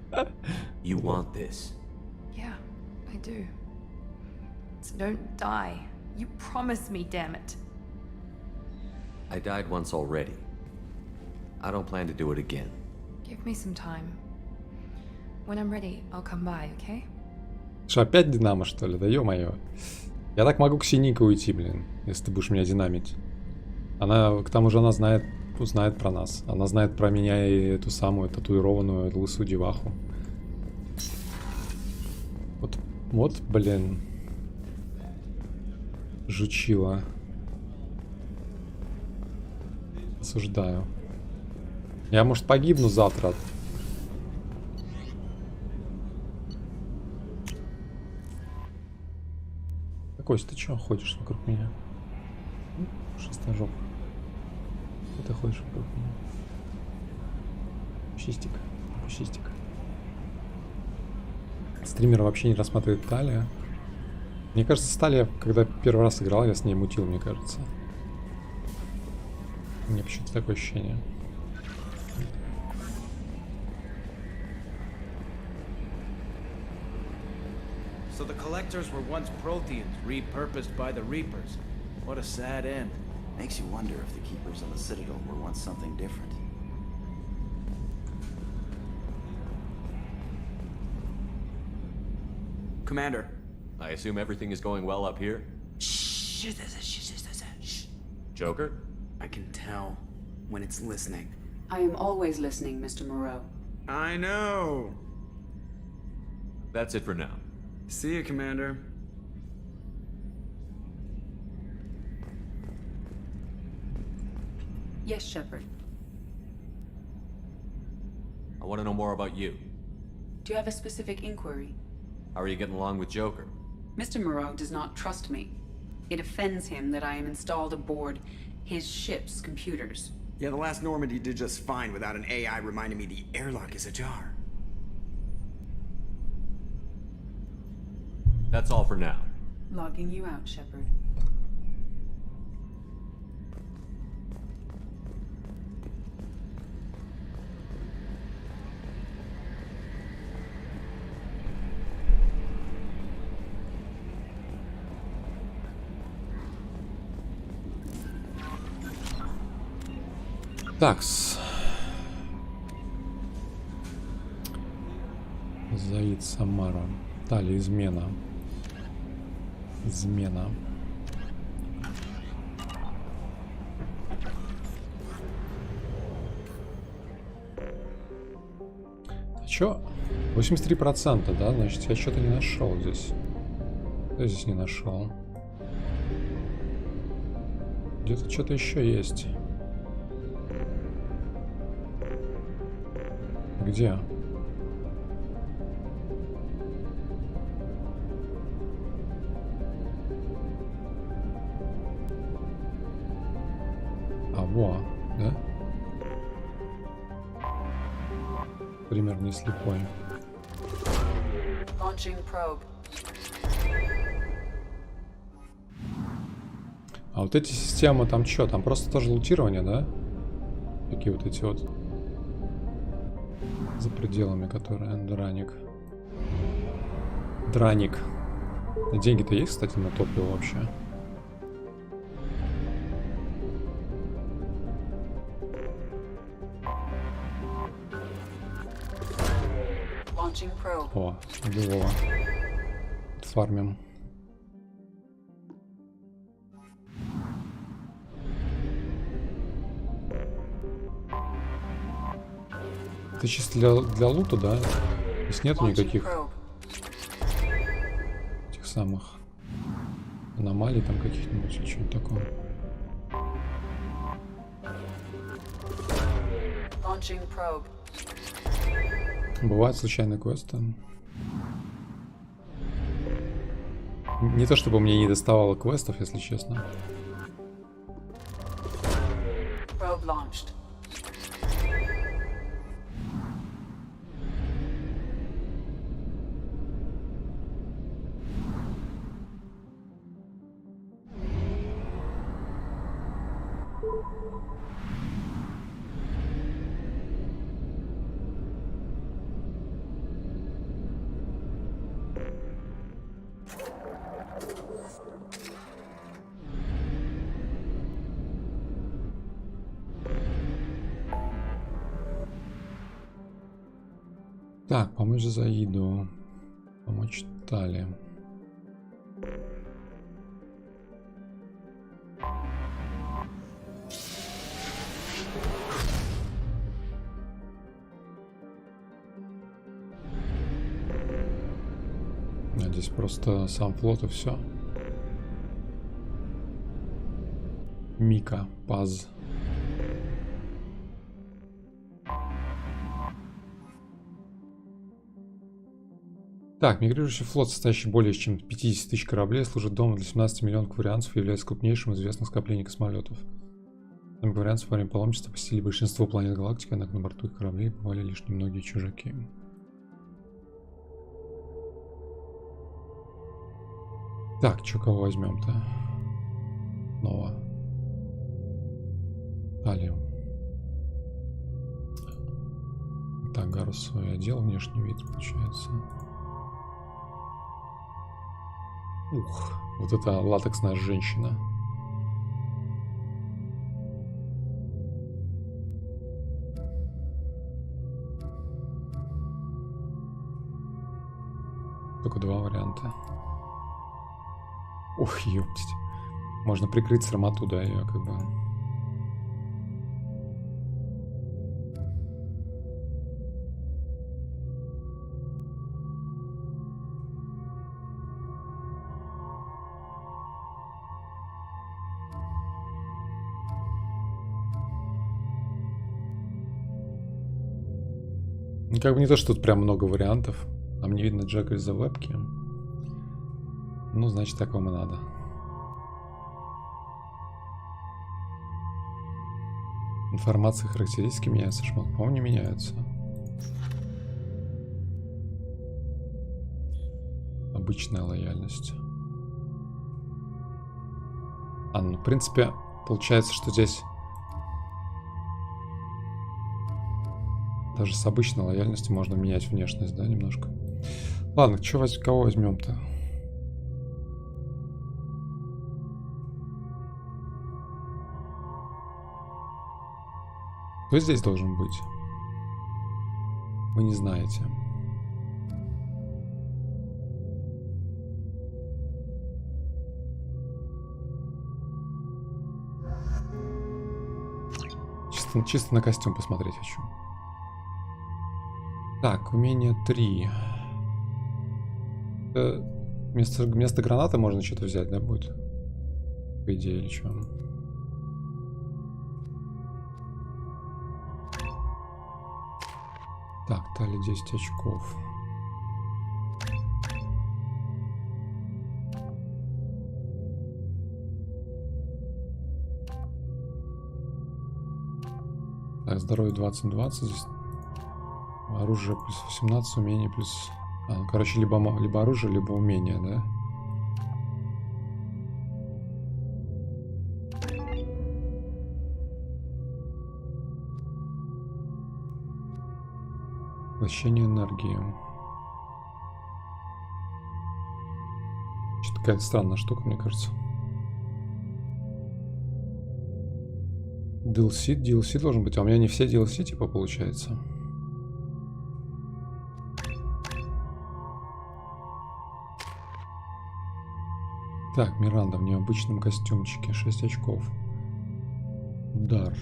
You want this. Yeah, I do. So don't die. You promised me, damn it. I died once already. I don't plan to do it again. Give me some time. When I'm ready, I'll come by, okay? Что, опять Динамо, что ли? Да ё-моё. Я так могу к Синике уйти, блин, если ты будешь меня динамить. Она, к тому же, она узнает про нас. Она знает про меня и эту самую татуированную лысую деваху. Вот, блин. Жучила. Осуждаю. Я, может, погибну завтра. Кость, ты чё ходишь вокруг меня? Шестая жопа. Ты ходишь вокруг меня. Пущистик. Пущистик. Стример вообще не рассматривает Тали. Мне кажется, с Тали, когда первый раз играл, я с ней мутил, мне кажется. У меня почему-то такое ощущение. So the Collectors were once Protheans, repurposed by the Reapers. What a sad end. Makes you wonder if the Keepers on the Citadel were once something different. Commander. I assume everything is going well up here? Shh. Joker? I can tell when it's listening. I am always listening, Mr. Moreau. I know. That's it for now. See you, Commander. Yes, Shepard. I want to know more about you. Do you have a specific inquiry? How are you getting along with Joker? Mr. Moreau does not trust me. It offends him that I am installed aboard his ship's computers. Yeah, the last Normandy did just fine without an AI reminding me the airlock is ajar. That's all for now. Logging you out, Shepard. Такс. Заид, Самара. Тали, измена. Измена. А чё? 83%, да? Значит, я что-то не нашел здесь. Я здесь не нашел. Где-то что-то еще есть. Где? А, во, да? Пример не слепой. Launching probe. А вот эти системы там что? Там просто тоже лутирование, да? Какие вот эти вот за пределами, которые драник. Драник. Деньги-то есть, кстати, на топливо вообще? О, белого. Фармим. Это чисто для лута, да? Здесь нету никаких этих самых аномалий там каких-нибудь или что-нибудь такое. Бывают случайные квесты. Не то чтобы мне не доставало квестов, если честно. Так, помочь Заиду. Помочь Тали. Здесь просто сам флот и все. Мика, Паз. Так, мигрирующий флот, состоящий более чем 50 тысяч кораблей, служит домом для 17 миллионов кварианцев и является крупнейшим известным скоплением космолетов. Там кварианцев во время паломничества посетили большинство планет галактики, однако на борту их кораблей бывали лишь немногие чужаки. Так, чё кого возьмем-то? Снова. Тали. Так, Гарус свой одел, внешний вид получается. Ух, вот это латексная женщина. Только только два варианта. Ох, ёптить. Можно прикрыть срамоту, да, ее как бы. Ну, как бы не то, что тут прям много вариантов. Нам не видно Джека из-за вебки. Ну, значит, так вам и надо. Информация и характеристики меняются. Шмот, по-моему, не меняются. Обычная лояльность. Ну, в принципе, получается, что здесь даже с обычной лояльностью можно менять внешность, да, немножко. Ладно, кого возьмем-то? Кто здесь должен быть? Вы не знаете. Чисто на костюм посмотреть хочу. Так, умение 3. Вместо гранаты можно что-то взять, да, будет? По идее, или что? Так, Тали 10 очков. Так, здоровье 20-20. Здесь оружие плюс 18, умение плюс... ну, короче, либо оружие, либо умение, да? Воплощение энергии. Что-то какая-то странная штука, мне кажется. DLC должен быть, а у меня не все DLC типа получается. Так, Миранда в необычном костюмчике, 6 очков. Удар.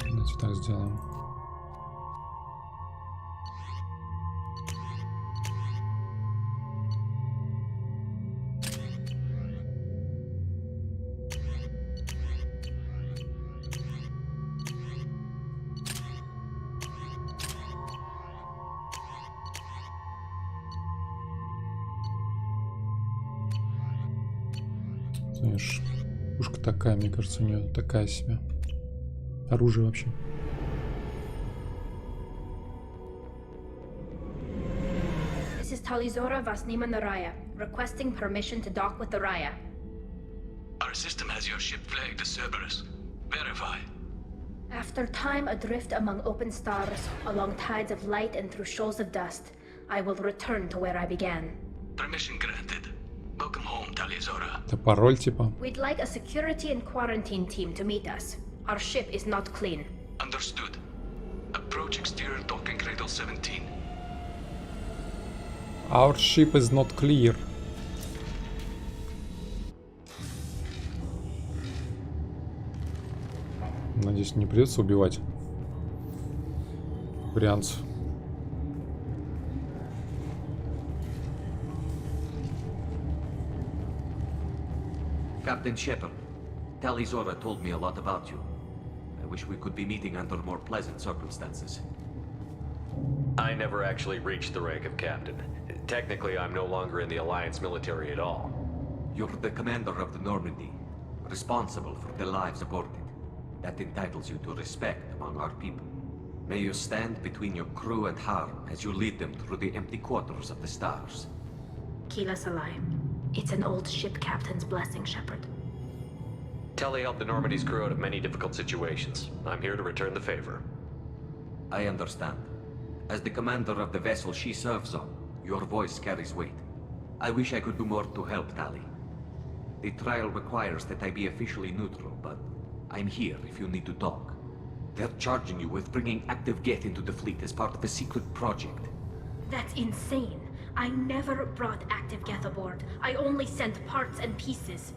Давайте так сделаем. Знаешь, пушка такая, мне кажется, у нее такая себе. Оружие вообще. This is Talizora Vasnima Naraya, requesting permission to dock with the Raya. Our system has your ship flagged as Cerberus. Verify. After time adrift among open stars, along tides of light and through shoals of dust, I will return to where I began. Permission granted. Welcome home, Talizora. Это пароль типа. We'd like a security and quarantine team to meet us. Our ship is not clean. Understood. Approach exterior docking cradle 17. Our ship is not clear. Надеюсь, не придется убивать брянцев. Captain Shepard, Talizora told me a lot about you. I wish we could be meeting under more pleasant circumstances. I never actually reached the rank of captain. Technically, I'm no longer in the Alliance military at all. You're the commander of the Normandy, responsible for the lives aborted. That entitles you to respect among our people. May you stand between your crew and harm as you lead them through the empty quarters of the stars. Kila Salai. It's an old ship captain's blessing, Shepard. Tali helped the Normandy's crew out of many difficult situations. I'm here to return the favor. I understand. As the commander of the vessel she serves on, your voice carries weight. I wish I could do more to help Tali. The trial requires that I be officially neutral, but I'm here if you need to talk. They're charging you with bringing active Geth into the fleet as part of a secret project. That's insane. I never brought active Geth aboard. I only sent parts and pieces.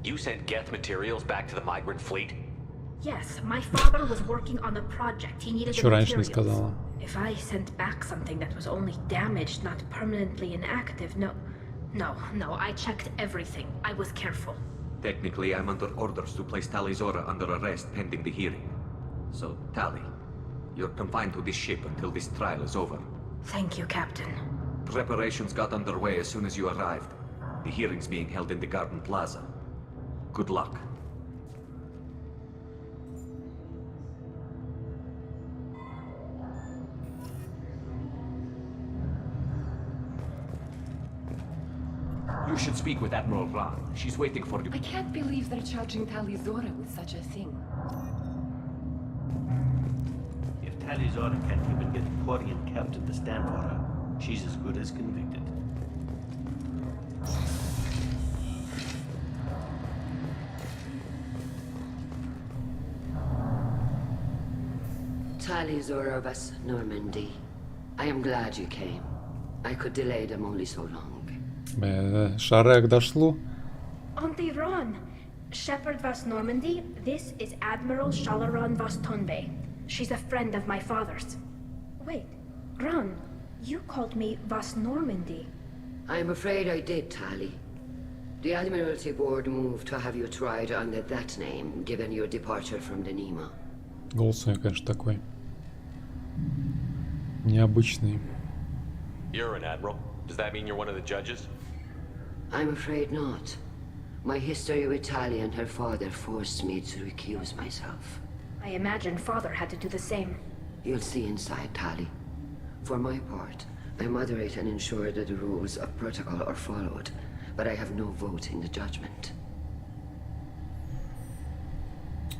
You sent Geth materials back to the migrant fleet? Yes, my father was working on a project. He needed the materials. If I sent back something that was only damaged, not permanently inactive, no, I checked everything. I was careful. Technically, I'm under orders to place Tali Zora under arrest pending the hearing. So, Tali, you're confined to this ship until this trial is over. Thank you, Captain. Preparations got underway as soon as you arrived. The hearing's being held in the Garden Plaza. Good luck. You should speak with Admiral Ran. She's waiting for you. I can't believe they're charging Tali Zora with such a thing. If Tali Zora can't even get the Quarian captain to stand for her, she's as good as convicted. Tali Zora of us, Normandy. I am glad you came. I could delay them only so long. Шарек дошло. Auntie Ron, Shepherd Vas Normandy, this is Admiral Shalaron Vas Tonbe. She's a friend of my father's. Wait, Ron, you called me Vas Normandy. I'm afraid I did, Tali. The Admiralty Board moved to have you tried under that name, given your departure from the Nima. Голос у нее, конечно, такой необычный. You're an admiral. Does that mean you're one of the judges? I'm afraid not. My history with Tali and her father forced me to recuse myself. I imagine father had to do the same. You'll see inside, Tali. For my part, I moderate and ensure that the rules of protocol are followed, but I have no vote in the judgment.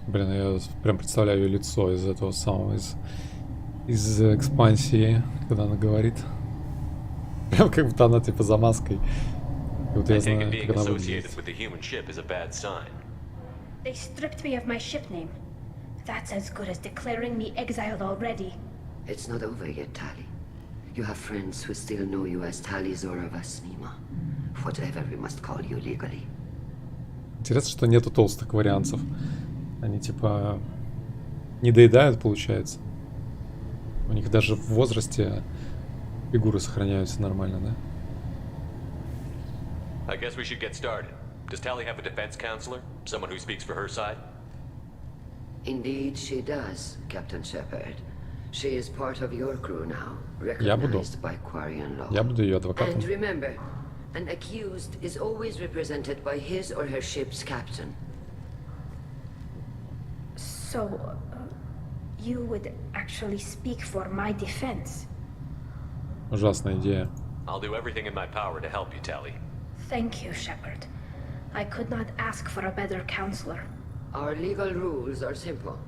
Блин, я прям представляю ее лицо из этого самого, из экспансии, когда она говорит. Прям как будто она типа за маской. И вот я знаю, как она выглядит. They stripped me of my ship name. That's as good as declaring me exiled already. It's not over yet, Tali. You have friends who still know you as Tali Zora Vas Nima. Whatever we must call you legally. Интересно, что нету толстых вариантов. Они типа не доедают, получается. У них даже в возрасте фигуры сохраняются нормально, да? I guess we should get started. Does Tali have a defense counselor? Someone who speaks for her side? Indeed, she does, Captain Shepard. She is part of your crew now, recognized by Quarian law. Я буду ее адвокатом. And remember, an accused is always represented by his or her ship's captain. So, you would actually speak for my defense? Ужасная идея. I'll do everything in my power to help you, Tali. Thank you, Shepard. I could not ask for a better counselor. Our legal rules are simple.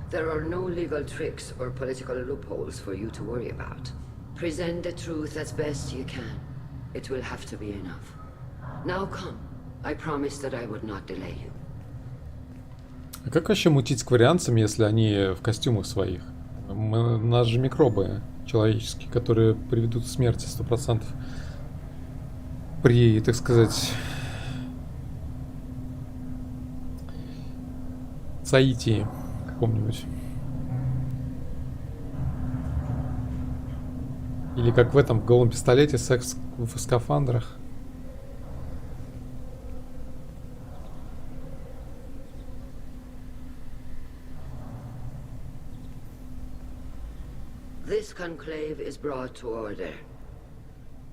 There are no legal tricks or political loopholes for you to worry about. Present the truth as best you can. It will have to be enough. Now come. I promised that I would not delay you. А как вообще мутить с кварианцами, если они в костюмах своих? У нас же микробы человеческие, которые приведут к смерти 100%. При, так сказать, соитии каком-нибудь. Или как в этом, в голом пистолете, секс в скафандрах. This conclave is brought to order.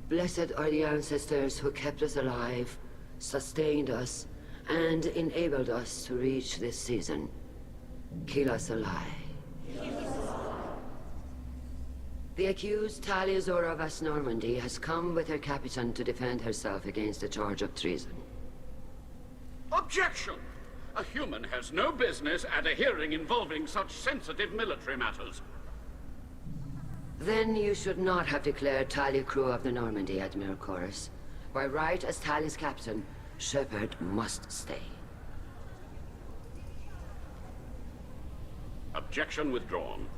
Blessed are the ancestors who kept us alive, sustained us, and enabled us to reach this season. Kill us alive. The accused Tali Zora Vas Normandy has come with her captain to defend herself against the charge of treason. Objection! A human has no business at a hearing involving such sensitive military matters. Then you should not have declared Tali crew of the Normandy, Admiral Chorus. By right as Tali's captain, Shepard must stay. Objection withdrawn.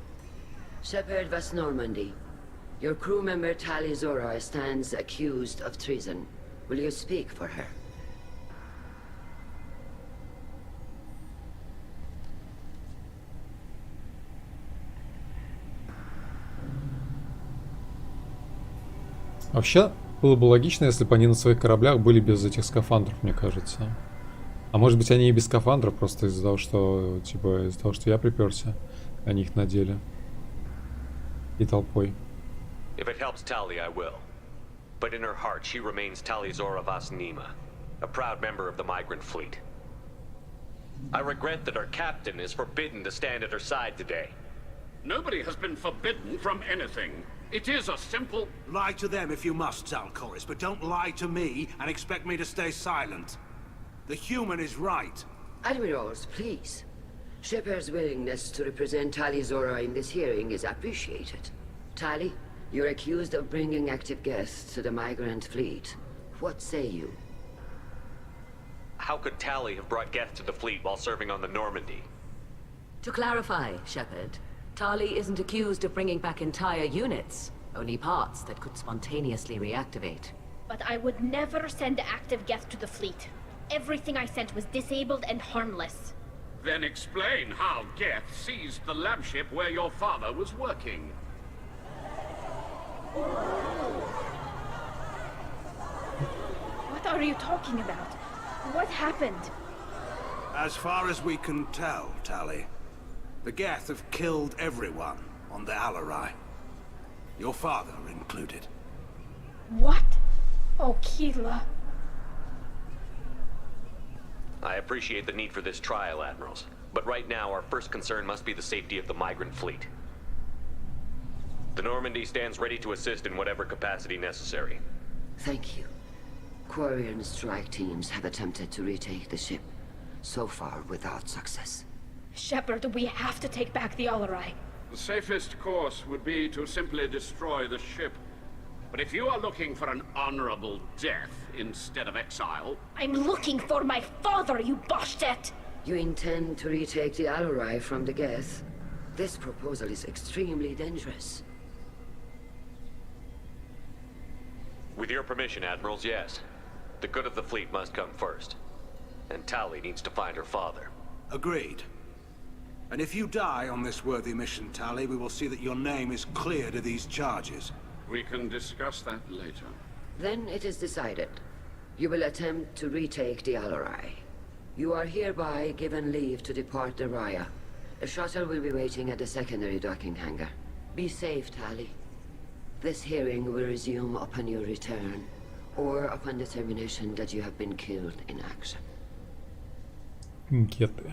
Shepard West Normandy. Your crew member Tali stands accused of treason. Will you speak for her? Вообще, было бы логично, если бы они на своих кораблях были без этих скафандров, мне кажется. А может быть, они и без скафандров, просто из-за того, что, типа, из-за того, что я приперся, они их надели. И толпой. If it helps Tali, I will. But in her heart, she remains Tali Zora Vas Nima, a proud member of the migrant fleet. I regret that our captain is forbidden to stand at her side today. Nobody has been forbidden from anything. It is a simple... Lie to them if you must, Zalcoris, but don't lie to me and expect me to stay silent. The human is right. Admirals, please. Shepard's willingness to represent Tali Zora in this hearing is appreciated. Tali, you're accused of bringing active guests to the migrant fleet. What say you? How could Tali have brought guests to the fleet while serving on the Normandy? To clarify, Shepard, Tali isn't accused of bringing back entire units, only parts that could spontaneously reactivate. But I would never send active guests to the fleet. Everything I sent was disabled and harmless. Then explain how Geth seized the lab ship where your father was working. What are you talking about? What happened? As far as we can tell, Tali, the Geth have killed everyone on the Alarai. Your father included. What? Oh, Keela. I appreciate the need for this trial, Admirals. But right now, our first concern must be the safety of the migrant fleet. The Normandy stands ready to assist in whatever capacity necessary. Thank you. Quarry and strike teams have attempted to retake the ship, so far without success. Shepard, we have to take back the Alarai. The safest course would be to simply destroy the ship. But if you are looking for an honorable death instead of exile... I'm looking for my father, you bastet! You intend to retake the Alarai from the Geth? This proposal is extremely dangerous. With your permission, Admirals, yes. The good of the fleet must come first. And Tali needs to find her father. Agreed. And if you die on this worthy mission, Tali, we will see that your name is cleared of these charges. We can discuss that later. Then it is decided. You will attempt to retake the Alarai. You are hereby given leave to depart the Raya. A shuttle will be waiting at the secondary docking hangar. Be safe, Tali. This hearing will resume upon your return, or upon determination that you have been killed in action. Инкеты.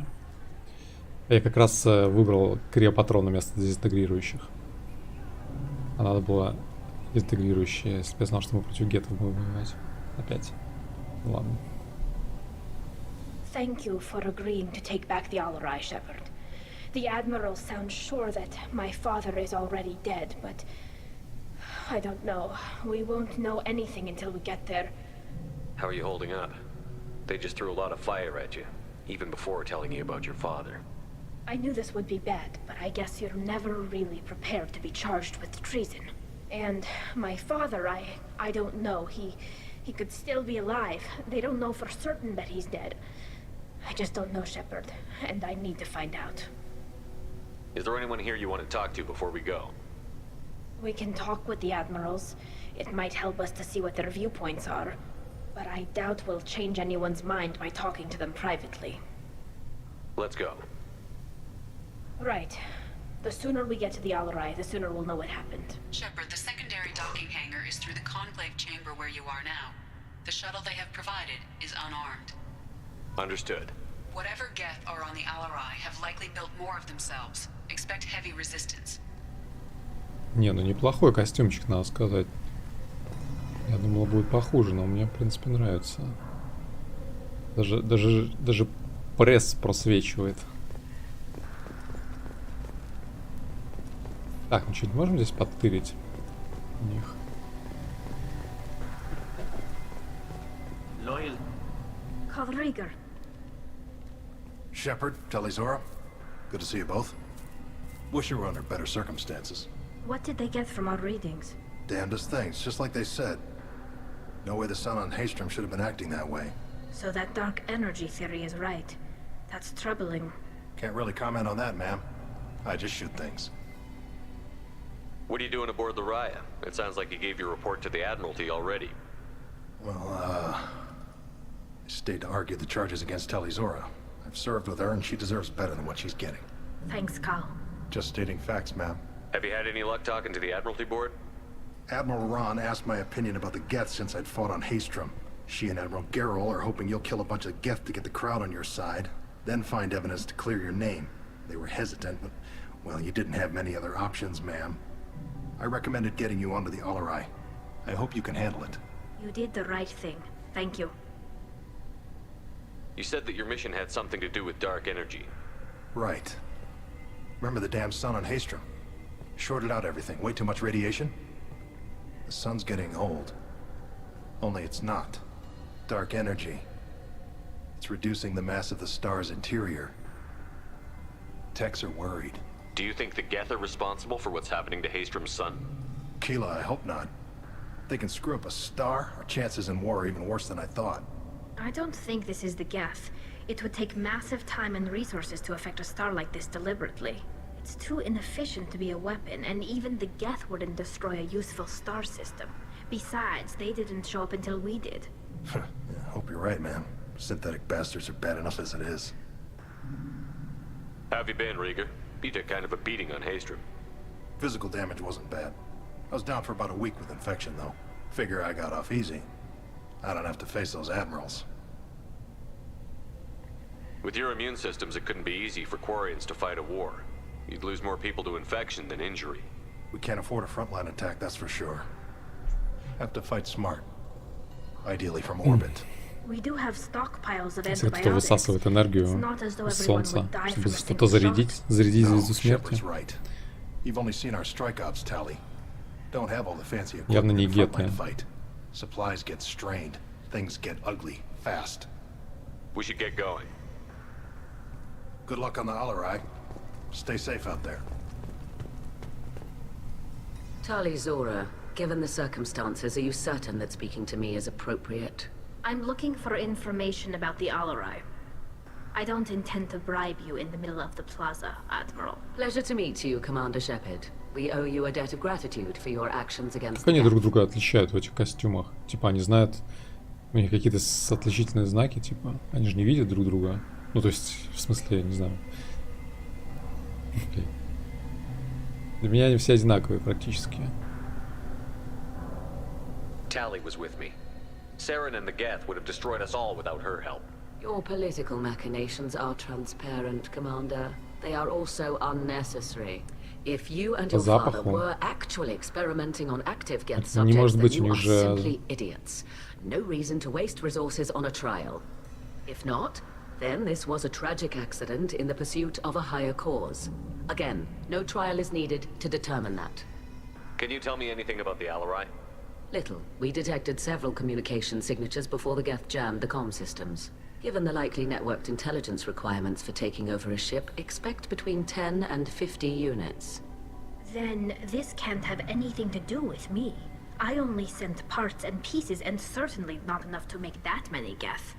Я как раз выбрал криопатрон вместо дезинтегрирующих. А надо было дезинтегрирующие, если бы я знал, что мы против гетов будем воевать. Опять. Ладно. Thank you for agreeing to take back the Alarai, Shepard. The Admiral sounds sure that my father is already dead, but... I don't know. We won't know anything until we get there. How are you holding up? They just threw a lot of fire at you, even before telling you about your father. I knew this would be bad, but I guess you're never really prepared to be charged with treason. And my father, I don't know. He could still be alive. They don't know for certain that he's dead. I just don't know, Shepard, and I need to find out. Is there anyone here you want to talk to before we go? We can talk with the Admirals. It might help us to see what their viewpoints are. But I doubt we'll change anyone's mind by talking to them privately. Let's go. Right. The sooner we get to the Alarai, the sooner we'll know what happened. Shepard, the secondary docking hangar is through the conclave chamber where you are now. The shuttle they have provided is unarmed. Understood. Whatever Geth are on the Alarai have likely built more of themselves. Expect heavy resistance. Не, ну неплохой костюмчик, надо сказать. Я думал, будет похуже, но мне, в принципе, нравится. Даже пресс просвечивает. Так, мы что-нибудь можем здесь подтырить у них? Loyal. Rieger. Shepard, Tali Zora. Good to see you both. Wish you were under better circumstances. What did they get from our readings? Damnedest things, just like they said. No way the sun on Haystrom should have been acting that way. So that dark energy theory is right. That's troubling. Can't really comment on that, ma'am. I just shoot things. What are you doing aboard the Raya? It sounds like you gave your report to the Admiralty already. Well, I stayed to argue the charges against Tali Zora. I've served with her, and she deserves better than what she's getting. Thanks, Carl. Just stating facts, ma'am. Have you had any luck talking to the Admiralty board? Admiral Ron asked my opinion about the Geth since I'd fought on Haystrom. She and Admiral Gerrel are hoping you'll kill a bunch of Geth to get the crowd on your side, then find evidence to clear your name. They were hesitant, but, well, you didn't have many other options, ma'am. I recommended getting you onto the Alarai. I hope you can handle it. You did the right thing. Thank you. You said that your mission had something to do with dark energy. Right. Remember the damn sun on Haystrom? Shorted out everything. Way too much radiation? The sun's getting old. Only it's not. Dark energy. It's reducing the mass of the star's interior. Techs are worried. Do you think the Geth are responsible for what's happening to Haystrom's sun? Keela, I hope not. If they can screw up a star, our chances in war are even worse than I thought. I don't think this is the Geth. It would take massive time and resources to affect a star like this deliberately. It's too inefficient to be a weapon, and even the Geth wouldn't destroy a useful star system. Besides, they didn't show up until we did. Yeah, hope you're right, man. Synthetic bastards are bad enough as it is. How have you been, Rieger? You took kind of a beating on Haystrom. Physical damage wasn't bad. I was down for about a week with infection, though. Figure I got off easy. I don't have to face those admirals. With your immune systems, it couldn't be easy for Quarians to fight a war. You'd lose more people to infection than injury. We can't afford a frontline attack, that's for sure. Have to fight smart. Ideally from orbit. We do have stockpiles of Если кто высасывает энергию из солнца, чтобы что-то зарядить звезду смерти. You've only seen our strike ops, Tali. Don't have all the fancy Явно equipment не in the гетные. frontline fight. Supplies get strained. Things get ugly fast. We should get going. Good luck on the Alarai. Stay safe out there. Tali Zora, given the circumstances, are you certain that speaking to me is appropriate? I'm looking for information about the Alarai. I don't intend to bribe you in the middle of the plaza, Admiral. Pleasure to meet you, Commander Shepard. We owe you a debt of gratitude for your actions against Как они the друг друга отличают в этих костюмах? Типа они знают, у них какие-то отличительные знаки, типа они же не видят друг друга. Ну то есть, в смысле, не знаю. Okay. Для меня они все одинаковые практически. Tali was with me. Saren and the Geth would have destroyed us all without her help. Your political machinations are transparent, Commander. They are also unnecessary. If you and your father were actually experimenting on active Geth subjects, then you are simply idiots. No reason to waste resources on a trial. If not, then this was a tragic accident in the pursuit of a higher cause. Again, no trial is needed to determine that. Can you tell me anything about the Alarai? Little. We detected several communication signatures before the Geth jammed the comm systems. Given the likely networked intelligence requirements for taking over a ship, expect between 10 and 50 units. Then this can't have anything to do with me. I only sent parts and pieces, and certainly not enough to make that many Geth.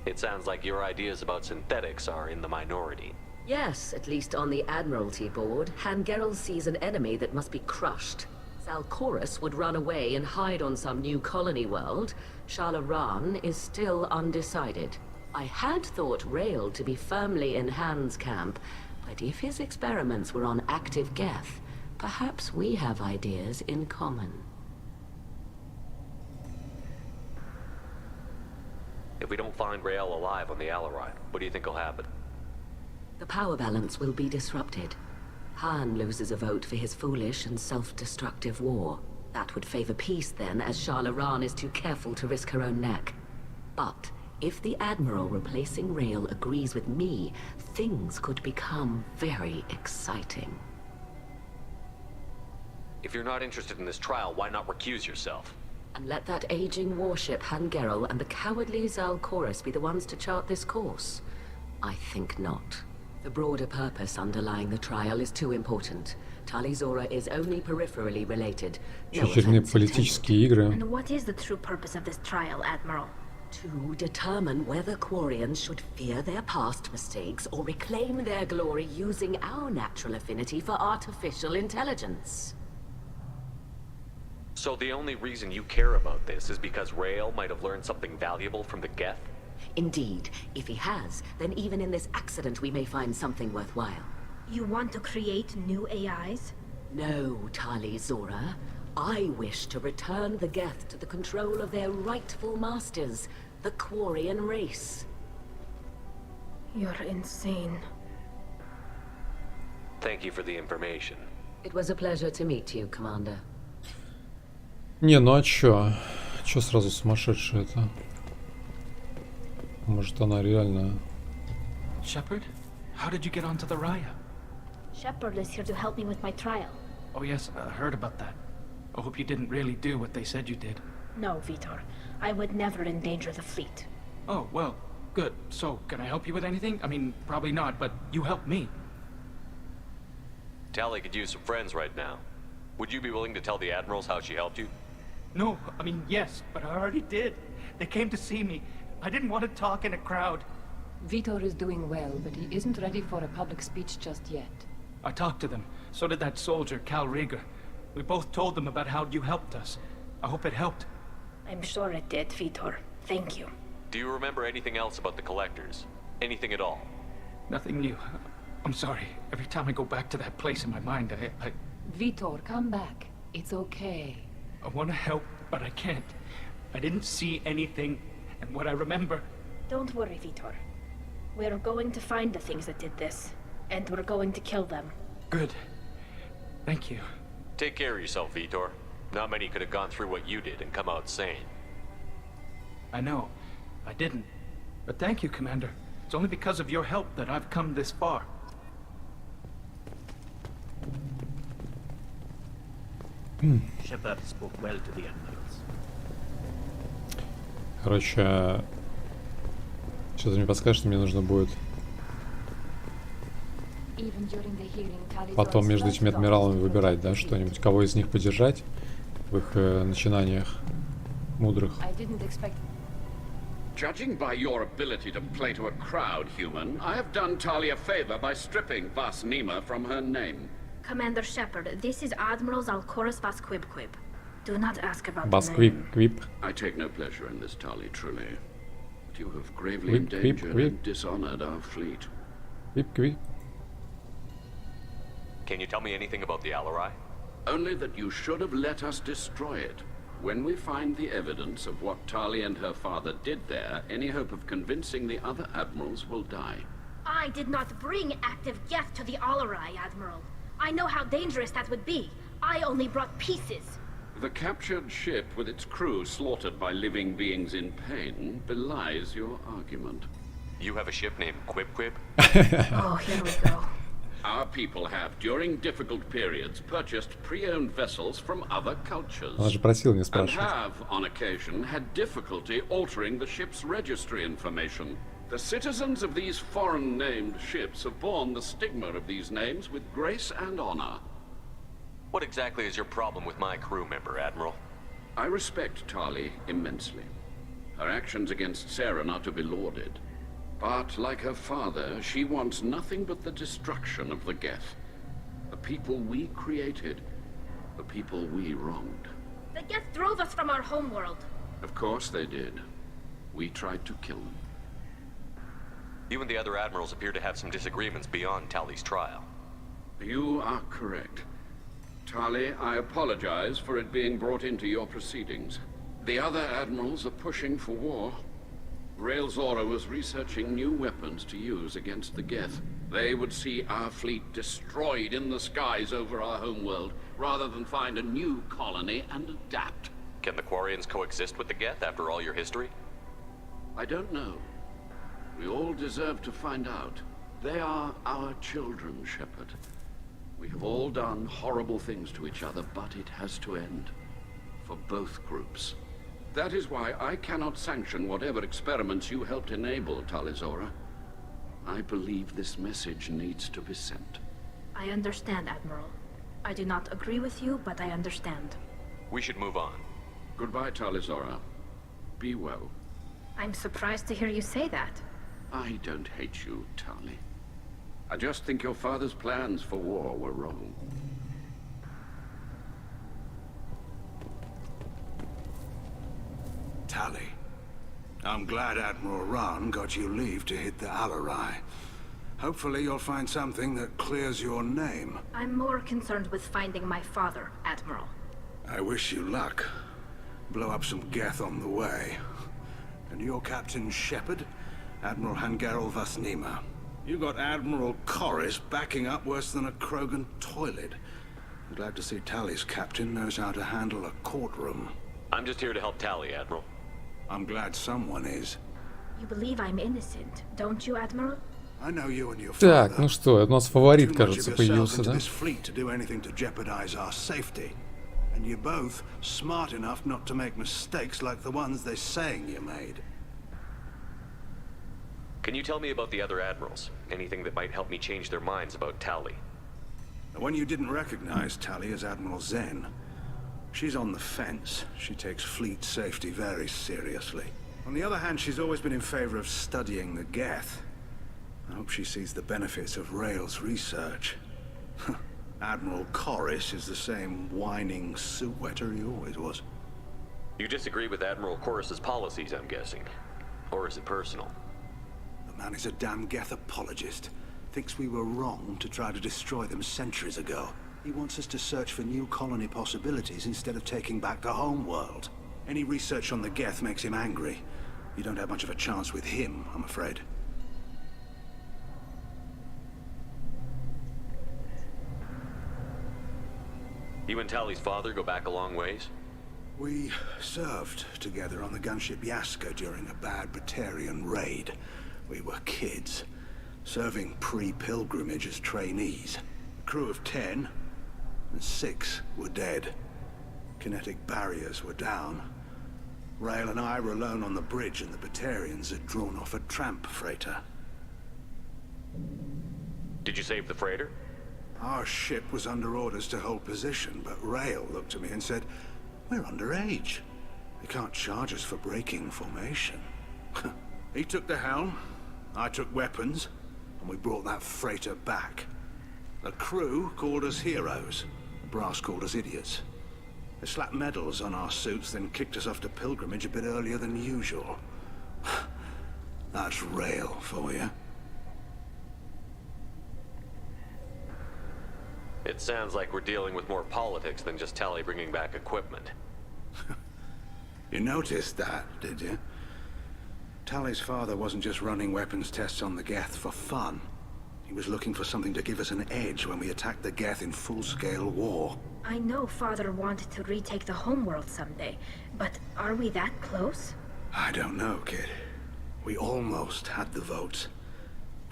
It sounds like your ideas about synthetics are in the minority. Yes, at least on the Admiralty board, Han Gerrel sees an enemy that must be crushed. Zalcorus would run away and hide on some new colony world. Shala Ran is still undecided. I had thought Rael to be firmly in Han's camp, but if his experiments were on active Geth, perhaps we have ideas in common. If we don't find Rael alive on the Alarai, what do you think will happen? The power balance will be disrupted. Han loses a vote for his foolish and self-destructive war. That would favor peace then, as Shala Ran is too careful to risk her own neck. But if the Admiral replacing Rael agrees with me, things could become very exciting. If you're not interested in this trial, why not recuse yourself? And let that aging warship Han Gerrel and the cowardly Zalcorus be the ones to chart this course? I think not. The broader purpose underlying the trial is too important. Tali Zora is only peripherally related. Очередные политические игры. And what is the true purpose of this trial, Admiral? To determine whether Quarians should fear their past mistakes or reclaim their glory using our natural affinity for artificial intelligence. So the only reason you care about this is because Rael might have learned something valuable from the Geth? Indeed. If he has, then even in this accident we may find something worthwhile. You want to create new AIs? No, Tali Zora. I wish to return the Geth to the control of their rightful masters, the Quarian race. You're insane. Thank you for the information. It was a pleasure to meet you, Commander. Не, ну а чё? Чё сразу сумасшедшая это? Может, она реально... Shepard? How did you get onto the Raya? Shepard is here to help me with my trial. Oh yes, I heard about that. I hope you didn't really do what they said you did. No, Vitor. I would never endanger the fleet. Oh, well, good. So, can I help you with anything? I mean, probably not, but you helped me. Tali could use some friends right now. Would you be willing to tell the admirals how she helped you? No, I mean, yes, but I already did. They came to see me. I didn't want to talk in a crowd. Vitor is doing well, but he isn't ready for a public speech just yet. I talked to them. So did that soldier, Cal Rieger. We both told them about how you helped us. I hope it helped. I'm sure it did, Vitor. Thank you. Do you remember anything else about the Collectors? Anything at all? Nothing new. I'm sorry. Every time I go back to that place in my mind, I... Vitor, come back. It's okay. I want to help, but I can't. I didn't see anything, and what I remember... Don't worry, Vitor. We're going to find the things that did this, and we're going to kill them. Good. Thank you. Take care of yourself, Vitor. Not many could have gone through what you did and come out sane. I know. I didn't. But thank you, Commander. It's only because of your help that I've come this far. Shepard spoke well to the admirals. Короче, что-то мне подскажет, что мне нужно будет потом между этими адмиралами выбирать, да, что-нибудь, кого из них поддержать в их начинаниях мудрых. Judging by your ability to play to a crowd, human, I have done Tali a favor by stripping Vas Nima from her name. Commander Shepard, this is Admiral Zalkoris Vas Quib. Do not ask about Vas the name. Quib. I take no pleasure in this, Tali, truly. But you have gravely endangered and dishonored our fleet. Quib. Can you tell me anything about the Alarai? Only that you should have let us destroy it. When we find the evidence of what Tali and her father did there, any hope of convincing the other admirals will die. I did not bring active Geth to the Alarai, Admiral. I know how dangerous that would be. I only brought pieces. The captured ship with its crew slaughtered by living beings in pain belies your argument. You have a ship named Quib? Oh, here we go. Our people have, during difficult periods, purchased pre-owned vessels from other cultures. Она же просила не And спрашивать. have, on occasion, had difficulty altering the ship's registry information. The citizens of these foreign-named ships have borne the stigma of these names with grace and honor. What exactly is your problem with my crew member, Admiral? I respect Tali immensely. Her actions against Saren are to be lauded. But, like her father, she wants nothing but the destruction of the Geth. The people we created. The people we wronged. The Geth drove us from our homeworld. Of course they did. We tried to kill them. You and the other admirals appear to have some disagreements beyond Tali's trial. You are correct. Tali, I apologize for it being brought into your proceedings. The other admirals are pushing for war. Rael Zora was researching new weapons to use against the Geth. They would see our fleet destroyed in the skies over our homeworld, rather than find a new colony and adapt. Can the Quarians coexist with the Geth after all your history? I don't know. We all deserve to find out. They are our children, Shepard. We have all done horrible things to each other, but it has to end. For both groups. That is why I cannot sanction whatever experiments you helped enable, Tali Zora. I believe this message needs to be sent. I understand, Admiral. I do not agree with you, but I understand. We should move on. Goodbye, Tali Zora. Be well. I'm surprised to hear you say that. I don't hate you, Tali. I just think your father's plans for war were wrong. Tali, I'm glad Admiral Rahn got you leave to hit the Alarai. Hopefully you'll find something that clears your name. I'm more concerned with finding my father, Admiral. I wish you luck. Blow up some Geth on the way. And your Captain Shepard, Admiral Hangarel Vasnima. You got Admiral Corris backing up worse than a Krogan toilet. I'm glad to see Tali's captain knows how to handle a courtroom. I'm just here to help Tali, Admiral. I'm glad someone is. You believe I'm innocent, don't you, Admiral? I know you and your Так, father. ну что, у нас фаворит, Too much кажется, of yourselves появился, into да? this fleet to do anything to jeopardize our safety. And you're both smart enough not to make mistakes like the ones they're saying you made. Can you tell me about the other admirals? Anything that might help me change their minds about Tali? The one you didn't recognize, Tali, is Admiral Zen. She's on the fence. She takes fleet safety very seriously. On the other hand, she's always been in favor of studying the Geth. I hope she sees the benefits of Rail's research. Admiral Corris is the same whining suit wetter he always was. You disagree with Admiral Corris's policies, I'm guessing. Or is it personal? The man is a damn Geth apologist. Thinks we were wrong to try to destroy them centuries ago. He wants us to search for new colony possibilities instead of taking back the home world. Any research on the Geth makes him angry. You don't have much of a chance with him, I'm afraid. You and Tali's father go back a long ways? We served together on the gunship Yaska during a bad Batarian raid. We were kids, serving pre-pilgrimage as trainees. A crew of 10, and 6 were dead. Kinetic barriers were down. Rail and I were alone on the bridge, and the Batarians had drawn off a tramp freighter. Did you save the freighter? Our ship was under orders to hold position, but Rail looked at me and said, "We're underage. They can't charge us for breaking formation." He took the helm, I took weapons, and we brought that freighter back. The crew called us heroes. The brass called us idiots. They slapped medals on our suits, then kicked us off to pilgrimage a bit earlier than usual. That's Rail for you. It sounds like we're dealing with more politics than just Tali bringing back equipment. You noticed that, did you? Tali's father wasn't just running weapons tests on the Geth for fun. He was looking for something to give us an edge when we attacked the Geth in full-scale war. I know Father wanted to retake the homeworld someday, but are we that close? I don't know, kid. We almost had the votes.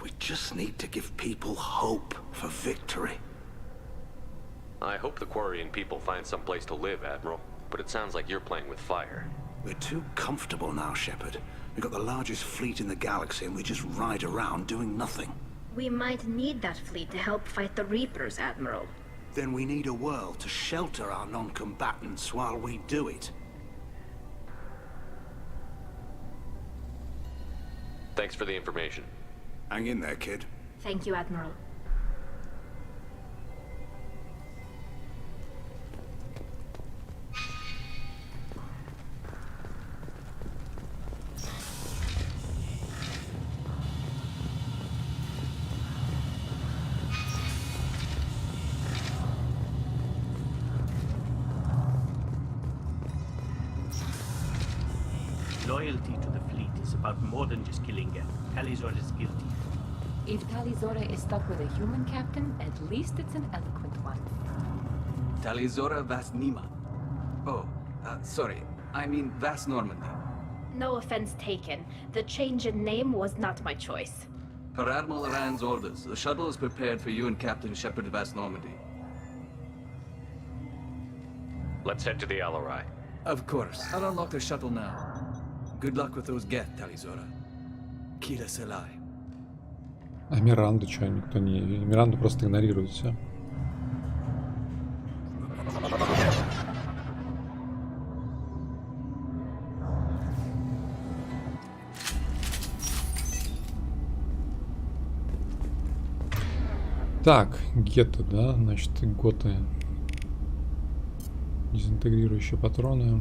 We just need to give people hope for victory. I hope the Quarian people find some place to live, Admiral, but it sounds like you're playing with fire. We're too comfortable now, Shepard. We've got the largest fleet in the galaxy and we just ride around doing nothing. We might need that fleet to help fight the Reapers, Admiral. Then we need a world to shelter our non-combatants while we do it. Thanks for the information. Hang in there, kid. Thank you, Admiral. Loyalty to the fleet is about more than just killing Geth. Tali Zora is guilty. If Tali Zora is stuck with a human captain, at least it's an eloquent one. Tali Zora Vasnima. Oh, sorry. I mean Vas Normandy. No offense taken. The change in name was not my choice. Per Admiral Rand's orders, the shuttle is prepared for you and Captain Shepard Vas Normandy. Let's head to the Alarai. Of course. I'll unlock the shuttle now. Good luck with those Geth, Tali Zora. Kila Selai. А Миранду что, никто не... Миранду просто игнорирует все. Так, гетто, да, значит, готы. Дезинтегрирующие патроны.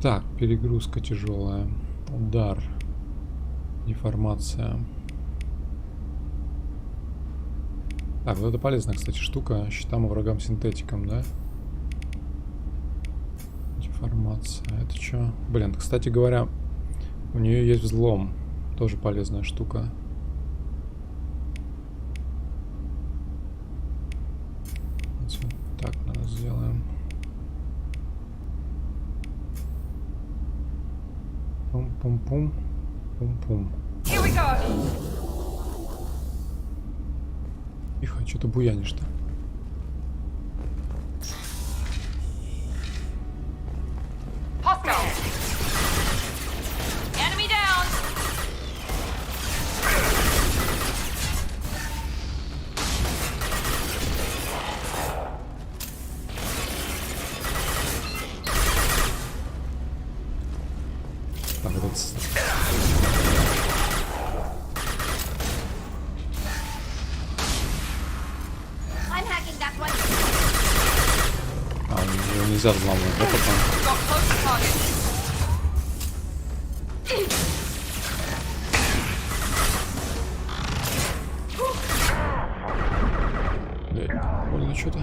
Так, перегрузка тяжелая. Удар. Деформация. Так, вот это полезная, кстати, штука. Щитам и врагам синтетикам, да? Деформация. Это что? Блин, кстати говоря, у нее есть взлом. Тоже полезная штука. Вот так надо сделаем. Пум-пум-пум. Пум-пум. Тихо, что ты буянишь-то? Нельзя взламывать, да, потом? Блядь, больно что-то.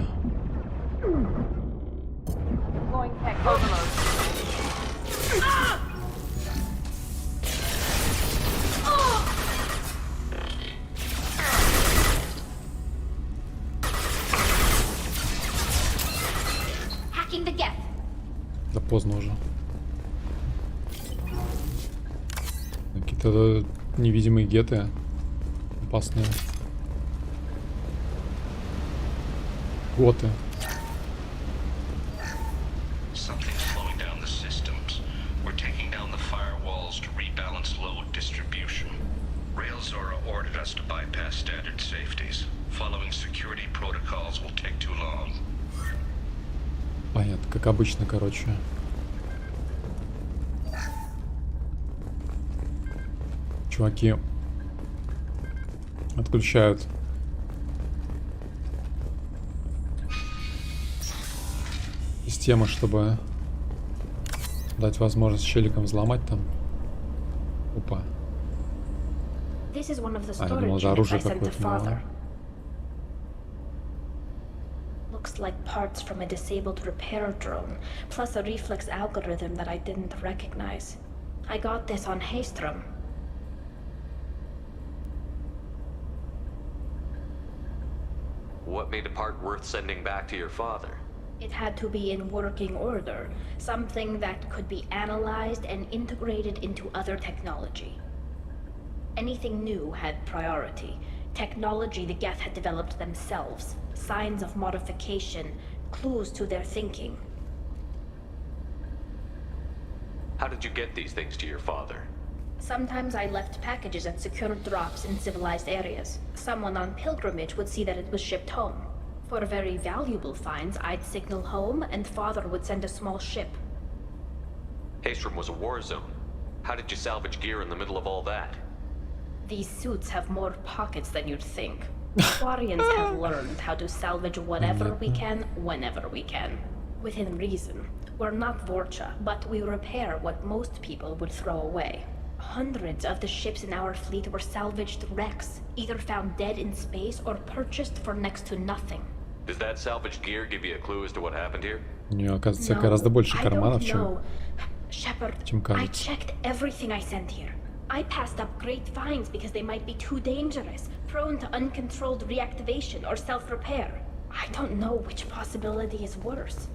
Да поздно уже. Какие-то невидимые геты. Опасные. Готы. Понятно, как обычно, короче. Чуваки отключают системы, чтобы дать возможность челикам взломать там. Опа. А, я думал, это оружие какое-то. Looks like parts from a disabled repair drone, plus a reflex algorithm that I didn't recognize. I got this on Haystrom. What made a part worth sending back to your father? It had to be in working order, something that could be analyzed and integrated into other technology. Anything new had priority. Technology the Geth had developed themselves, signs of modification, clues to their thinking. How did you get these things to your father? Sometimes I left packages at secure drops in civilized areas. Someone on pilgrimage would see that it was shipped home. For very valuable finds, I'd signal home, and Father would send a small ship. Haystrom was a war zone. How did you salvage gear in the middle of all that? These suits have more pockets than you'd think. Quarians have learned how to salvage whatever we can, whenever we can. Within reason. We're not Vorcha, but we repair what most people would throw away. Hundreds of the ships in our fleet were salvaged wrecks, either found dead in space or purchased for next to nothing. Does that salvaged gear give you a clue as to what happened here? У нее, оказывается, гораздо больше карманов, чем кажется. I checked everything I sent here. I passed up great finds because they might be too dangerous, prone to uncontrolled reactivation or self-repair. I don't know which possibility is worse.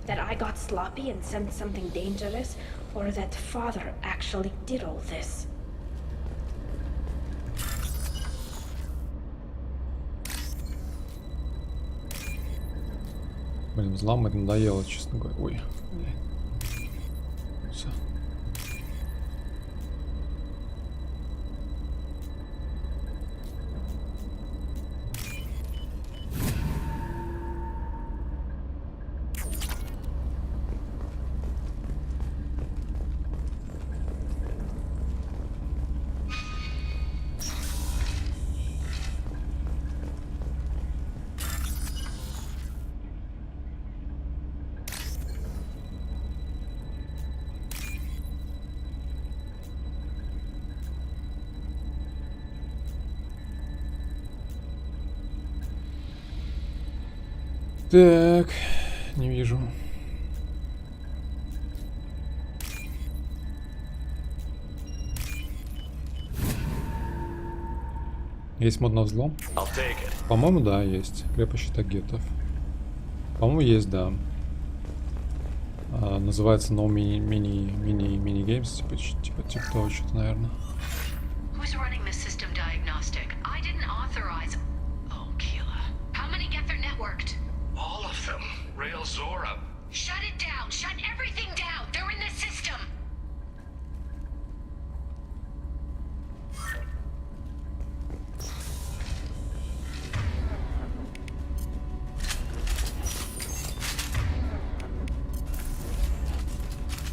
That I got sloppy and sent something dangerous, or that Father actually did all this. Блин, взломать надоело, честно говоря. Ой. Все. Так, не вижу. Есть мод на взлом? По-моему, да, есть. Крепощи тагетов. По-моему, есть, да. Называется No Mini Games, типа того что-то, наверное.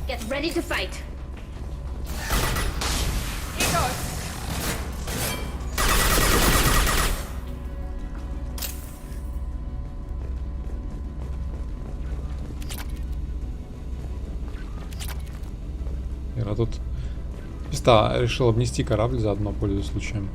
Get ready to fight. Here goes. Ира тут Писта решил обнести корабль заодно, пользуясь случаем.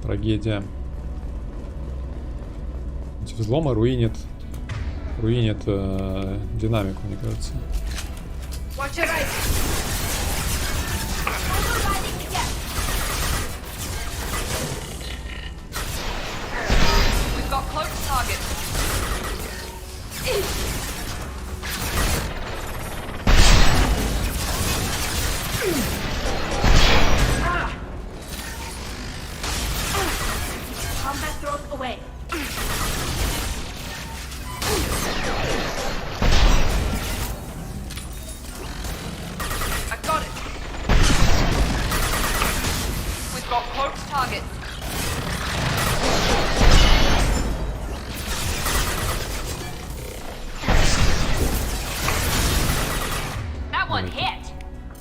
Трагедия. Эти взломы руинят динамику, мне кажется.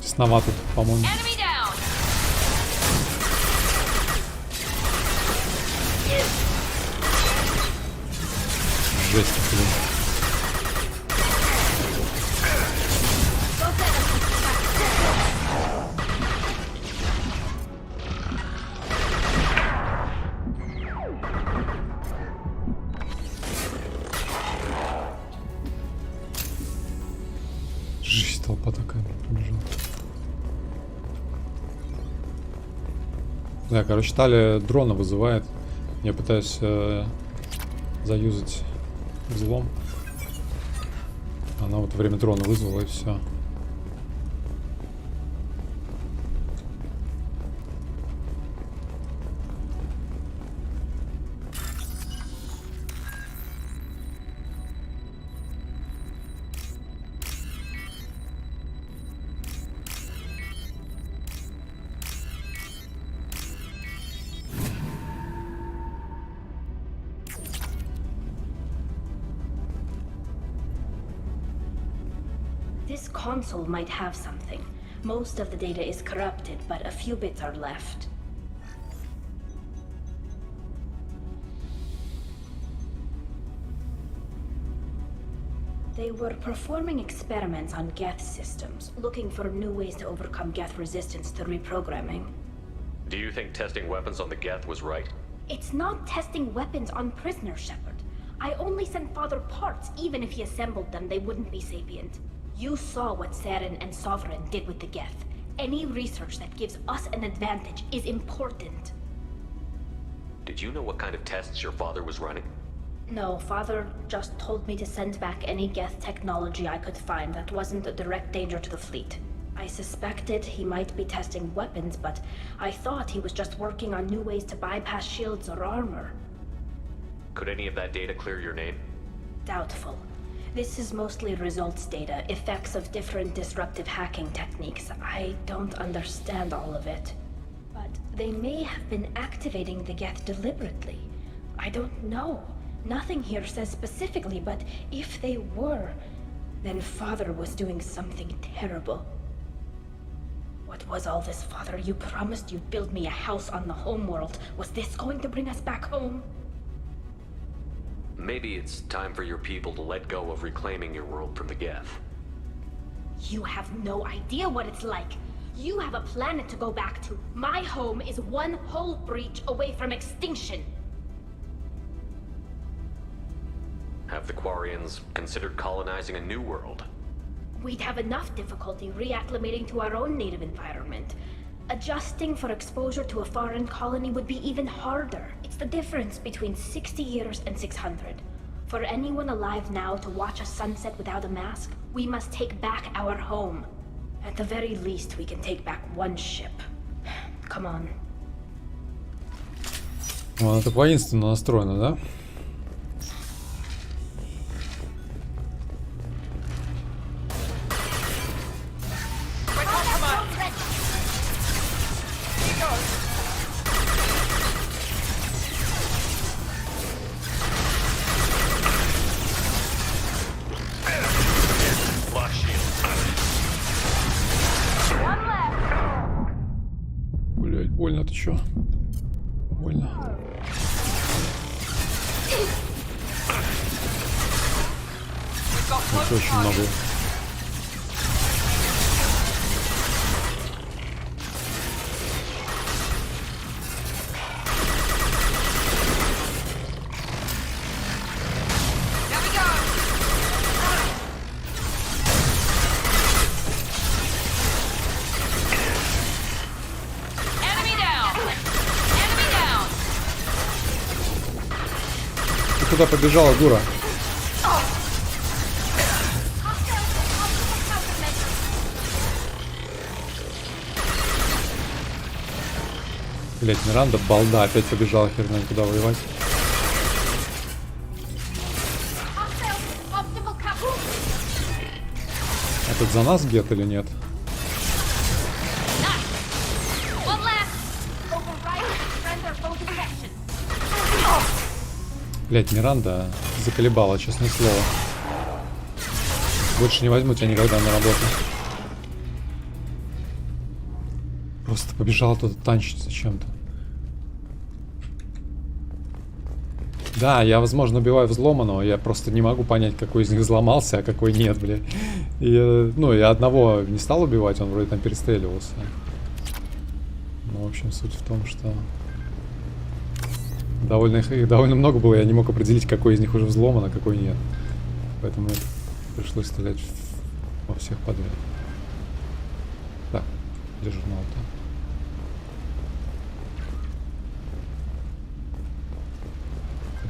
Тесновато тут, по-моему. Жесть, блин. Жесть, толпа такая побежала. Да, короче, Тали дрона вызывает. Я пытаюсь заюзать взлом. Она вот во время дрона вызвала, и все. This console might have something. Most of the data is corrupted, but a few bits are left. They were performing experiments on Geth systems, looking for new ways to overcome Geth resistance to reprogramming. Do you think testing weapons on the Geth was right? It's not testing weapons on prisoners, Shepard. I only sent Father parts. Even if he assembled them, they wouldn't be sapient. You saw what Saren and Sovereign did with the Geth. Any research that gives us an advantage is important. Did you know what kind of tests your father was running? No, Father just told me to send back any Geth technology I could find that wasn't a direct danger to the fleet. I suspected he might be testing weapons, but I thought he was just working on new ways to bypass shields or armor. Could any of that data clear your name? Doubtful. This is mostly results data, effects of different disruptive hacking techniques. I don't understand all of it. But they may have been activating the Geth deliberately. I don't know. Nothing here says specifically, but if they were, then Father was doing something terrible. What was all this, Father? You promised you'd build me a house on the homeworld. Was this going to bring us back home? Maybe it's time for your people to let go of reclaiming your world from the Geth. You have no idea what it's like. You have a planet to go back to. My home is one hull breach away from extinction. Have the Quarians considered colonizing a new world? We'd have enough difficulty reacclimating to our own native environment. Adjusting for exposure to a foreign colony would be even harder. It's the difference between 60 years and 600. For anyone alive now to watch a sunset without a mask, we must take back our home. At the very least, we can take back one ship. Come on. Она так воинственно настроена, да? Блять, больно ты чё? Больно. Это очень много. Ты куда побежала, дура? Блять, Миранда, балда, опять побежала херня куда воевать. Этот за нас гет или нет? Блять, Миранда заколебала, честное слово. Больше не возьму тебя никогда на работу. Просто побежала туда танчить зачем-то. Да, я, возможно, убиваю взломанного, я просто не могу понять, какой из них взломался, а какой нет, бля. И, ну, я одного не стал убивать, он вроде там перестреливался. Ну, в общем, суть в том, что их довольно много было, я не мог определить, какой из них уже взломан, а какой нет. Поэтому пришлось стрелять во всех подряд. Так, где журнал-то?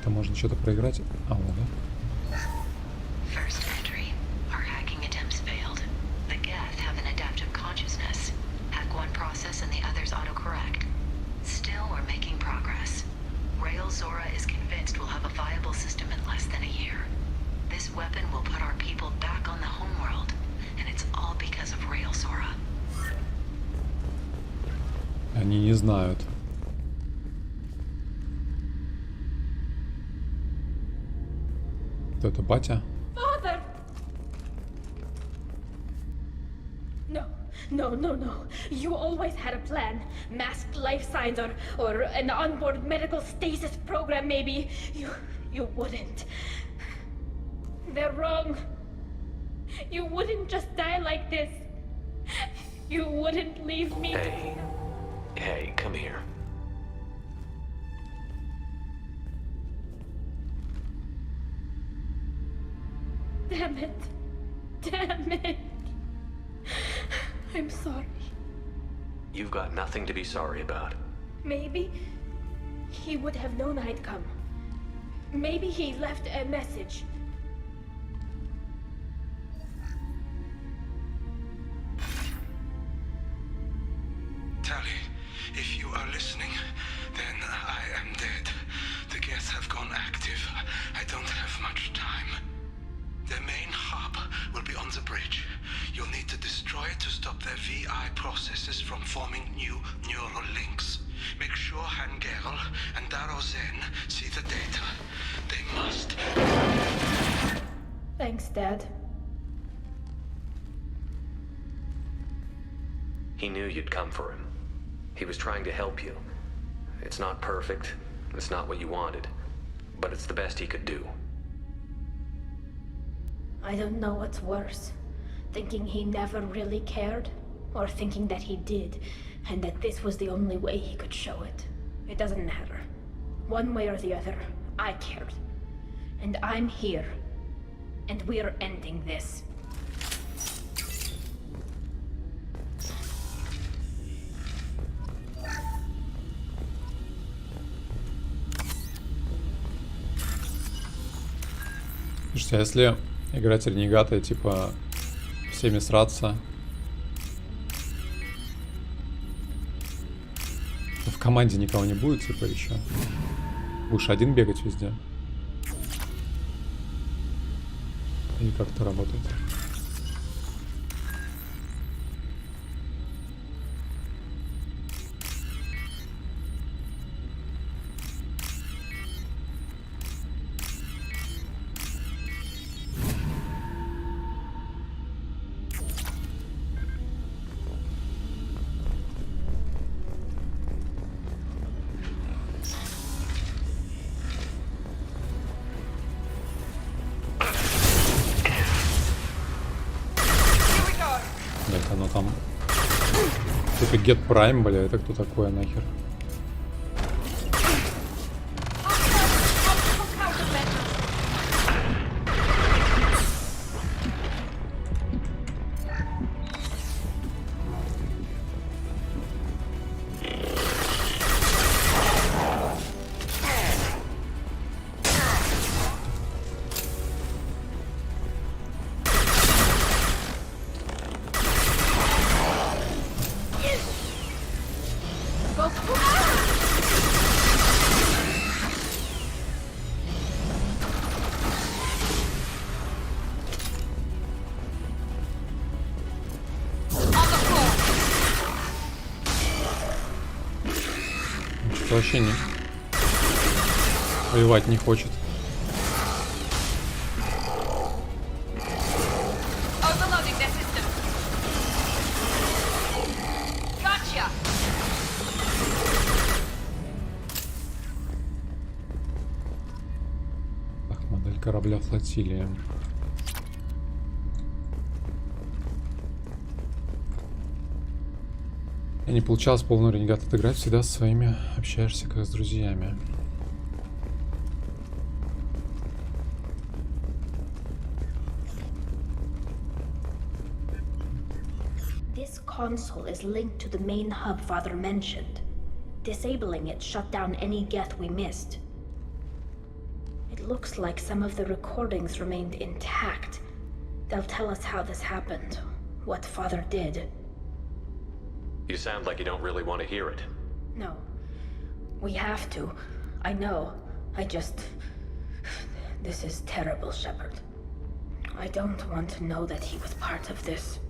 Это можно что-то проиграть? А, вот, да? Они не знают. Кто это, батя? Father! No. You always had a plan. Masked life signs or an onboard medical stasis program maybe. You wouldn't. They're wrong. You wouldn't just die like this. You wouldn't leave me. Hey, come here. Damn it. Damn it. I'm sorry. You've got nothing to be sorry about. Maybe he would have known I'd come. Maybe he left a message. Tali, if you are listening, then I am dead. The Geth have gone active. I don't have much time. The main hub will be on the bridge. You'll need to destroy it to stop their VI processes from forming new neural links. Make sure Hangerl and Darozen see the data. They must. Thanks, Dad. He knew you'd come for him. He was trying to help you. It's not perfect. It's not what you wanted. But it's the best he could do. I don't know what's worse. Thinking he never really cared, or thinking that he did, and that this was the only way he could show it. It doesn't matter. One way or the other, I cared. And I'm here. And we're ending this. Слушайте, а если играть ренегата, типа всеми сраться, в команде никого не будет, типа еще. Будешь один бегать везде. И как это работает? Get Prime, бля, это кто такое нахер? Вообще не воевать не хочет. Так, модель корабля флотилии. Я не получалось полный ренегат отыграть, всегда со своими общаешься как с друзьями. This console is linked to the main hub Father mentioned. Disabling it shut down any Geth we missed. It looks like some of the recordings remained intact. They'll tell us how this happened, what Father did. You sound like you don't really want to hear it. No. We have to. I know. This is terrible, Shepard. I don't want to know that he was part of this.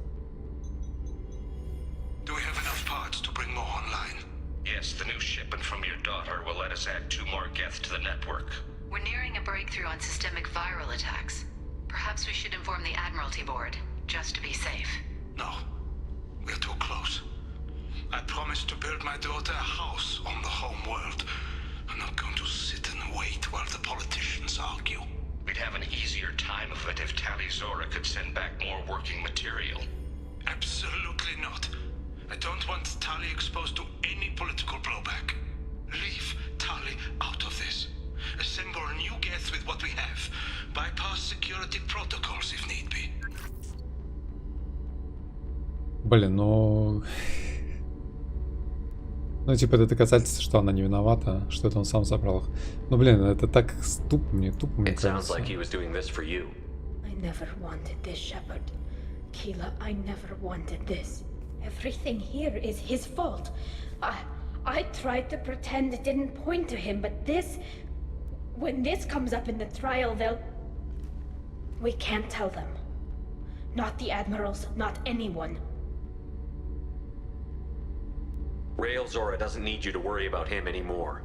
Do we have enough parts to bring more online? Yes, the new shipment from your daughter will let us add 2 more Geth to the network. We're nearing a breakthrough on systemic viral attacks. Perhaps we should inform the Admiralty Board, just to be safe. No. We're too close. I promised to build my daughter a house on the home world. I'm not going to sit and wait while the politicians argue. We we'd have an easier time of it if Tali Zora could send back more working material. Absolutely not. I don't want Tali exposed to any political blowback. Leave Tali out of this. Assemble a new Geth with what we have. Bypass security protocols if need be. Блин, ну... Ну, типа, это доказательство, что она не виновата, что это он сам забрал их. Ну, блин, это так тупо мне кажется. Like he was doing this for you. I never wanted this, Shepard. Keela, I never wanted this. Everything here is his fault. I tried to pretend it didn't point to him, but this... When this comes up in the trial, they'll... We can't tell them. Not the admirals, not anyone. Rail Zora doesn't need you to worry about him anymore.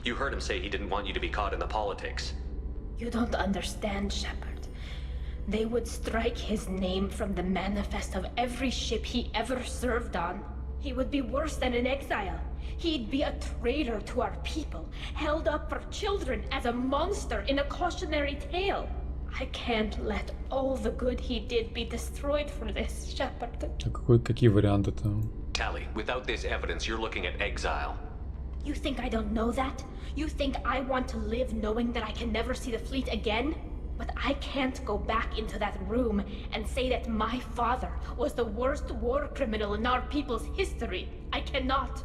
You heard him say he didn't want you to be caught in the politics. You don't understand, Shepard. They would strike his name from the manifest of every ship he ever served on. He would be worse than an exile. He'd be a traitor to our people, held up for children as a monster in a cautionary tale. I can't let all the good he did be destroyed for this, Shepard. Какие варианты-то? Tali, without this evidence, you're looking at exile. You think I don't know that? You think I want to live knowing that I can never see the fleet again? But I can't go back into that room and say that my father was the worst war criminal in our people's history. I cannot.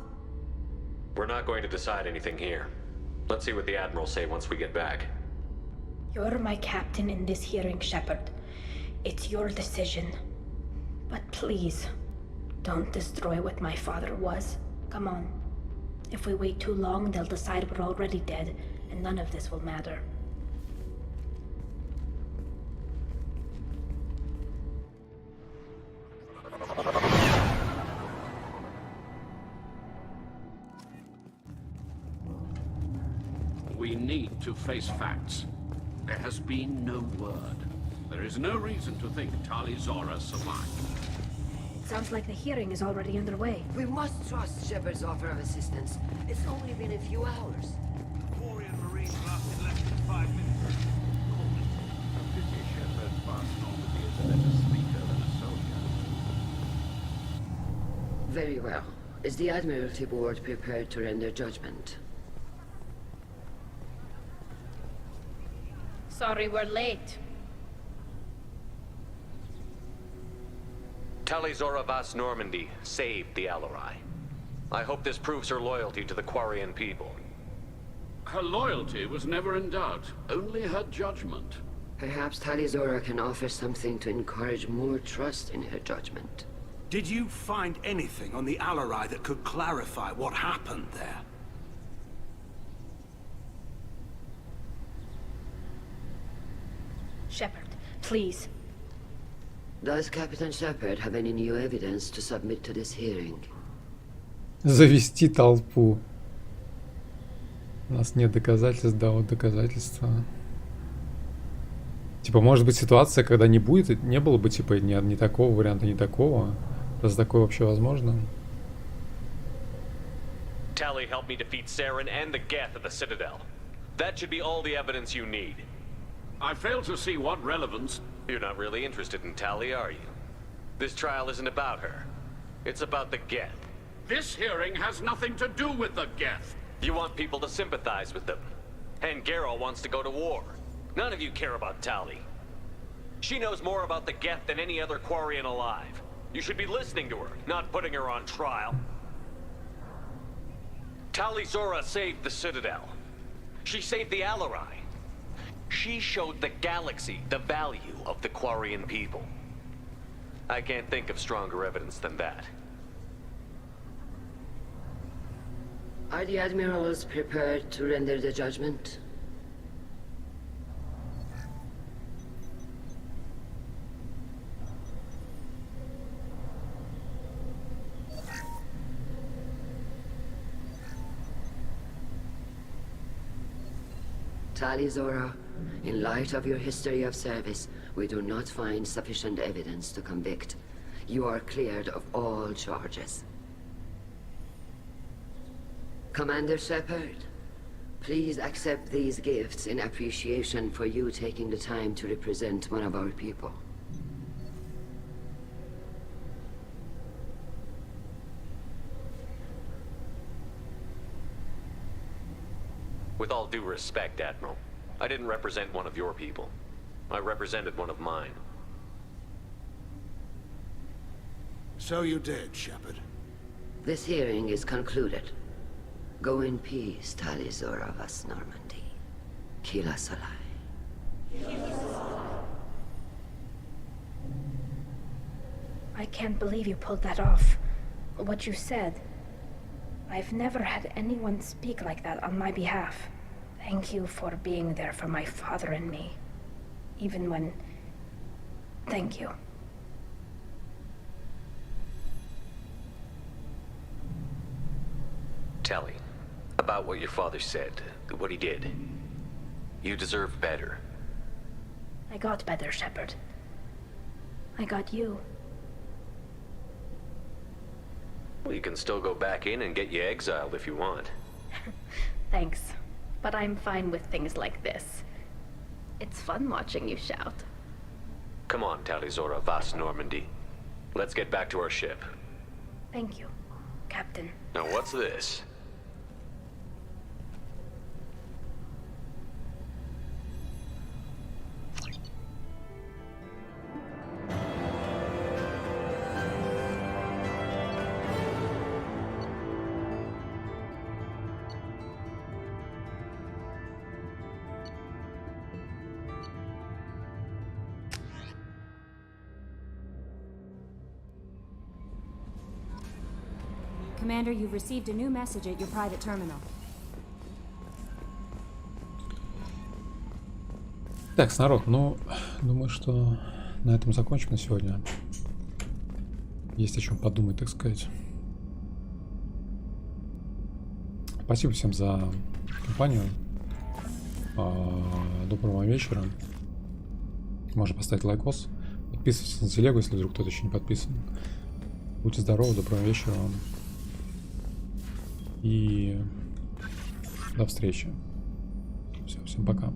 We're not going to decide anything here. Let's see what the Admirals say once we get back. You're my captain in this hearing, Shepard. It's your decision. But please, don't destroy what my father was. Come on. If we wait too long, they'll decide we're already dead, and none of this will matter. We need to face facts. There has been no word. There is no reason to think Tali Zora survived. Sounds like the hearing is already underway. We must trust Shepard's offer of assistance. It's only been a few hours. Quarian Marines lasted less than 5 minutes. A pity Shepard passed Normandy as a better speaker than a soldier. Very well. Is the Admiralty Board prepared to render judgment? Sorry we're late. Tali Zora Vas Normandy saved the Alarai. I hope this proves her loyalty to the Quarian people. Her loyalty was never in doubt, only her judgment. Perhaps Tali Zora can offer something to encourage more trust in her judgment. Did you find anything on the Alarai that could clarify what happened there? Shepard, please. Does Captain Shepard have any new evidence to submit to this hearing? Завести толпу. У нас нет доказательств, да, вот доказательства. Типа, может быть, ситуация, когда не будет, не было бы, типа, ни такого варианта, ни такого. Раз такое вообще возможно. Tali helped me defeat Saren and the Geth at the Citadel. That should be all the evidence you need. I fail to see what relevance... You're not really interested in Tali, are you? This trial isn't about her. It's about the Geth. This hearing has nothing to do with the Geth. You want people to sympathize with them. And Garrow wants to go to war. None of you care about Tali. She knows more about the Geth than any other Quarian alive. You should be listening to her, not putting her on trial. Tali Zora saved the Citadel. She saved the Alarai. She showed the galaxy the value of the Quarian people. I can't think of stronger evidence than that. Are the Admirals prepared to render the judgment? Tali Zora, in light of your history of service, we do not find sufficient evidence to convict. You are cleared of all charges. Commander Shepard, Please accept these gifts in appreciation for you taking the time to represent one of our people. With all due respect, Admiral, I didn't represent one of your people. I represented one of mine. So you did, Shepard. This hearing is concluded. Go in peace, Tali Zora vas Normandy. Kila Solai. I can't believe you pulled that off. What you said. I've never had anyone speak like that on my behalf. Thank you for being there for my father and me. Even when... Thank you. Tali, about what your father said, what he did. You deserve better. I got better, Shepard. I got you. Well, you can still go back in and get you exiled if you want. Thanks, but I'm fine with things like this. It's fun watching you shout. Come on, Tali Zora vas Normandy. Let's get back to our ship. Thank you, Captain. Now what's this? Commander, you've received a new message at your private terminal. Так, народ, ну, думаю, что на этом закончим на сегодня. Есть о чем подумать, так сказать. Спасибо всем за компанию. Доброго вечера. Можно поставить лайкос. Подписывайтесь на телегу, если вдруг кто-то еще не подписан. Будьте здоровы, доброго вечера вам. И до встречи. Все, всем пока.